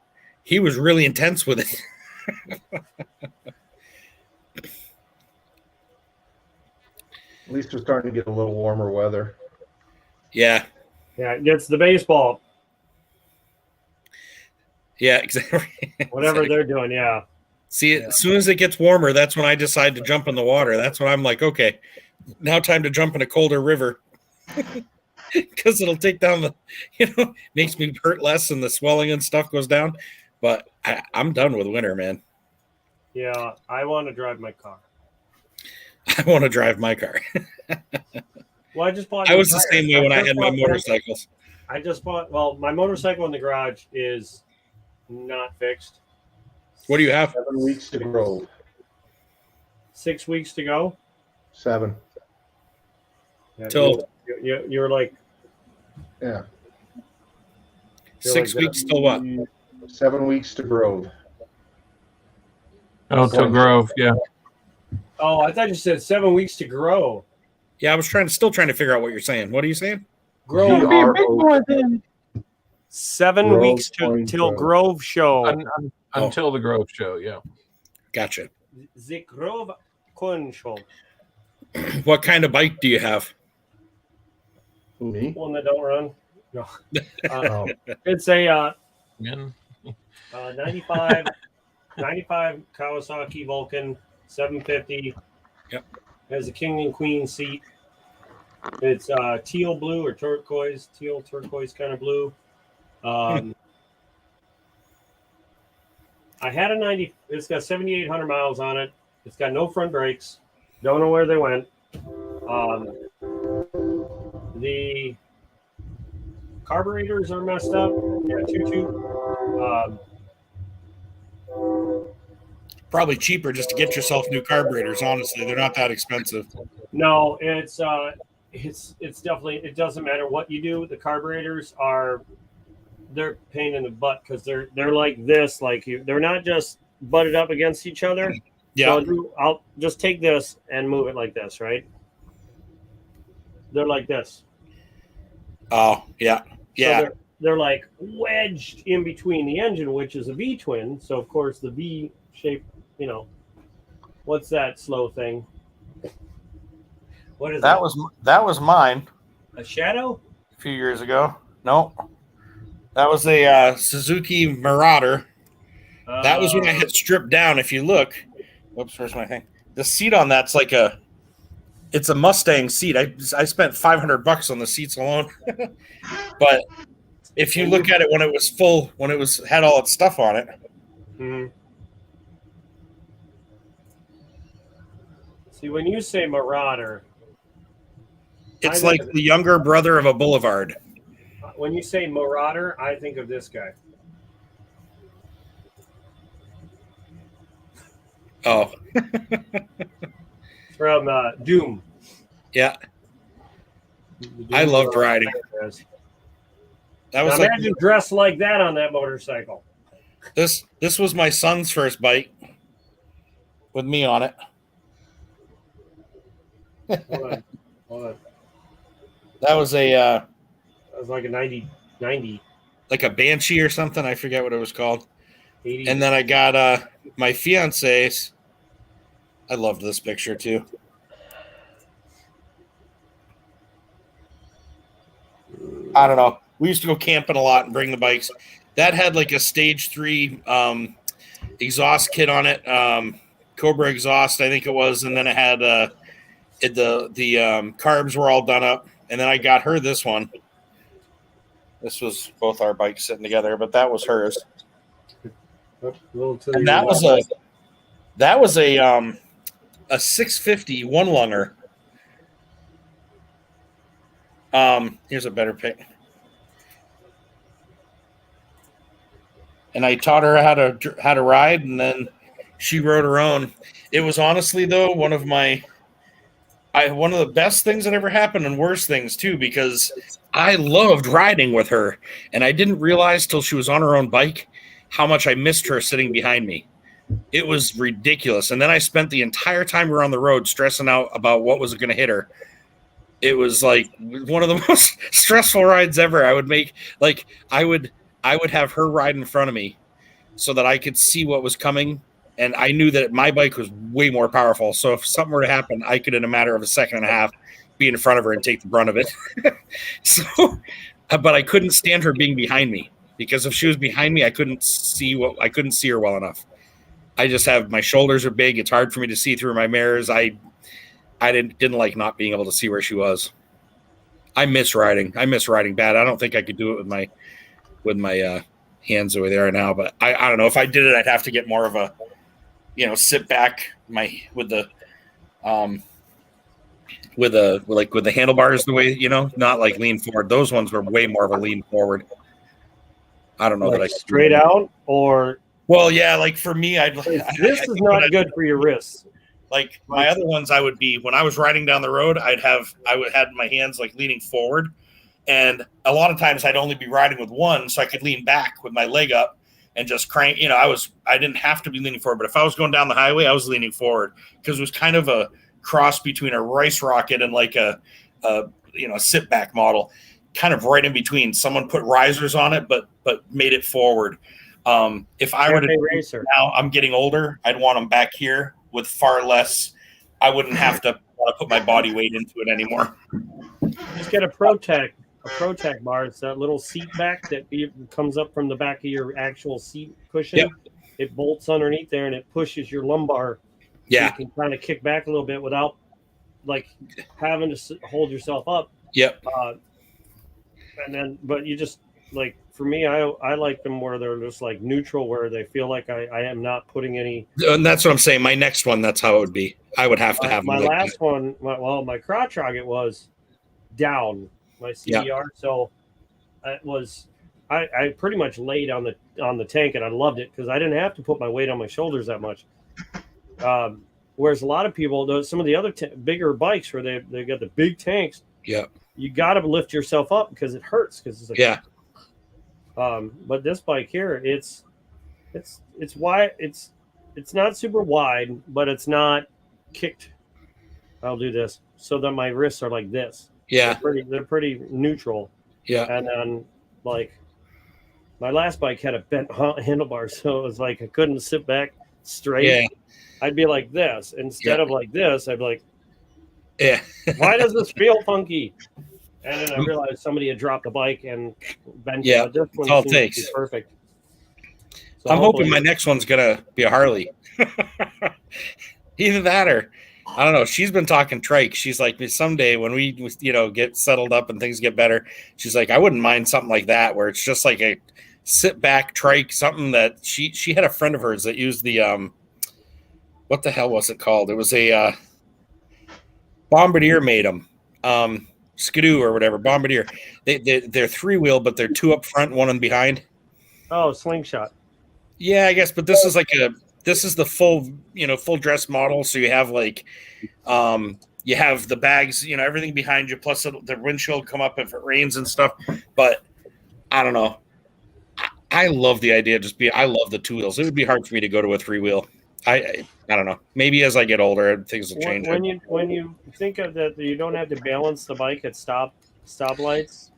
he was really intense with it. At least we're starting to get a little warmer weather. Yeah. Yeah, it's the baseball. Yeah, exactly. Whatever they're doing, yeah. See, as soon as it gets warmer, that's when I decide to jump in the water. That's when I'm like, okay, now time to jump in a colder river. Because it'll take down the, makes me hurt less and the swelling and stuff goes down. But I'm done with winter, man. Yeah, I want to drive my car. I want to drive my car. Well, I just bought. I was the same way when I had my motorcycles. I just bought. Well, my motorcycle in the garage is not fixed. What do you have? 7 weeks to grow. 6 weeks to go. 7. Yeah, Till you're like. Yeah. 6 weeks till what? 7 weeks to grow. Oh, till Grove, yeah. Oh, I thought you said 7 weeks to grow. Yeah, I was still trying to figure out what you're saying. What are you saying? Grove. Be a big boy then. 7 Grove weeks Point till Grove. Grove show. Until the Grove show, yeah. Gotcha. The Grove Corn show. What kind of bike do you have? Who, me? One that don't run. No. Oh, It's a Men. 95 Kawasaki Vulcan 750. Yep. Has a king and queen seat. It's teal blue or turquoise kind of blue. I had a 90. It's got 7,800 miles on it. It's got no front brakes. Don't know where they went. The carburetors are messed up. Yeah, Probably cheaper just to get yourself new carburetors. Honestly, they're not that expensive. No, it's definitely, it doesn't matter what you do. The carburetors they're pain in the butt because they're like this, they're not just butted up against each other. Yeah. So I'll just take this and move it like this, right? They're like this. Oh, yeah. Yeah. So they're like wedged in between the engine, which is a V twin. So of course the V shape, what's that slow thing? What is that was mine a shadow? a few years ago. No. That was a Suzuki Marauder. That was when I had stripped down. If you look, whoops, where's my thing? The seat on that's it's a Mustang seat. I spent $500 on the seats alone. But if you look at it when it was full, had all its stuff on it. Mm-hmm. See, when you say Marauder, it's like the younger brother of a Boulevard. When you say Marauder, I think of this guy. Oh. From Doom. Yeah. Doom I loved riding. That was imagine dressed like that on that motorcycle. This was my son's first bike with me on it. Hold on. That was That was like a 90, like a Banshee or something. I forget what it was called. 80. And then I got my fiance's. I loved this picture too. I don't know. We used to go camping a lot and bring the bikes. That had like a stage 3 exhaust kit on it, Cobra exhaust, I think it was, and then it had the carbs were all done up, and then I got her this one. This was both our bikes sitting together, but that was hers. And that was a 650 one lunger. Here's a better pic. And I taught her how to ride, and then she rode her own. It was honestly though one of the best things that ever happened, and worst things too, because I loved riding with her, and I didn't realize till she was on her own bike how much I missed her sitting behind me. It was ridiculous. And then I spent the entire time we were on the road stressing out about what was going to hit her. It was like one of the most stressful rides ever. I would make I would have her ride in front of me so that I could see what was coming. And I knew that my bike was way more powerful. So if something were to happen, I could, in a matter of a second and a half, be in front of her and take the brunt of it. But I couldn't stand her being behind me, because if she was behind me, I couldn't see her well enough. I just have, my shoulders are big. It's hard for me to see through my mirrors. I didn't like not being able to see where she was. I miss riding bad. I don't think I could do it with my hands over there now, but I don't know. If I did it, I'd have to get more of a, sit back with the handlebars the way, not like lean forward. Those ones were way more of a lean forward. I don't know that I straight out or. Well, yeah, like for me, this is not good for your wrists. Like my other ones, I would be, when I was riding down the road, I would have my hands like leaning forward, and a lot of times I'd only be riding with one, so I could lean back with my leg up. and just crank. I didn't have to be leaning forward, but if I was going down the highway, I was leaning forward because it was kind of a cross between a rice rocket and like a sit back model, kind of right in between. Someone put risers on it, but made it forward. If I were to racer. Now, I'm getting older. I'd want them back here with far less. I wouldn't have to put my body weight into it anymore. Just get a Protec bar. It's that little seat back that comes up from the back of your actual seat cushion. Yep. It bolts underneath there and it pushes your lumbar. Yeah. So you can kind of kick back a little bit without like having to hold yourself up. Yep. But you just like, for me, I like them where they're just like neutral, where they feel like I am not putting any. And that's what I'm saying. My next one, that's how it would be. I would have to have my them like last one. My crotch rocket was down, my CDR. Yeah. So it was. I pretty much laid on the tank, and I loved it because I didn't have to put my weight on my shoulders that much. Whereas a lot of people, some of the other bigger bikes where they got the big tanks, yeah, you got to lift yourself up because it hurts. Because it's like, yeah. But this bike here, it's wide. It's not super wide, but it's not kicked. I'll do this so that my wrists are like this. Yeah, they're pretty neutral. Yeah, and then like my last bike had a bent handlebar, so it was like I couldn't sit back straight. Yeah. I'd be like this instead of like this. I'd be like, yeah. Why does this feel funky? And then I realized somebody had dropped the bike and bent. Yeah, this one all it seems to be takes. perfect. So I'm hoping my next one's gonna be a Harley. Either that or I don't know. She's been talking trike. She's like, someday when we get settled up and things get better, she's like, I wouldn't mind something like that where it's just like a sit back trike, something that she had a friend of hers that used the what the hell was it called? It was a Bombardier made them. Skidoo or whatever, Bombardier. They're 3-wheel, but they're 2 up front, 1 on behind. Oh, slingshot. Yeah, I guess, but this is the full dress model. So you have like, you have the bags, everything behind you, plus the windshield come up if it rains and stuff. But I don't know. I love the idea. I love the 2 wheels. It would be hard for me to go to a 3-wheel. I don't know. Maybe as I get older, things will change. When you think of that, you don't have to balance the bike at stoplights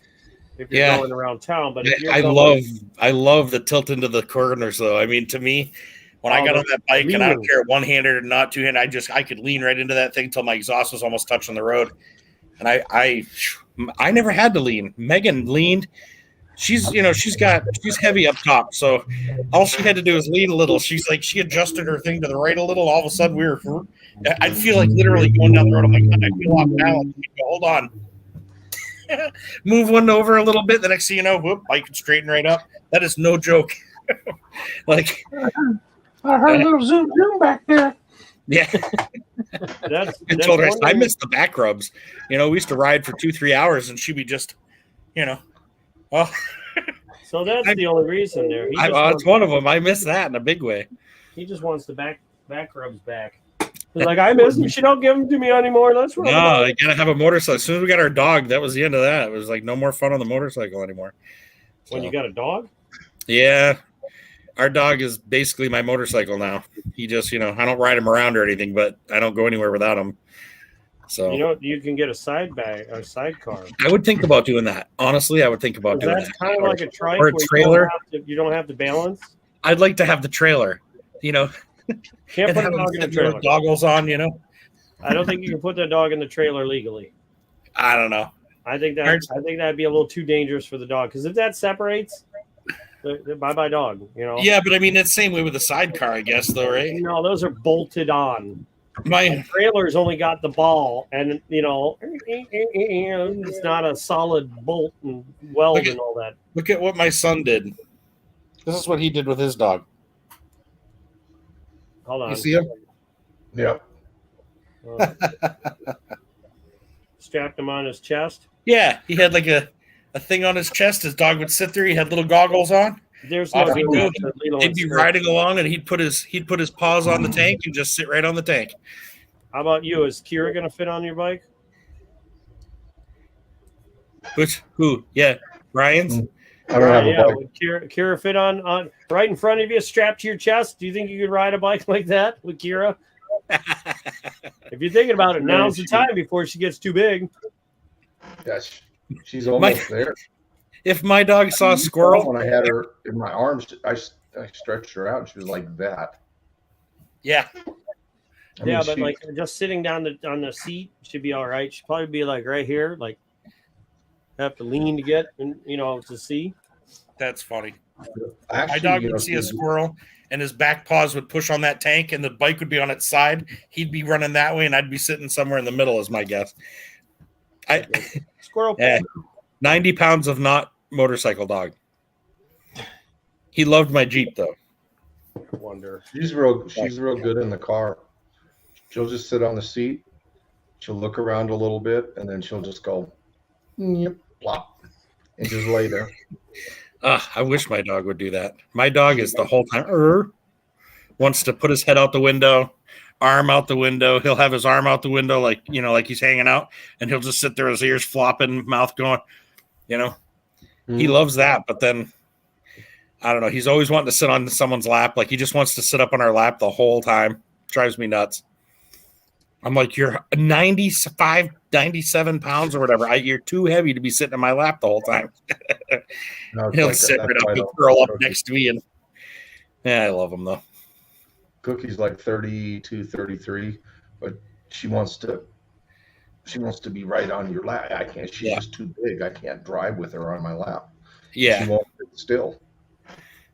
if you're going around town. But if you're I love the tilt into the corners, though. I mean, to me, when I got on that bike, and I don't care one-handed or not two-handed, I could lean right into that thing until my exhaust was almost touching the road. And I never had to lean. Megan leaned. She's heavy up top, so all she had to do was lean a little. She's like, she adjusted her thing to the right a little. All of a sudden, I'd feel like literally going down the road. I'm like, I feel off balance. Hold on. Move one over a little bit. The next thing you know, whoop, bike can straighten right up. That is no joke. Like, I heard a little zoom back there. Yeah. I told her, I missed the back rubs. We used to ride for 2-3 hours, and she'd be just, oh. So that's the only reason there. It's one of them. I miss that in a big way. He just wants the back rubs back. He's like, I miss them. She don't give them to me anymore. Let's rub them. No, you gotta have a motorcycle. As soon as we got our dog, that was the end of that. It was like no more fun on the motorcycle anymore. When you got a dog? Yeah. Our dog is basically my motorcycle now. He just, I don't ride him around or anything, but I don't go anywhere without him. So you can get a sidecar. I would think about doing that. Honestly, I would think about doing that. That's kind of like a trike or a trailer. You don't have to balance. I'd like to have the trailer, Can't put a dog in the trailer. Goggles on, I don't think you can put that dog in the trailer legally. I don't know. I think that'd be a little too dangerous for the dog, because if that separates, bye dog. Yeah, but I mean it's the same way with the sidecar, I guess, though, right? No, those are bolted on. My trailer's only got the ball, and it's not a solid bolt and weld and all that. Look at what my son did. This is what he did with his dog. Hold on. You see him? Yep. Strapped him on his chest. Yeah, he had like a thing on his chest. His dog would sit there. He had little goggles on. There's he'd be riding along, and he'd put his paws on the tank and just sit right on the tank. How about you? Is Kira gonna fit on your bike? Who? Yeah, Ryan's. I don't have a bike. Would Kira fit on right in front of you, strapped to your chest? Do you think you could ride a bike like that with Kira? If you're thinking about it, now's the time before she gets too big. Yeah, she's almost there. If my dog saw a squirrel, when I had her in my arms, I stretched her out. She was like that. yeah, But like just sitting down on the seat should be all right. She'd probably be like right here, like have to lean to get to see. that's funny. Actually, My dog would see a squirrel, and his back paws would push on that tank, and the bike would be on its side. He'd be running that way, and I'd be sitting somewhere in the middle, is my guess. Squirrel. 90 pounds of not motorcycle dog. He loved my Jeep, though. Wonder. She's real good in the car. She'll just sit on the seat. She'll look around a little bit, and then she'll just go, yep, plop, and just lay there. I wish my dog would do that. My dog is the whole time wants to put his head out the window, arm out the window. He'll have his arm out the window like he's hanging out, and he'll just sit there, his ears flopping, mouth going, He loves that, but then I don't know. He's always wanting to sit on someone's lap. Like he just wants to sit up on our lap the whole time. Drives me nuts. I'm like, you're 95, 97 pounds or whatever. You're too heavy to be sitting in my lap the whole time. He'll sit right up and curl up next to me. And I love him though. Cookie's like 32, 33, but she wants to be right on your lap. I can't. She's just too big. I can't drive with her on my lap. Yeah. She won't sit still.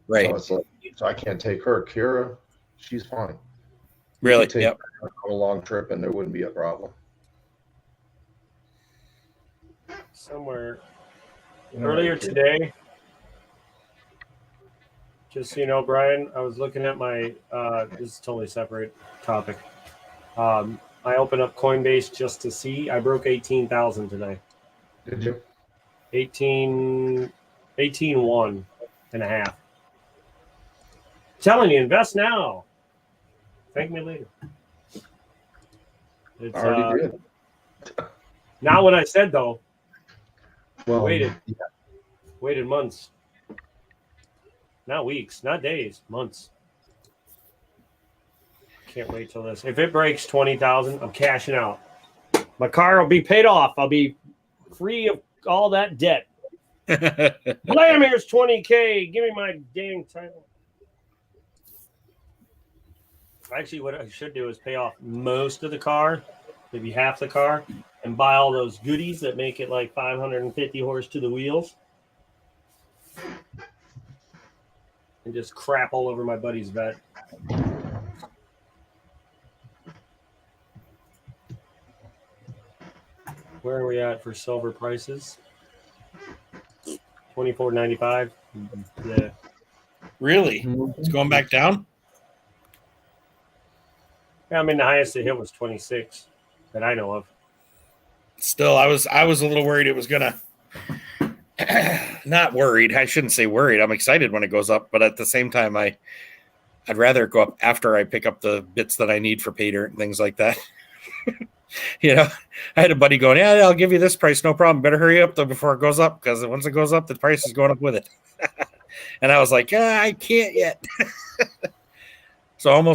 Right. So I can't take her. Kira, she's fine. Really? Yep. On a long trip, and there wouldn't be a problem. Somewhere earlier today, just so you know, Brian, I was looking at my. This is a totally separate topic. I opened up Coinbase just to see. I broke 18,000 today. Did you? 18.1 and a half. Telling you, invest now. Thank me later. It's, I already did. Not what I said though. Well, waited months. Not weeks, not days, months. Can't wait till this. If it breaks 20,000, I'm cashing out. My car will be paid off. I'll be free of all that debt. Blam, here's 20K. Give me my dang title. Actually, what I should do is pay off most of the car, maybe half the car, and buy all those goodies that make it like 550 horse to the wheels. And just crap all over my buddy's vet. Where are we at for silver prices? $24.95. Yeah. Really? It's going back down? Yeah, I mean the highest it hit was 26 that I know of. Still, I was a little worried it was gonna. Not worried. I shouldn't say worried. I'm excited when it goes up, but at the same time, I'd rather go up after I pick up the bits that I need for pay dirt and things like that. I had a buddy going, "Yeah, I'll give you this price, no problem. Better hurry up though before it goes up, because once it goes up, the price is going up with it." And I was like, I can't yet. So I'm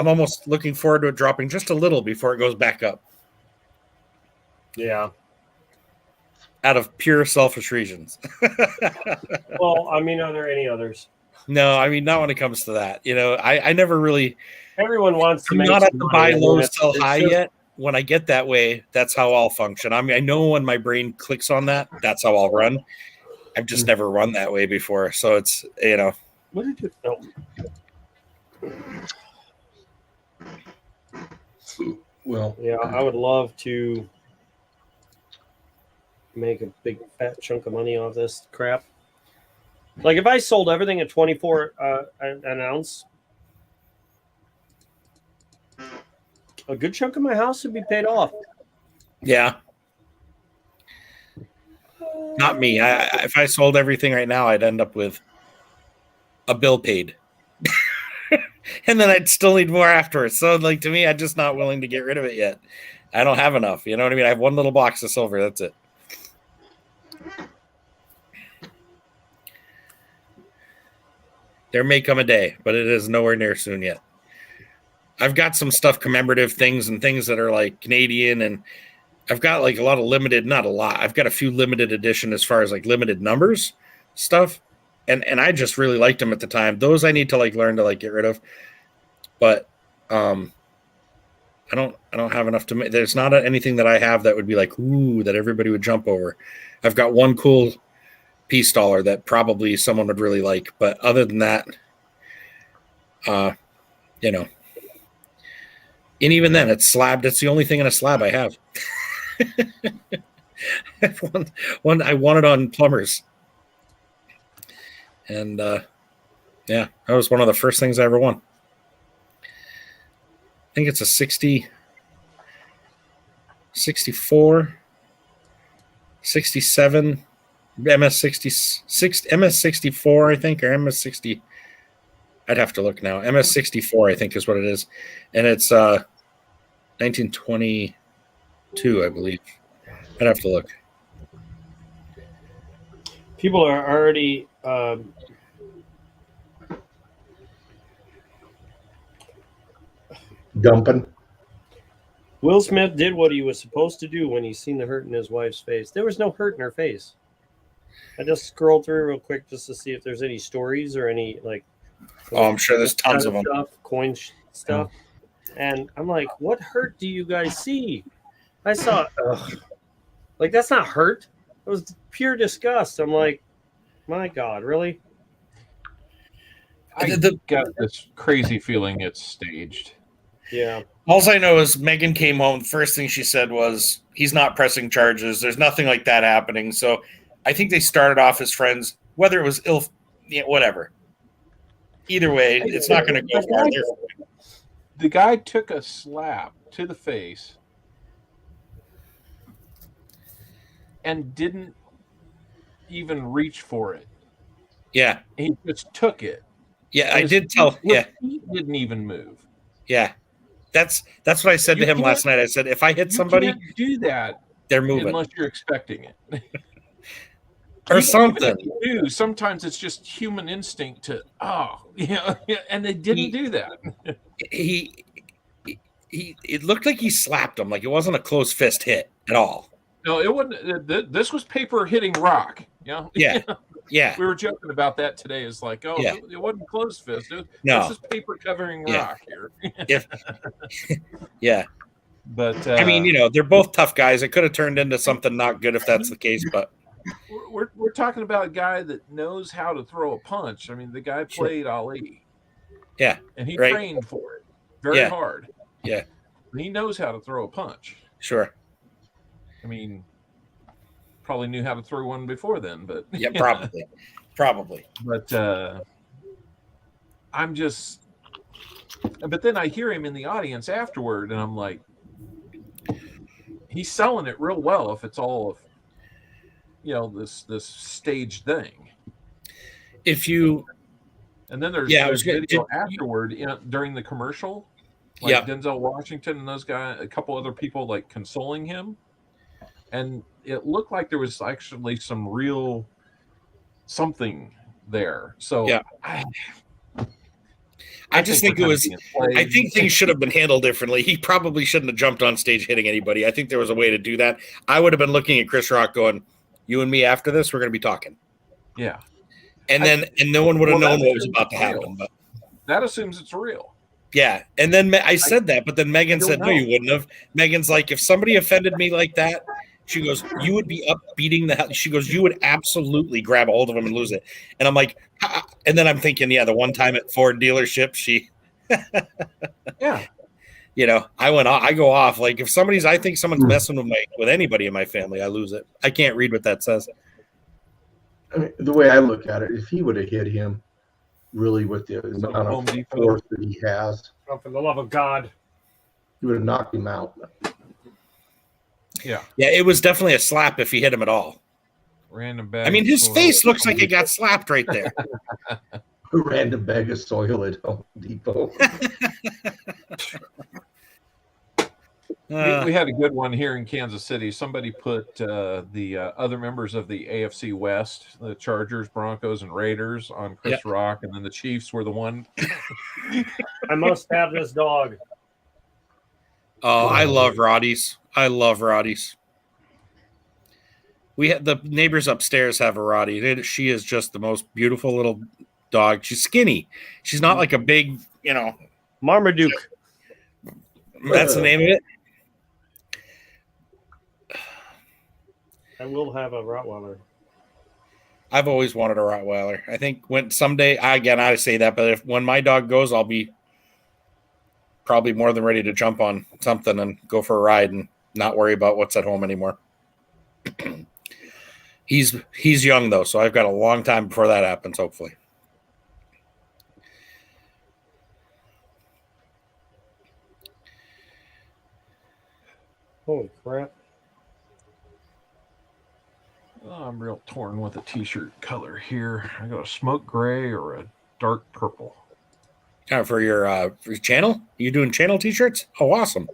almost looking forward to it dropping just a little before it goes back up. Yeah. Out of pure selfish reasons. Well, I mean, are there any others? No, I mean, not when it comes to that. I never really. Everyone wants to I'm make not at the buy money. low, sell high yet. When I get that way, that's how I'll function. I mean, I know when my brain clicks on that, that's how I'll run. I've just never run that way before. So it's, What did you? Oh. Well, Yeah, I would love to make a big fat chunk of money off this crap. Like if I sold everything at 24 an ounce, a good chunk of my house would be paid off. Yeah. Not me. If I sold everything right now, I'd end up with a bill paid. And then I'd still need more afterwards. So, like, to me, I'm just not willing to get rid of it yet. I don't have enough. You know what I mean? I have one little box of silver. That's it. There may come a day, but it is nowhere near soon yet. I've got some stuff, commemorative things and things that are like Canadian, and I've got like a lot of limited, not a lot. I've got a few limited edition as far as like limited numbers stuff. And I just really liked them at the time. Those I need to like learn to like get rid of. But I don't have enough to make. There's not anything that I have that would be like, ooh, that everybody would jump over. I've got one cool peace dollar that probably someone would really like. But other than that, you know, and even then it's slabbed. It's the only thing in a slab I have. one I won it on Plumbers. And yeah, that was one of the first things I ever won. I think it's a 60, 64, 67, MS64, I think, or MS60. I'd have to look now. MS64, I think, is what it is. And it's 1922, I believe. I'd have to look. People are already Dumping. Will Smith did what he was supposed to do when he seen the hurt in his wife's face. There was no hurt in her face. I just scrolled through real quick just to see if there's any stories or any like. Oh, I'm sure there's tons of them. Coin stuff, and I'm like, what hurt do you guys see? I saw, like that's not hurt. It was pure disgust. I'm like, my God, really? I got this crazy feeling it's staged. Yeah. All I know is Megan came home. The first thing she said was, he's not pressing charges. There's nothing like that happening. So I think they started off as friends, whether it was whatever. Either way, it's not going to go far. The guy took a slap to the face and didn't even reach for it. Yeah. He just took it. Yeah, I did tell. Yeah. He didn't even move. Yeah. That's what I said to him last night. I said, if I hit somebody, you can't do that. They're moving unless you're expecting it, or something. Sometimes it's just human instinct to and they didn't do that. It looked like he slapped him. Like it wasn't a closed fist hit at all. No, it wasn't. This was paper hitting rock. Yeah. Yeah. We were joking about that today. It's like, it wasn't closed fist. No. This is paper covering rock here. Yeah. But I mean, they're both tough guys. It could have turned into something not good if that's the case. But we're talking about a guy that knows how to throw a punch. I mean, the guy played Ali. Yeah. And he trained for it very hard. Yeah. He knows how to throw a punch. Sure. I mean, probably knew how to throw one before then, but yeah, probably. But I'm just. But then I hear him in the audience afterward, and I'm like, he's selling it real well. If it's all, this staged thing. And then there's video afterward during the commercial, like Denzel Washington and those guys, a couple other people like consoling him. And it looked like there was actually some real something there. So I just think I think things should have been handled differently. He probably shouldn't have jumped on stage hitting anybody. I think there was a way to do that. I would have been looking at Chris Rock going, you and me after this, we're going to be talking. Yeah. And no one would have known what was about to happen. But that assumes it's real. Yeah. And then I said that, but then Megan said, no, you wouldn't have. Megan's like, if somebody offended me like that, she goes, you would be up beating the hell. She goes, you would absolutely grab a hold of him and lose it. And I'm like, and then I'm thinking, the one time at Ford dealership, she, I go off. Like if I think someone's messing with anybody in my family, I lose it. I can't read what that says. I mean, the way I look at it, if he would have hit him really with the amount of force that he has, for the love of God, he would have knocked him out. Yeah, it was definitely a slap if he hit him at all. Random bag. I mean, his face looks like it got slapped right there. A random bag of soil at Home Depot. We had a good one here in Kansas City. Somebody put the other members of the AFC West, the Chargers, Broncos, and Raiders, on Chris Rock, and then the Chiefs were the one. I must have this dog. Oh, I love Roddy's. I love Roddy's. We had the neighbors upstairs have a Roddy. She is just the most beautiful little dog. She's skinny. She's not like a big, Marmaduke. That's the name of it. I will have a Rottweiler. I've always wanted a Rottweiler. I think when someday, I say that, but when my dog goes, I'll be probably more than ready to jump on something and go for a ride and not worry about what's at home anymore. He's young though, so I've got a long time before that happens, hopefully. Holy crap. Oh, I'm real torn with a t-shirt color here. I got a smoke gray or a dark purple. For your channel? You doing channel t-shirts? Oh, awesome.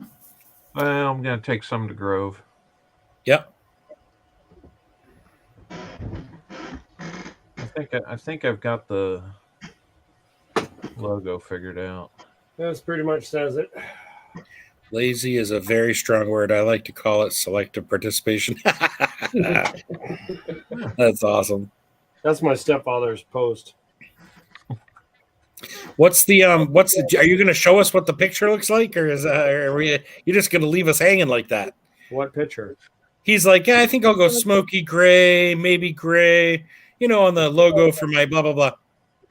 Well, I'm going to take some to Grove. Yep. I think I've got the logo figured out. That's pretty much says it. Lazy is a very strong word. I like to call it selective participation. That's awesome. That's my stepfather's post. What's the are you going to show us what the picture looks like, or you're just going to leave us hanging like that? What picture? He's like, I think I'll go smoky gray, maybe gray, on the logo for my blah blah blah,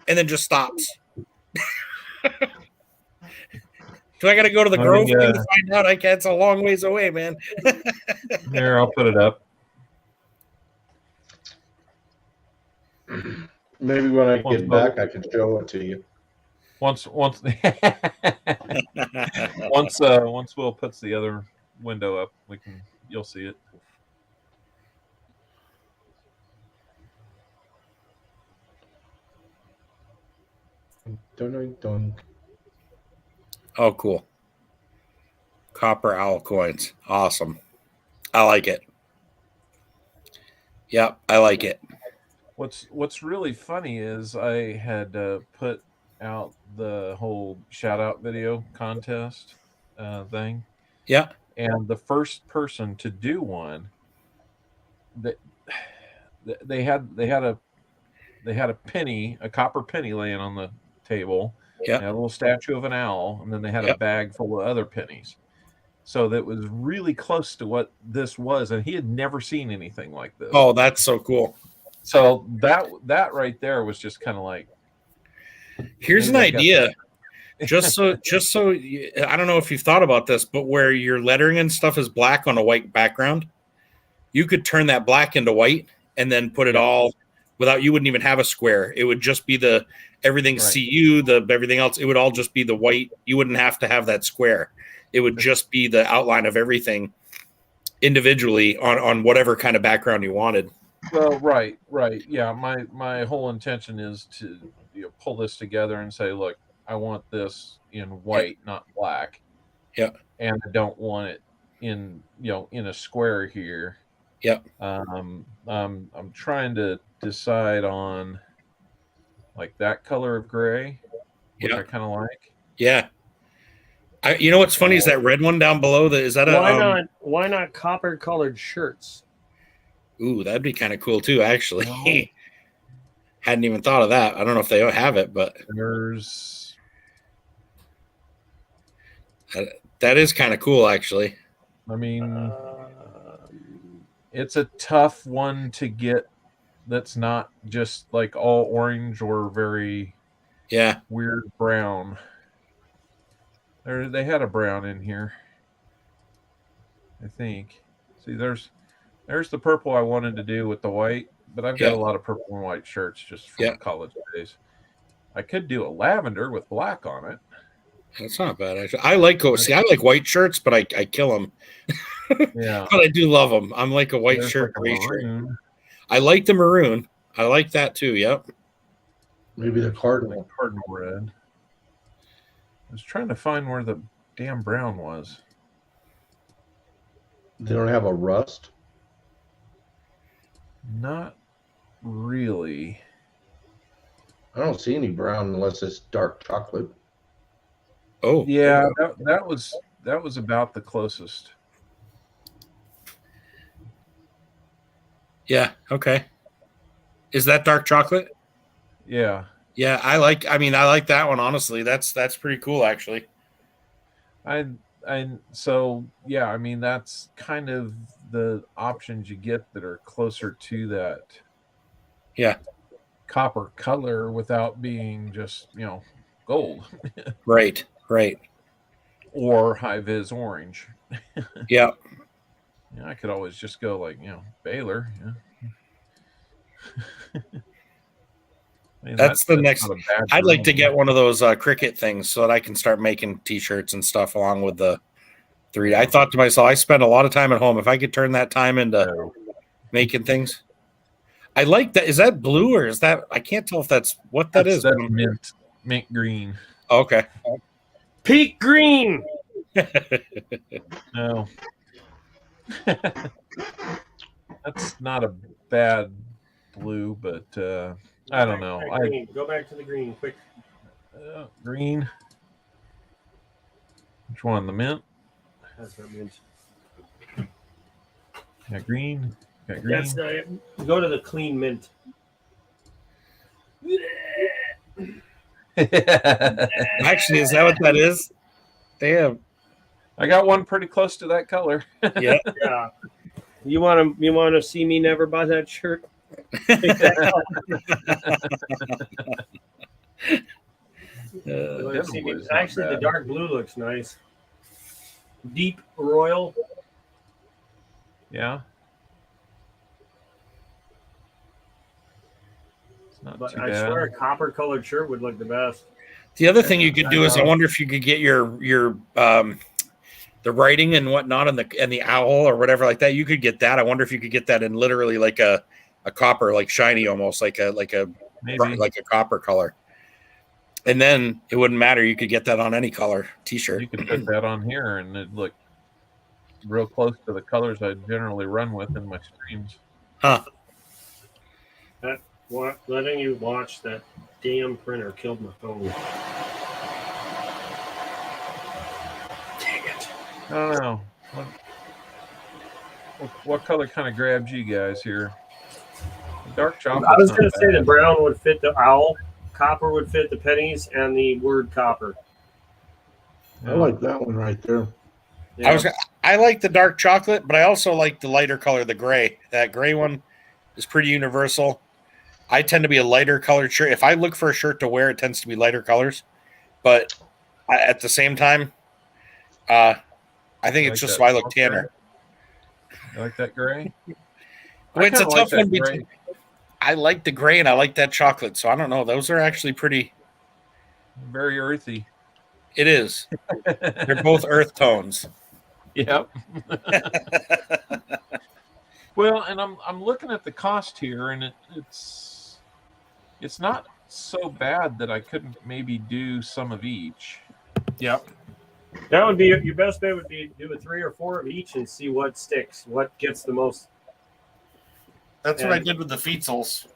and then just stops. Do I got to go to the Grove thing to find out? I can't. It's a long ways away, man. Here, I'll put it up. Maybe when I get back, I can show it to you. Once Will puts the other window up, you'll see it. Dun. Oh, cool. Copper owl coins. Awesome. I like it. Yep, I like it. What's really funny is I had put out the whole shout out video contest thing. Yeah. And the first person to do one, they had a penny, a copper penny laying on the table. Yeah. A little statue of an owl, and then they had a bag full of other pennies. So that was really close to what this was, and he had never seen anything like this. Oh, that's so cool. So that right there was just kind of like, here's an idea. just so I don't know if you've thought about this, but where your lettering and stuff is black on a white background, you could turn that black into white and then put it all without, you wouldn't even have a square. It would just be everything right. CU, everything else. It would all just be the white. You wouldn't have to have that square. It would just be the outline of everything individually on whatever kind of background you wanted. Well, right. Yeah. My whole intention is to pull this together and say, look, I want this in white, not black. Yeah. And I don't want it in a square here. Yeah. I'm trying to decide on like that color of gray, which I kind of like. Yeah. You know what's funny is that red one down below. Why not copper colored shirts? Ooh, that'd be kind of cool too. Actually, hadn't even thought of that. I don't know if they have it, but that is kind of cool. Actually, I mean, it's a tough one to get. That's not just like all orange or very weird brown. They had a brown in here, I think. See, there's the purple I wanted to do with the white, but I've got a lot of purple and white shirts just from college days. I could do a lavender with black on it. That's not bad, actually. I like white shirts, but I kill them. Yeah, but I do love them. I'm like a white shirt, gray shirt. I like the maroon. I like that too. Yep. Maybe the cardinal red. I was trying to find where the damn brown was. They don't have a rust. Not really. I don't see any brown unless it's dark chocolate. Oh, Yeah, that was about the closest. yeah. Okay. Is that dark chocolate? Yeah. Yeah, I like that one, honestly. That's pretty cool, actually. So yeah, I mean that's kind of the options you get that are closer to that Yeah. copper color without being just, gold Right. or high vis orange. Yeah. I could always just go like, Baylor. Yeah. I mean, That's the that's next. not a bad I'd like to green. get one of those cricket things so that I can start making T-shirts and stuff along with the 3D. I thought to myself, I spend a lot of time at home. If I could turn that time into making things, I like that. Is that blue or is that? I can't tell if that's what that is. That's mint green. Okay. Peak green. No, that's not a bad blue, but I don't know. Go back to the green, quick. Green. Which one? The mint? That's not mint. Yeah, green. Got green. That's not it. Go to the clean mint. Actually, is that what that is? Damn. I got one pretty close to that color. Yeah. Yeah. You want to see me never buy that shirt? Actually, the dark blue looks nice. Deep royal. Yeah. It's not But too I bad. swear a copper colored shirt would look the best. The other thing you could do is I wonder if you could get your the writing and whatnot and the owl or whatever like that. You could get that. I wonder if you could get that in literally like a copper, like shiny, almost like a Maybe. like a copper color. And then it wouldn't matter. You could get that on any color T-shirt. You could put that on here and it'd look real close to the colors I generally run with in my streams. Huh. Letting you watch that damn printer killed my phone. Dang it. I don't know. What color kind of grabs you guys here? Dark chocolate. I was going to say the brown would fit the owl, copper would fit the pennies, and the word copper. I like that one right there. Yeah. I like the dark chocolate, but I also like the lighter color, the gray. That gray one is pretty universal. I tend to be a lighter colored shirt. If I look for a shirt to wear, it tends to be lighter colors. But at the same time, I think it's just so I look tanner. You like that gray? It's a tough one between. I like the gray and I like that chocolate. So I don't know. Those are actually pretty. Very earthy. It is. They're both earth tones. Yep. Well, and I'm looking at the cost here, and it's not so bad that I couldn't maybe do some of each. Yep. That would be your best bet. Would be do a 3 or 4 of each and see what sticks, what gets the most. That's what I did with the Feetzels.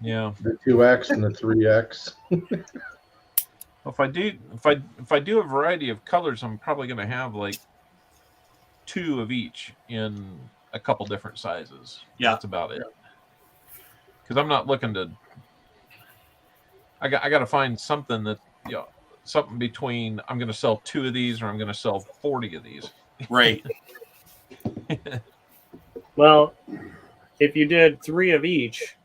Yeah. The 2X and the 3X. If I do a variety of colors, I'm probably going to have like 2 of each in a couple different sizes. Yeah, that's about it. Because I'm not looking to. I got to find something that something between I'm going to sell 2 of these or I'm going to sell 40 of these. Right. Well, if you did 3 of each,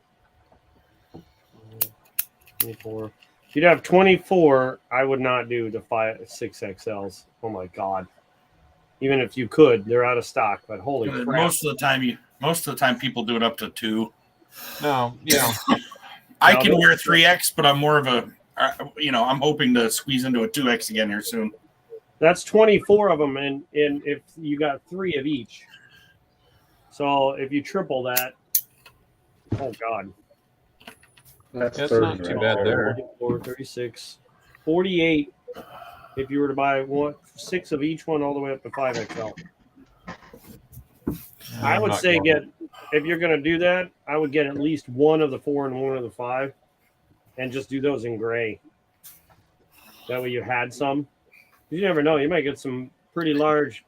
24. If you'd have 24, I would not do the 6XLs. Oh my god! Even if you could, they're out of stock. But holy crap! Most of the time, people do it up to 2. No, yeah. I can wear 3X, but I'm more of a, I'm hoping to squeeze into a 2X again here soon. That's 24 of them, and if you got 3 of each, so if you triple that, oh god. That's not too bad there. 44, 36, 48. If you were to buy 6 of each one all the way up to 5XL. I I'm would not say going. if you're going to do that, I would get at least one of the 4 and one of the 5, and just do those in gray. That way you had some. You never know. You might get some pretty large,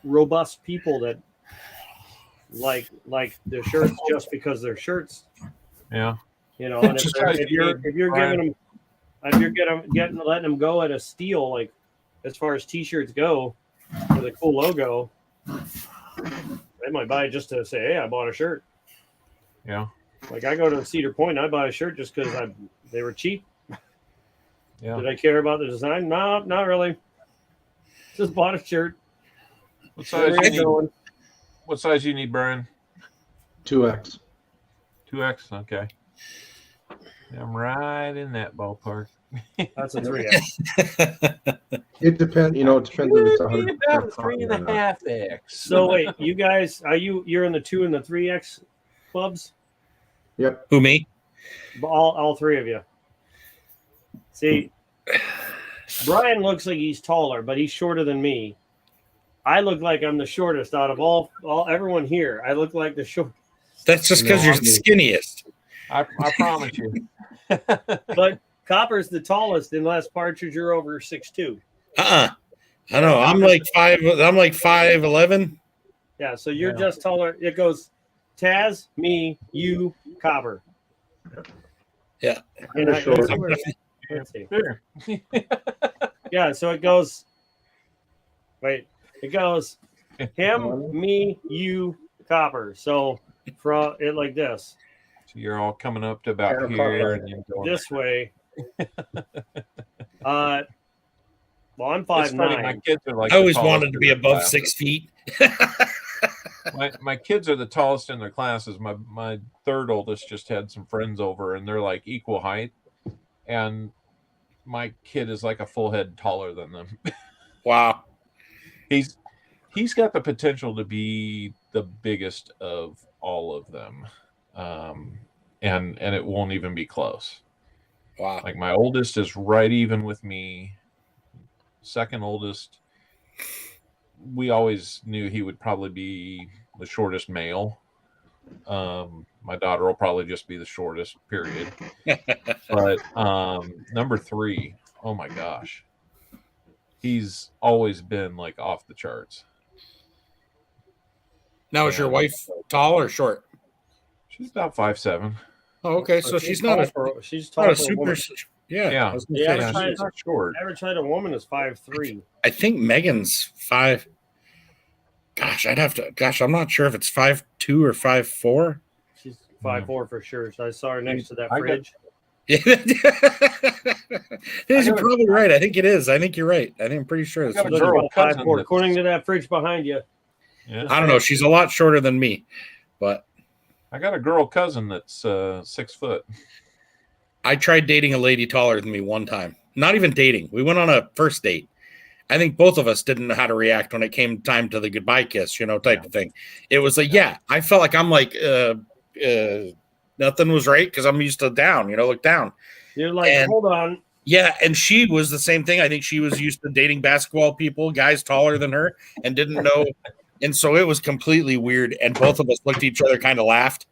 robust people that like the shirts just because they're shirts. Yeah. And Just if you're Brian. giving them, if you're letting them go at a steal, like as far as T-shirts go, with a cool logo, they might buy it just to say, "Hey, I bought a shirt." Yeah. Like I go to Cedar Point, I buy a shirt just because they were cheap. Yeah. Did I care about the design? No, not really. Just bought a shirt. What size Where you you need? going? What size you need, Brian? 2X. 2X. Okay. I'm right in that ballpark. That's a 3X. It depends. It depends if it's 100% about cotton or not. 3.5X. So wait, you guys, you're in the 2 and the 3X clubs? Yep. Who, me? All 3 of you. See, Brian looks like he's taller, but he's shorter than me. I look like I'm the shortest out of all everyone here. I look like the short. That's just because you're the skinniest. I promise you. But Copper's the tallest, unless Partridge you're over 6'2". I know. I'm like 5'11". Yeah, so you're just taller. It goes Taz, me, you, Copper. Yeah. And Short. let's see. Sure. Yeah, so it goes. Wait, it goes him, me, you, Copper. So from it like this. So you're all coming up to about Kind of here, far. and then going This way. Well, I'm It's funny, 5'9". my kids are like I always the tallest wanted to in be their above classes. 6 feet. My kids are the tallest in their classes. My third oldest just had some friends over, and they're like equal height, and my kid is like a full head taller than them. Wow. He's got the potential to be the biggest of all of them, and it won't even be close. Wow. Like my oldest is right even with me. Second oldest, we always knew he would probably be the shortest male. My daughter will probably just be the shortest, period. But number 3, oh my gosh, he's always been like off the charts. Now, is your wife tall or short? She's about 5'7". Oh, okay. So she's not a she's not tall a for a super. woman. Yeah. Yeah. I was gonna Yeah, say, I'm trying- She's not short. Average height of woman is 5'3". I think Megan's 5. Gosh, I'm not sure if it's 5'2" or 5'4". She's 5'4" for sure. So I saw her next to that I got- fridge. You're probably right. I think it is. I think you're right. I'm pretty sure. I It's got a Looks girl about cousin 5'4", that's- according to that fridge behind you. Yeah. I don't know. She's a lot shorter than me, but I got a girl cousin that's 6 foot. I tried dating a lady taller than me one time. Not even dating. We went on a first date. I think both of us didn't know how to react when it came time to the goodbye kiss, type of thing. It was like, I felt like I'm like, nothing was right because I'm used to down, look down. You're like, And- hold on. Yeah, and she was the same thing. I think she was used to dating basketball people, guys taller than her, and didn't know. And so it was completely weird. And both of us looked at each other, kind of laughed.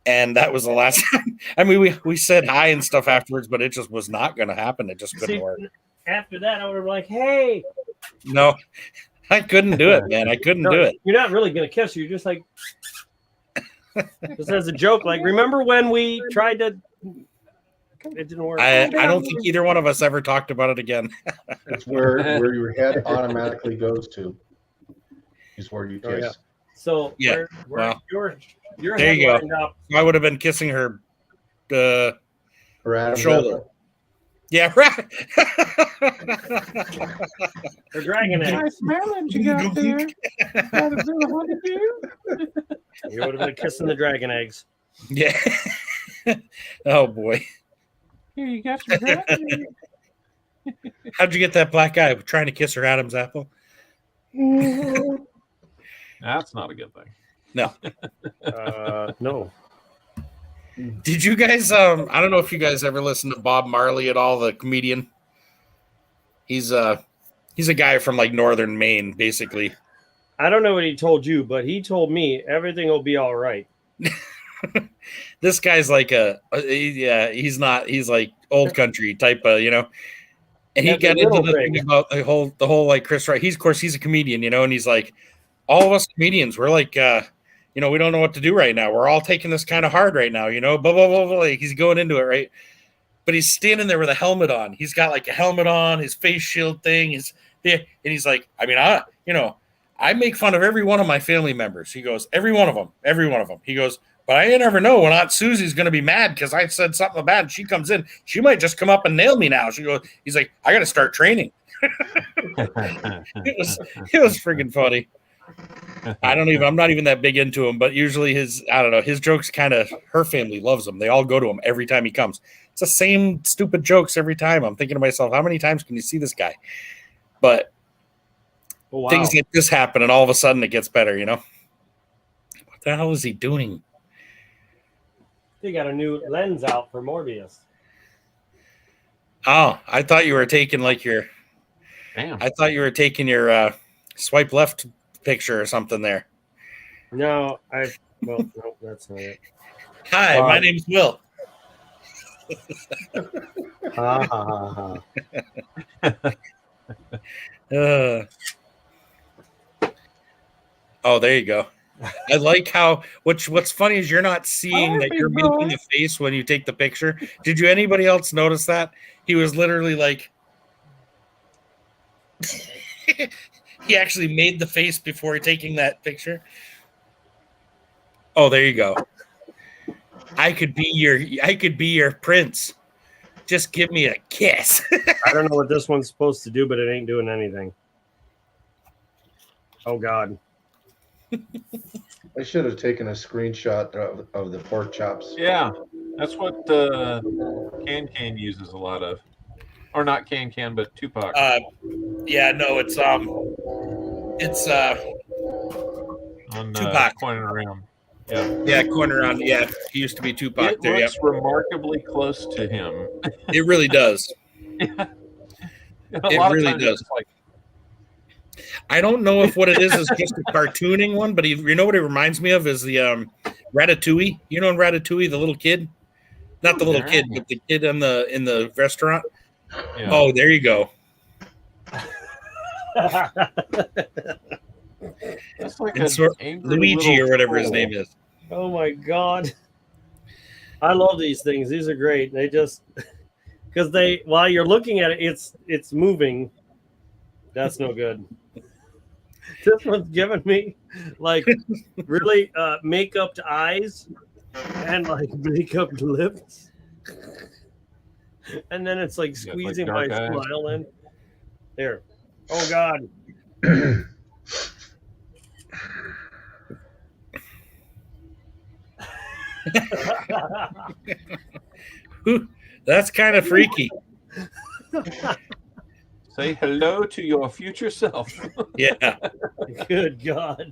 And that was the last time. I mean, we said hi and stuff afterwards, but it just was not going to happen. It just couldn't See, work. after that, I would have been like, hey. No, I couldn't do it, man. I couldn't do it. You're not really going to kiss her. You're just like, just as a joke. Like, remember when we tried to, it didn't work. I don't think either one of us ever talked about it again. It's where your head automatically goes to. Is where you Oh, kiss. yeah. So Yeah, where well, your there head you go. lined up. I would have been kissing her Or Adam's shoulder. apple. Yeah, right. Or dragon egg. smelling you got there. You would have been kissing the dragon eggs. Yeah. Oh boy. Here, you got some dragon. How'd you get that black eye? Trying to kiss her Adam's apple? That's not a good thing. No. No. Did you guys? I don't know if you guys ever listened to Bob Marley at all, the comedian. He's a guy from like northern Maine, basically. I don't know what he told you, but he told me everything will be all right. This guy's like he's like old country type of, you know. And he That's got a into little the thing. thing about the whole like Chris Rock. Of course he's a comedian, you know, and he's like, all of us comedians, we're like, you know, we don't know what to do right now. We're all taking this kind of hard right now, you know, blah, blah, blah, blah. Like, he's going into it, right? But he's standing there with a helmet on. He's got like a helmet on, his face shield thing is there. And he's like, I mean, I make fun of every one of my family members. He goes, every one of them. He goes, but I never know when Aunt Susie's going to be mad because I said something bad and she comes in. She might just come up and nail me now. He's like, I got to start training. It was freaking funny. I'm not even that big into him, but usually his jokes her family loves him. They all go to him every time he comes. It's the same stupid jokes every time. I'm thinking to myself, how many times can you see this guy? But things like this happen and all of a sudden it gets better, you know? What the hell is he doing? They got a new lens out for Morbius. Oh, I thought you were taking your swipe left picture or something there. No, no, that's not it. Hi, my name's Will. Ha ha ha Oh, there you go. I like how what's funny is you're not seeing that you're making a face when you take the picture. Did anybody else notice that? He was literally like he actually made the face before taking that picture. Oh, there you go. I could be your prince. Just give me a kiss. I don't know what this one's supposed to do, but it ain't doing anything. Oh God. I should have taken a screenshot of the pork chops. Yeah, that's what Can uses a lot of, or not Can, but Tupac. Yeah, no, it's on Tupac. Coin around. Yeah, coin around. Yeah, he used to be Tupac. It looks remarkably close to him. It really does. Yeah. It really does. I don't know if what it is just a cartooning one, but you know what it reminds me of is the Ratatouille. You know, in Ratatouille, the little kid, not the little kid, but the kid in the restaurant. Yeah. Oh, there you go. That's like Luigi or whatever his name is. Oh my God. I love these things. These are great. They just because while you're looking at it, it's moving. That's no good. This one's giving me like really makeup eyes and like makeup lips. And then it's like squeezing my smile in. There. Oh God. That's kind of freaky. Say hello to your future self. Yeah. Good God.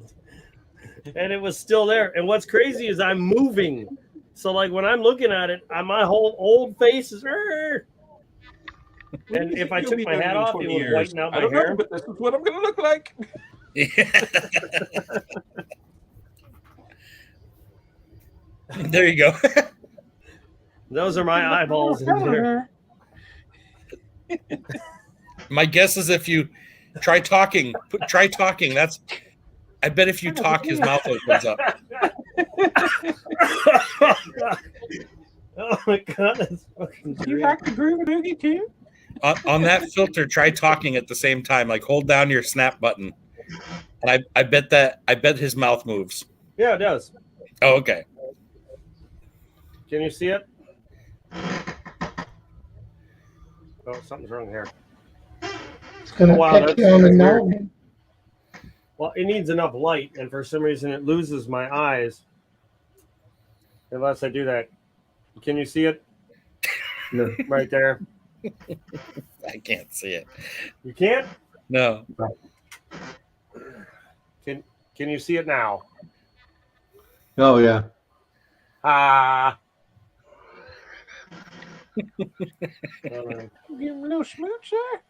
And it was still there. And what's crazy is I'm moving. So like when I'm looking at it, my whole old face is and if I took my hat off, it would whiten out my hair. But this is what I'm gonna look like. Yeah. There you go. Those are my eyeballs in there. My guess is if you try talking, that's I bet if you talk, his mouth opens up. Oh my God, that's fucking great. You like the groove boogie too? On that filter, try talking at the same time. Like hold down your snap button. And I bet his mouth moves. Yeah, it does. Oh, okay. Can you see it? Oh, something's wrong here. It's gonna peck you on the nose. Well, it needs enough light, and for some reason it loses my eyes unless I do that. Can you see it? No. Right there. I can't see it. You can't? No. Can you see it now? Oh yeah. Ah. Give him a little smooch there.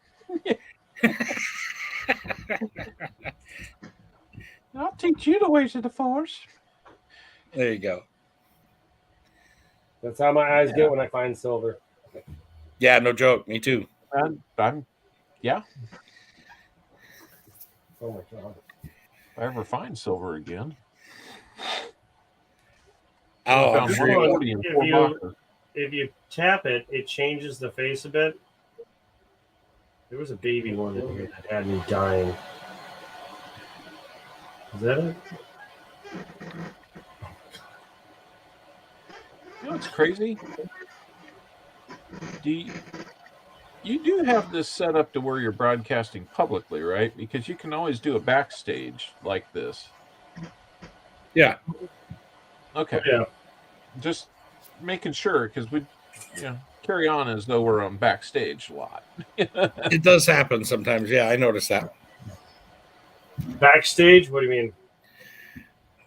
I'll teach you the ways of the Force. There you go. That's how my eyes get when I find silver. Yeah, no joke. Me too. Yeah. Oh my god! If I ever find silver again. Oh, I I'm found sure you 140 in 4 boxes. If you tap it, it changes the face a bit. There was a baby one in here that had me dying. Is that it? You know what's crazy? You do have this set up to where you're broadcasting publicly, right? Because you can always do a backstage like this. Yeah. Okay. Yeah. Just making sure, because we, carry on as though we're on backstage a lot. It does happen sometimes. Yeah, I noticed that. Backstage? What do you mean?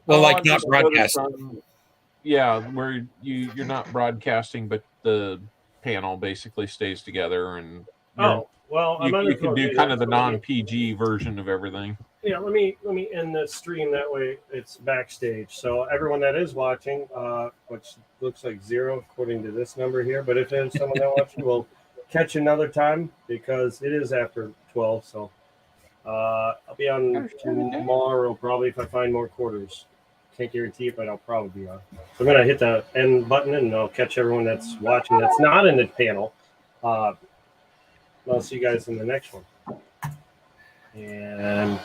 Well, like I've not just noticed broadcasting. where you're not broadcasting, but the panel basically stays together, and Oh, well, I might you as well can do do kind that. of the So non-PG version of everything. Yeah, let me end the stream that way. It's backstage. So everyone that is watching, which looks like 0 according to this number here, but if there's someone that watching, we'll catch another time because it is after 12. So I'll be on tomorrow probably if I find more quarters. Can't guarantee it, but I'll probably be on. So I'm gonna hit the end button and I'll catch everyone that's watching that's not in the panel. I'll see you guys in the next one. And